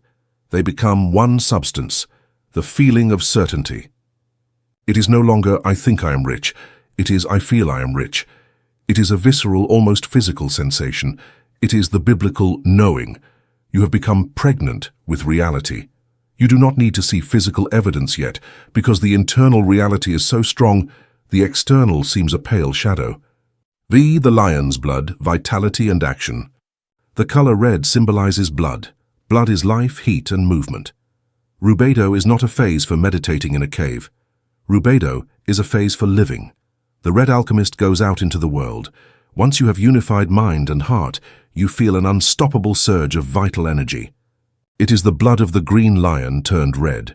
They become one substance, the feeling of certainty. It is no longer, I think I am rich. It is, I feel I am rich. It is a visceral, almost physical sensation. It is the biblical knowing. You have become pregnant with reality. You do not need to see physical evidence yet, because the internal reality is so strong, the external seems a pale shadow. V, the lion's blood, vitality and action. The color red symbolizes blood. Blood is life, heat, and movement. Rubedo is not a phase for meditating in a cave. Rubedo is a phase for living. The red alchemist goes out into the world. Once you have unified mind and heart, you feel an unstoppable surge of vital energy. It is the blood of the green lion turned red.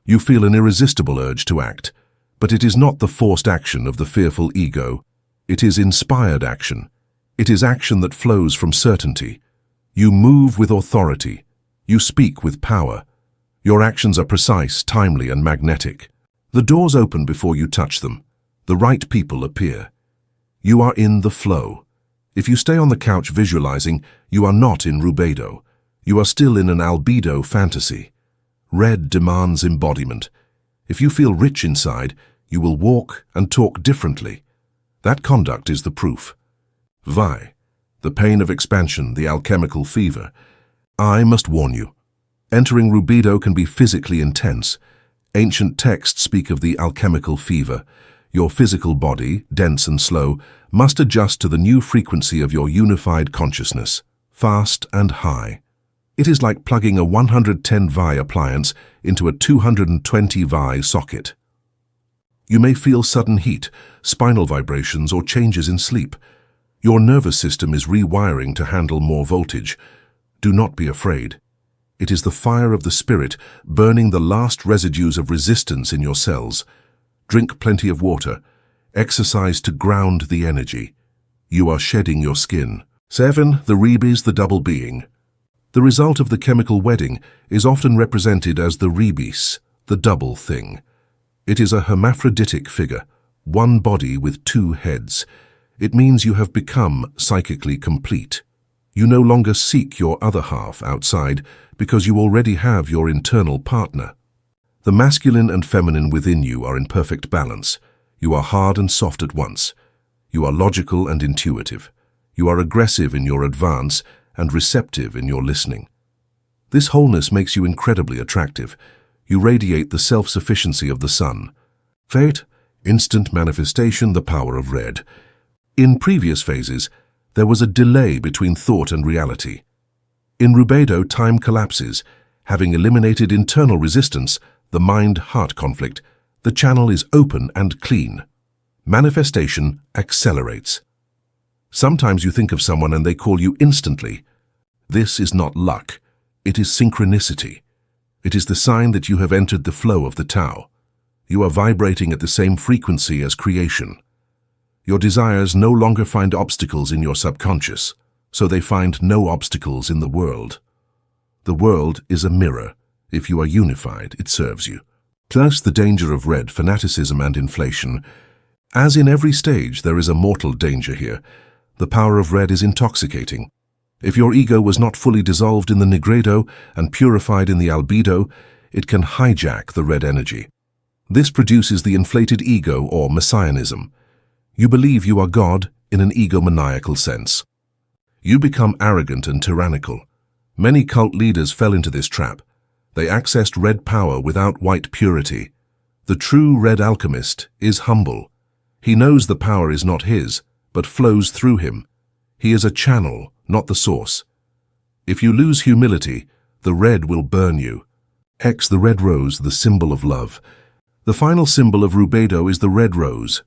You feel an irresistible urge to act, but it is not the forced action of the fearful ego. It is inspired action. It is action that flows from certainty. You move with authority. You speak with power. Your actions are precise, timely, and magnetic. The doors open before you touch them. The right people appear. You are in the flow. If you stay on the couch visualizing, you are not in Rubedo. You are still in an Albedo fantasy. Red demands embodiment. If you feel rich inside, you will walk and talk differently. That conduct is the proof. Vi, the pain of expansion, the alchemical fever. I must warn you. Entering Rubedo can be physically intense. Ancient texts speak of the alchemical fever. Your physical body, dense and slow, must adjust to the new frequency of your unified consciousness, fast and high. It is like plugging a 110 Vi appliance into a 220 Vi socket. You may feel sudden heat, spinal vibrations, or changes in sleep. Your nervous system is rewiring to handle more voltage. Do not be afraid. It is the fire of the spirit burning the last residues of resistance in your cells. Drink plenty of water. Exercise to ground the energy. You are shedding your skin. 7. The rebis, the double being. The result of the chemical wedding is often represented as the rebis, the double thing. It is a hermaphroditic figure, one body with two heads. It means you have become psychically complete. You no longer seek your other half outside because you already have your internal partner. The masculine and feminine within you are in perfect balance. You are hard and soft at once. You are logical and intuitive. You are aggressive in your advance and receptive in your listening. This wholeness makes you incredibly attractive. You radiate the self-sufficiency of the sun. Fate, instant manifestation, the power of red. In previous phases, there was a delay between thought and reality. In Rubedo, time collapses. Having eliminated internal resistance, the mind-heart conflict, the channel is open and clean. Manifestation accelerates. Sometimes you think of someone and they call you instantly. This is not luck. It is synchronicity. It is the sign that you have entered the flow of the Tao. You are vibrating at the same frequency as creation. Your desires no longer find obstacles in your subconscious, so they find no obstacles in the world. The world is a mirror. If you are unified, it serves you. Thus, the danger of red, fanaticism and inflation. As in every stage, there is a mortal danger here. The power of red is intoxicating. If your ego was not fully dissolved in the Nigredo and purified in the Albedo, it can hijack the red energy. This produces the inflated ego or messianism. You believe you are God in an egomaniacal sense. You become arrogant and tyrannical. Many cult leaders fell into this trap. They accessed red power without white purity. The true red alchemist is humble. He knows the power is not his, but flows through him. He is a channel, not the source. If you lose humility, the red will burn you. X, the red rose, the symbol of love. The final symbol of Rubedo is the red rose.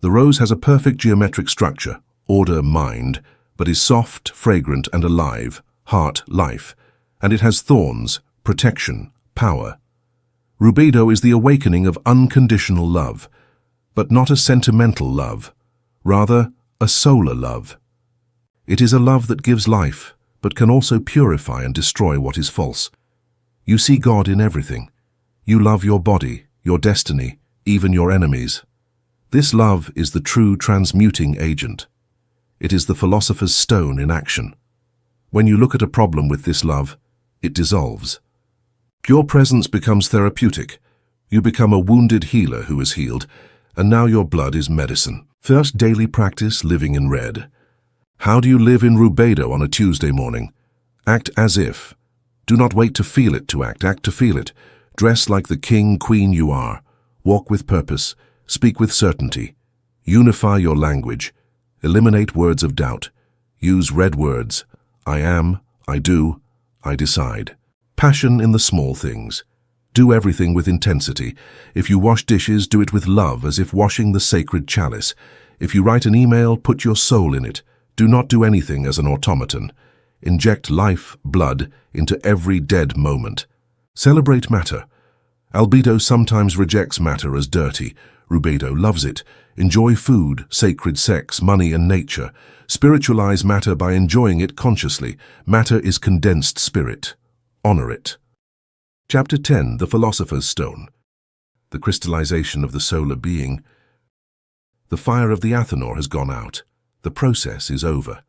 The rose has a perfect geometric structure, order, mind, but is soft, fragrant, and alive, heart, life, and it has thorns, protection, power. Rubedo is the awakening of unconditional love, but not a sentimental love, rather a solar love. It is a love that gives life, but can also purify and destroy what is false. You see God in everything. You love your body, your destiny, even your enemies. This love is the true transmuting agent. It is the philosopher's stone in action. When you look at a problem with this love, it dissolves. Your presence becomes therapeutic. You become a wounded healer who is healed, and now your blood is medicine. First daily practice, living in red. How do you live in Rubedo on a Tuesday morning? Act as if. Do not wait to feel it to act to feel it. Dress like the king, queen you are. Walk with purpose. Speak with certainty. Unify your language. Eliminate words of doubt. Use red words. I am, I do, I decide. Passion in the small things. Do everything with intensity. If you wash dishes, do it with love, as if washing the sacred chalice. If you write an email, put your soul in it. Do not do anything as an automaton. Inject life, blood, into every dead moment. Celebrate matter. Albedo sometimes rejects matter as dirty. Rubedo loves it. Enjoy food, sacred sex, money and nature. Spiritualize matter by enjoying it consciously. Matter is condensed spirit. Honor it. Chapter 10, The Philosopher's Stone. The crystallization of the solar being. The fire of the Athanor has gone out. The process is over.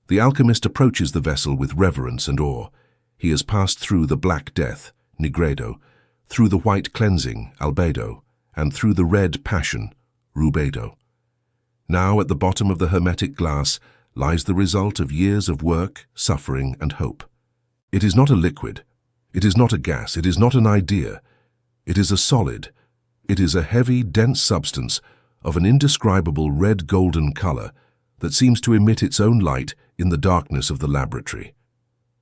The alchemist approaches the vessel with reverence and awe. He has passed through the black death, Nigredo, through the white cleansing, Albedo, and through the red passion, Rubedo. Now at the bottom of the hermetic glass lies the result of years of work, suffering, and hope. It is not a liquid. It is not a gas. It is not an idea. It is a solid. It is a heavy, dense substance of an indescribable red-golden color that seems to emit its own light in the darkness of the laboratory.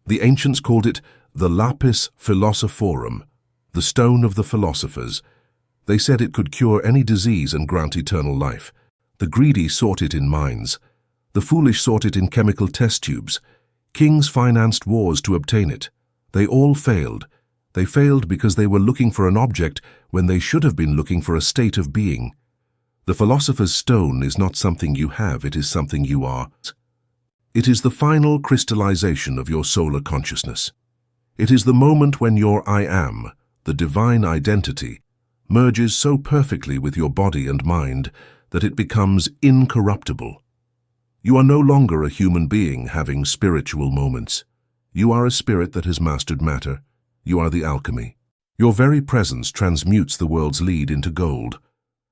The ancients called it the lapis philosophorum, the stone of the philosophers. They said it could cure any disease and grant eternal life. The greedy sought it in mines. The foolish sought it in chemical test tubes. Kings financed wars to obtain it. They all failed. They failed because they were looking for an object when they should have been looking for a state of being. The philosopher's stone is not something you have, it is something you are. It is the final crystallization of your solar consciousness. It is the moment when your I am, the divine identity, merges so perfectly with your body and mind that it becomes incorruptible. You are no longer a human being having spiritual moments. You are a spirit that has mastered matter. You are the alchemy. Your very presence transmutes the world's lead into gold.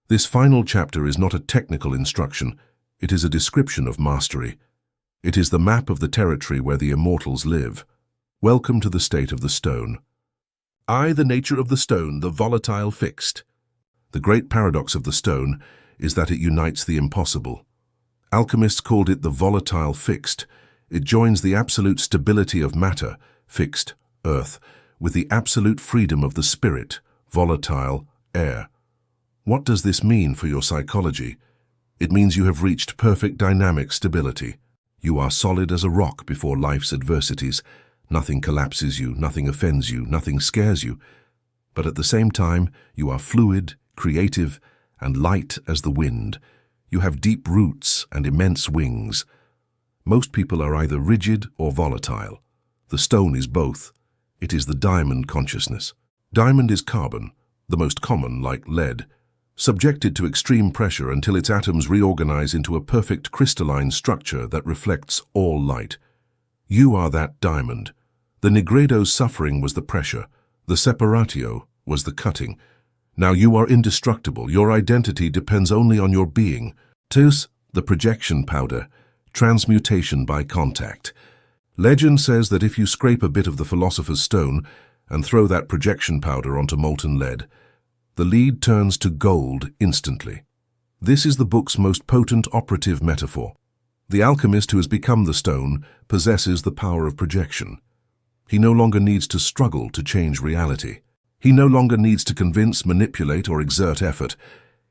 This final chapter is not a technical instruction. It is a description of mastery. It is the map of the territory where the immortals live. Welcome to the state of the stone. I, the nature of the stone, the volatile fixed. The great paradox of the stone is that it unites the impossible. Alchemists called it the volatile fixed. It joins the absolute stability of matter, fixed, earth, with the absolute freedom of the spirit, volatile, air. What does this mean for your psychology? It means you have reached perfect dynamic stability. You are solid as a rock before life's adversities. Nothing collapses you, nothing offends you, nothing scares you. But at the same time, you are fluid, creative, and light as the wind. You have deep roots and immense wings. Most people are either rigid or volatile. The stone is both. It is the diamond consciousness. Diamond is carbon, the most common, like lead, subjected to extreme pressure until its atoms reorganize into a perfect crystalline structure that reflects all light. You are that diamond. The Nigredo's suffering was the pressure. The Separatio was the cutting. Now you are indestructible. Your identity depends only on your being. Tus, the projection powder, transmutation by contact. Legend says that if you scrape a bit of the Philosopher's stone and throw that projection powder onto molten lead, the lead turns to gold instantly. This is the book's most potent operative metaphor. The alchemist who has become the stone possesses the power of projection. He no longer needs to struggle to change reality. He no longer needs to convince, manipulate, or exert effort.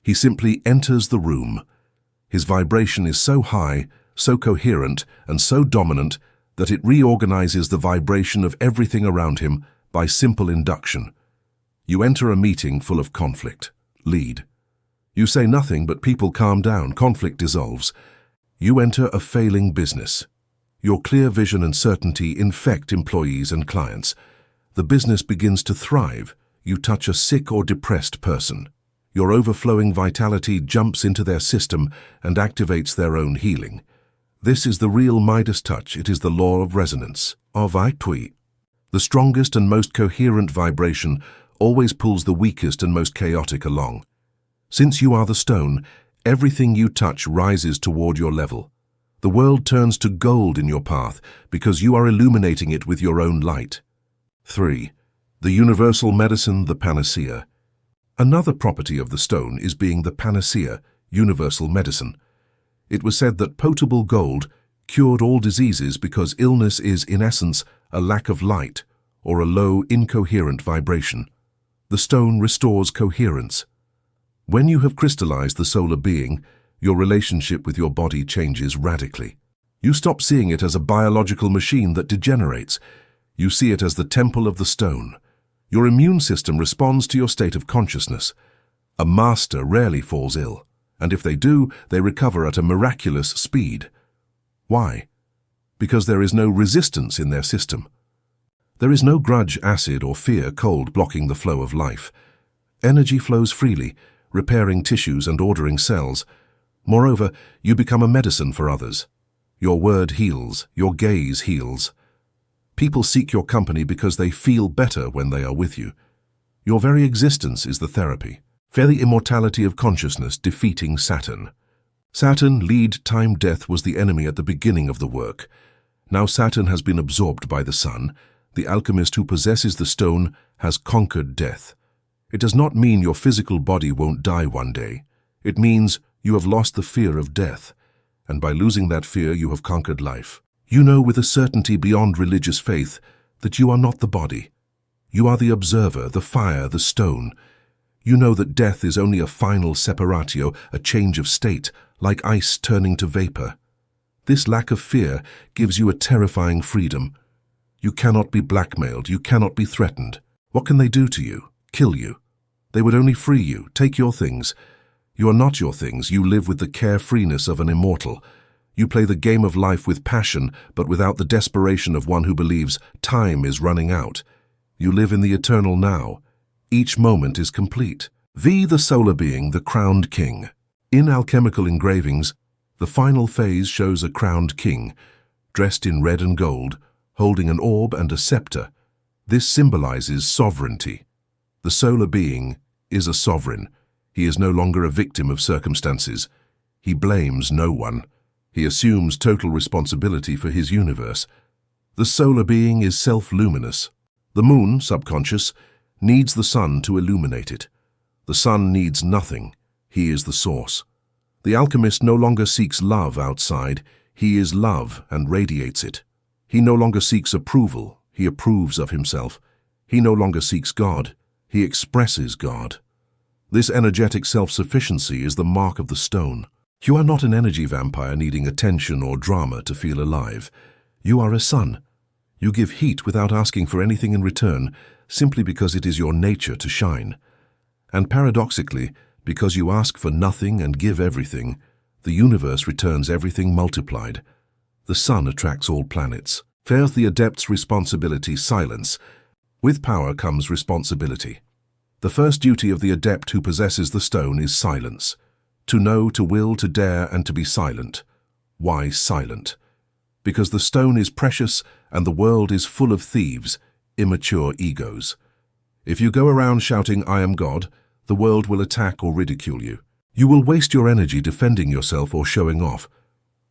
He simply enters the room. His vibration is so high, so coherent, and so dominant that it reorganizes the vibration of everything around him by simple induction. You enter a meeting full of conflict. Lead. You say nothing, but people calm down. Conflict dissolves. You enter a failing business. Your clear vision and certainty infect employees and clients. The business begins to thrive. You touch a sick or depressed person. Your overflowing vitality jumps into their system and activates their own healing. This is the real Midas touch. It is the law of resonance, of Alchemy. The strongest and most coherent vibration always pulls the weakest and most chaotic along. Since you are the stone, everything you touch rises toward your level. The world turns to gold in your path because you are illuminating it with your own light. 3. The universal medicine, the panacea. Another property of the stone is being the panacea, universal medicine. It was said that potable gold cured all diseases because illness is, in essence, a lack of light or a low, incoherent vibration. The stone restores coherence. When you have crystallized the solar being, your relationship with your body changes radically. You stop seeing it as a biological machine that degenerates. You see it as the temple of the stone. Your immune system responds to your state of consciousness. A master rarely falls ill, and if they do, they recover at a miraculous speed. Why? Because there is no resistance in their system. There is no grudge, acid, or fear, cold blocking the flow of life. Energy flows freely, repairing tissues and ordering cells. Moreover, you become a medicine for others. Your word heals, your gaze heals. People seek your company because they feel better when they are with you. Your very existence is the therapy. Fear the immortality of consciousness, defeating Saturn. Saturn, lead, time, death, was the enemy at the beginning of the work. Now Saturn has been absorbed by the sun. The alchemist who possesses the stone has conquered death. It does not mean your physical body won't die one day. It means you have lost the fear of death, and by losing that fear you have conquered life. You know with a certainty beyond religious faith that you are not the body. You are the observer, the fire, the stone. You know that death is only a final separatio, a change of state, like ice turning to vapor. This lack of fear gives you a terrifying freedom. You cannot be blackmailed, you cannot be threatened. What can they do to you? Kill you. They would only free you, take your things. You are not your things, you live with the carefreeness of an immortal. You play the game of life with passion, but without the desperation of one who believes time is running out. You live in the eternal now. Each moment is complete. V. The solar being, the crowned king. In alchemical engravings, the final phase shows a crowned king, dressed in red and gold, holding an orb and a scepter. This symbolizes sovereignty. The solar being is a sovereign. He is no longer a victim of circumstances. He blames no one. He assumes total responsibility for his universe. The solar being is self-luminous. The moon, subconscious, needs the sun to illuminate it. The sun needs nothing. He is the source. The alchemist no longer seeks love outside. He is love and radiates it. He no longer seeks approval. He approves of himself. He no longer seeks God. He expresses God. This energetic self-sufficiency is the mark of the stone. You are not an energy vampire needing attention or drama to feel alive. You are a sun. You give heat without asking for anything in return, simply because it is your nature to shine. And paradoxically, because you ask for nothing and give everything, the universe returns everything multiplied. The sun attracts all planets. First, the adept's responsibility, silence. With power comes responsibility. The first duty of the adept who possesses the stone is silence. To know, to will, to dare, and to be silent. Why silent? Because the stone is precious and the world is full of thieves, immature egos. If you go around shouting, "I am God," the world will attack or ridicule you. You will waste your energy defending yourself or showing off.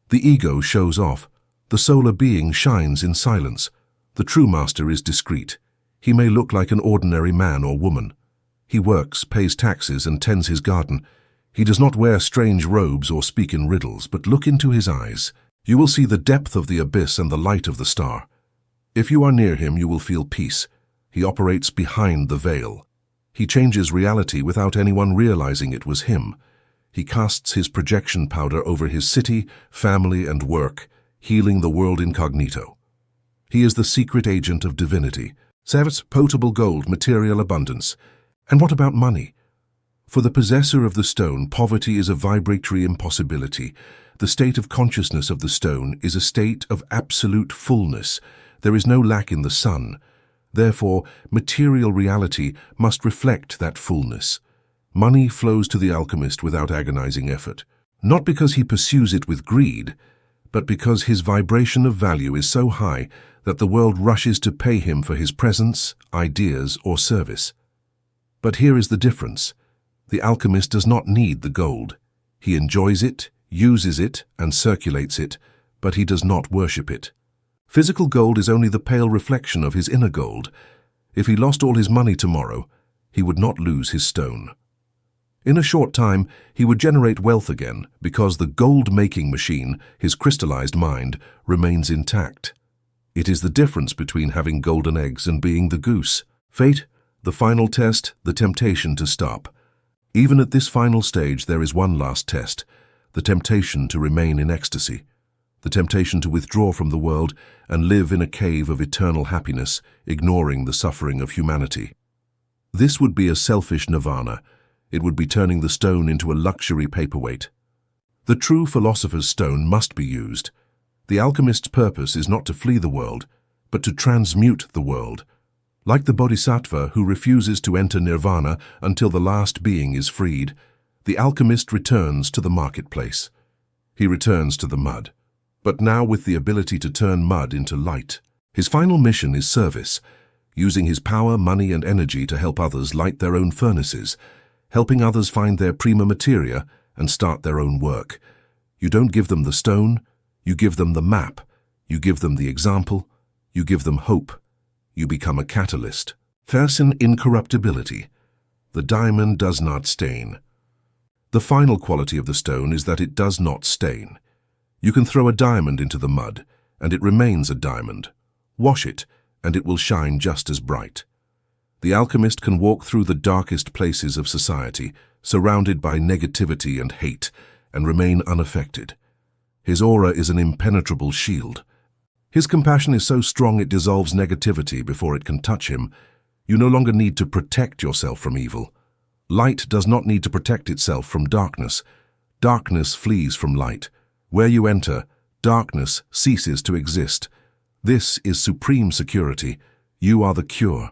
The ego shows off. The solar being shines in silence. The true master is discreet. He may look like an ordinary man or woman. He works, pays taxes, and tends his garden. He does not wear strange robes or speak in riddles, but look into his eyes. You will see the depth of the abyss and the light of the star. If you are near him, you will feel peace. He operates behind the veil. He changes reality without anyone realizing it was him. He casts his projection powder over his city, family, and work, healing the world incognito. He is the secret agent of divinity. Seventh, potable gold, material abundance. And what about money? For the possessor of the stone, poverty is a vibratory impossibility. The state of consciousness of the stone is a state of absolute fullness. There is no lack in the sun. Therefore, material reality must reflect that fullness. Money flows to the alchemist without agonizing effort, not because he pursues it with greed, but because his vibration of value is so high that the world rushes to pay him for his presence, ideas, or service. But here is the difference. The alchemist does not need the gold. He enjoys it, uses it, and circulates it, but he does not worship it. Physical gold is only the pale reflection of his inner gold. If he lost all his money tomorrow, he would not lose his stone. In a short time, he would generate wealth again because the gold-making machine, his crystallized mind, remains intact. It is the difference between having golden eggs and being the goose. Fate, the final test, the temptation to stop. Even at this final stage, there is one last test, the temptation to remain in ecstasy. The temptation to withdraw from the world and live in a cave of eternal happiness, ignoring the suffering of humanity. This would be a selfish nirvana. It would be turning the stone into a luxury paperweight. The true philosopher's stone must be used. The alchemist's purpose is not to flee the world, but to transmute the world. Like the bodhisattva who refuses to enter nirvana until the last being is freed, the alchemist returns to the marketplace. He returns to the mud, but now with the ability to turn mud into light. His final mission is service, using his power, money, and energy to help others light their own furnaces, helping others find their prima materia and start their own work. You don't give them the stone, you give them the map, you give them the example, you give them hope. You become a catalyst. First, incorruptibility. The diamond does not stain. The final quality of the stone is that it does not stain. You can throw a diamond into the mud, and it remains a diamond. Wash it, and it will shine just as bright. The alchemist can walk through the darkest places of society, surrounded by negativity and hate, and remain unaffected. His aura is an impenetrable shield. His compassion is so strong it dissolves negativity before it can touch him. You no longer need to protect yourself from evil. Light does not need to protect itself from darkness. Darkness flees from light. Where you enter, darkness ceases to exist. This is supreme security. You are the cure.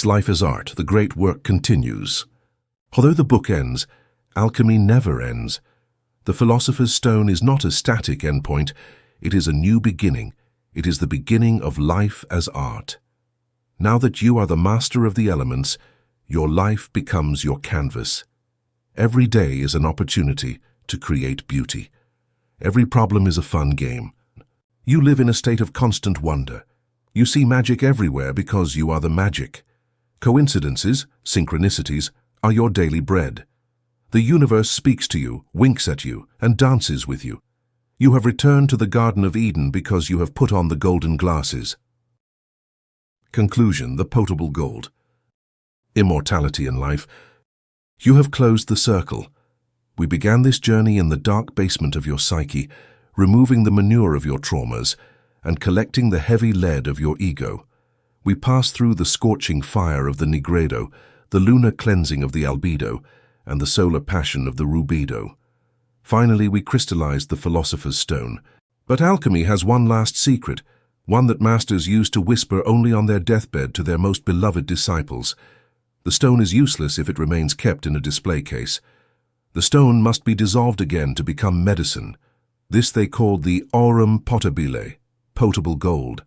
Life as art, the great work continues. Although the book ends, alchemy never ends. The Philosopher's Stone is not a static endpoint, it is a new beginning. It is the beginning of life as art. Now that you are the master of the elements, your life becomes your canvas. Every day is an opportunity to create beauty. Every problem is a fun game. You live in a state of constant wonder. You see magic everywhere because you are the magic. Coincidences, synchronicities, are your daily bread. The universe speaks to you, winks at you, and dances with you. You have returned to the Garden of Eden because you have put on the golden glasses. Conclusion: the potable gold. Immortality in life. You have closed the circle. We began this journey in the dark basement of your psyche, removing the manure of your traumas and collecting the heavy lead of your ego. We passed through the scorching fire of the Nigredo, the lunar cleansing of the Albedo, and the solar passion of the Rubedo. Finally, we crystallized the Philosopher's Stone. But alchemy has one last secret, one that masters use to whisper only on their deathbed to their most beloved disciples. The stone is useless if it remains kept in a display case. The stone must be dissolved again to become medicine. This they called the aurum potabile, potable gold.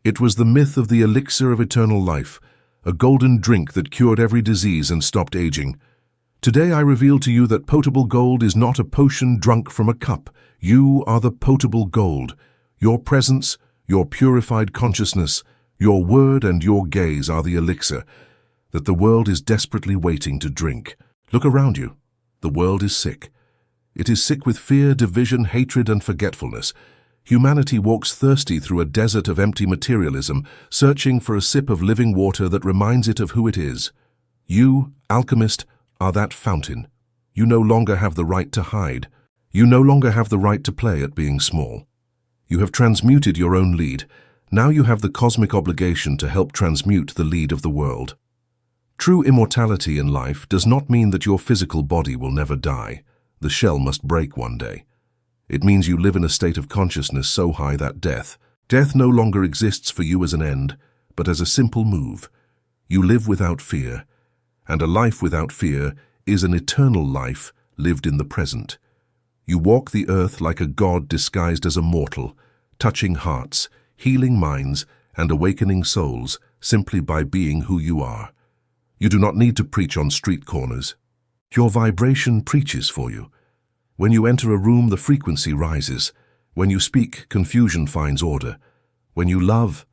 It was the myth of the elixir of eternal life, a golden drink that cured every disease and stopped aging. Today I reveal to you that potable gold is not a potion drunk from a cup. You are the potable gold. Your presence, your purified consciousness, your word and your gaze are the elixir that the world is desperately waiting to drink. Look around you. The world is sick. It is sick with fear, division, hatred, and forgetfulness. Humanity walks thirsty through a desert of empty materialism, searching for a sip of living water that reminds it of who it is. You, alchemist, are that fountain. You no longer have the right to hide. You no longer have the right to play at being small. You have transmuted your own lead. Now you have the cosmic obligation to help transmute the lead of the world. True immortality in life does not mean that your physical body will never die. The shell must break one day. It means you live in a state of consciousness so high that death no longer exists for you as an end, but as a simple move. You live without fear. And a life without fear is an eternal life lived in the present. You walk the earth like a god disguised as a mortal, touching hearts, healing minds, and awakening souls simply by being who you are. You do not need to preach on street corners. Your vibration preaches for you. When you enter a room, the frequency rises. When you speak, confusion finds order. When you love,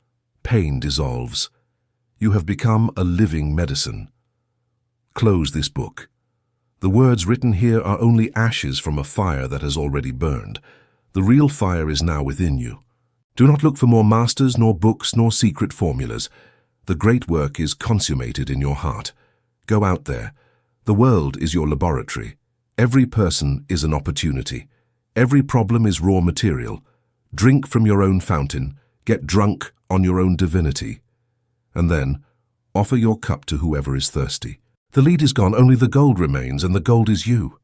pain dissolves. You have become a living medicine. Close this book. The words written here are only ashes from a fire that has already burned. The real fire is now within you. Do not look for more masters, nor books, nor secret formulas. The great work is consummated in your heart. Go out there. The world is your laboratory. Every person is an opportunity. Every problem is raw material. Drink from your own fountain. Get drunk on your own divinity. And then, offer your cup to whoever is thirsty. The lead is gone, only the gold remains, and the gold is you.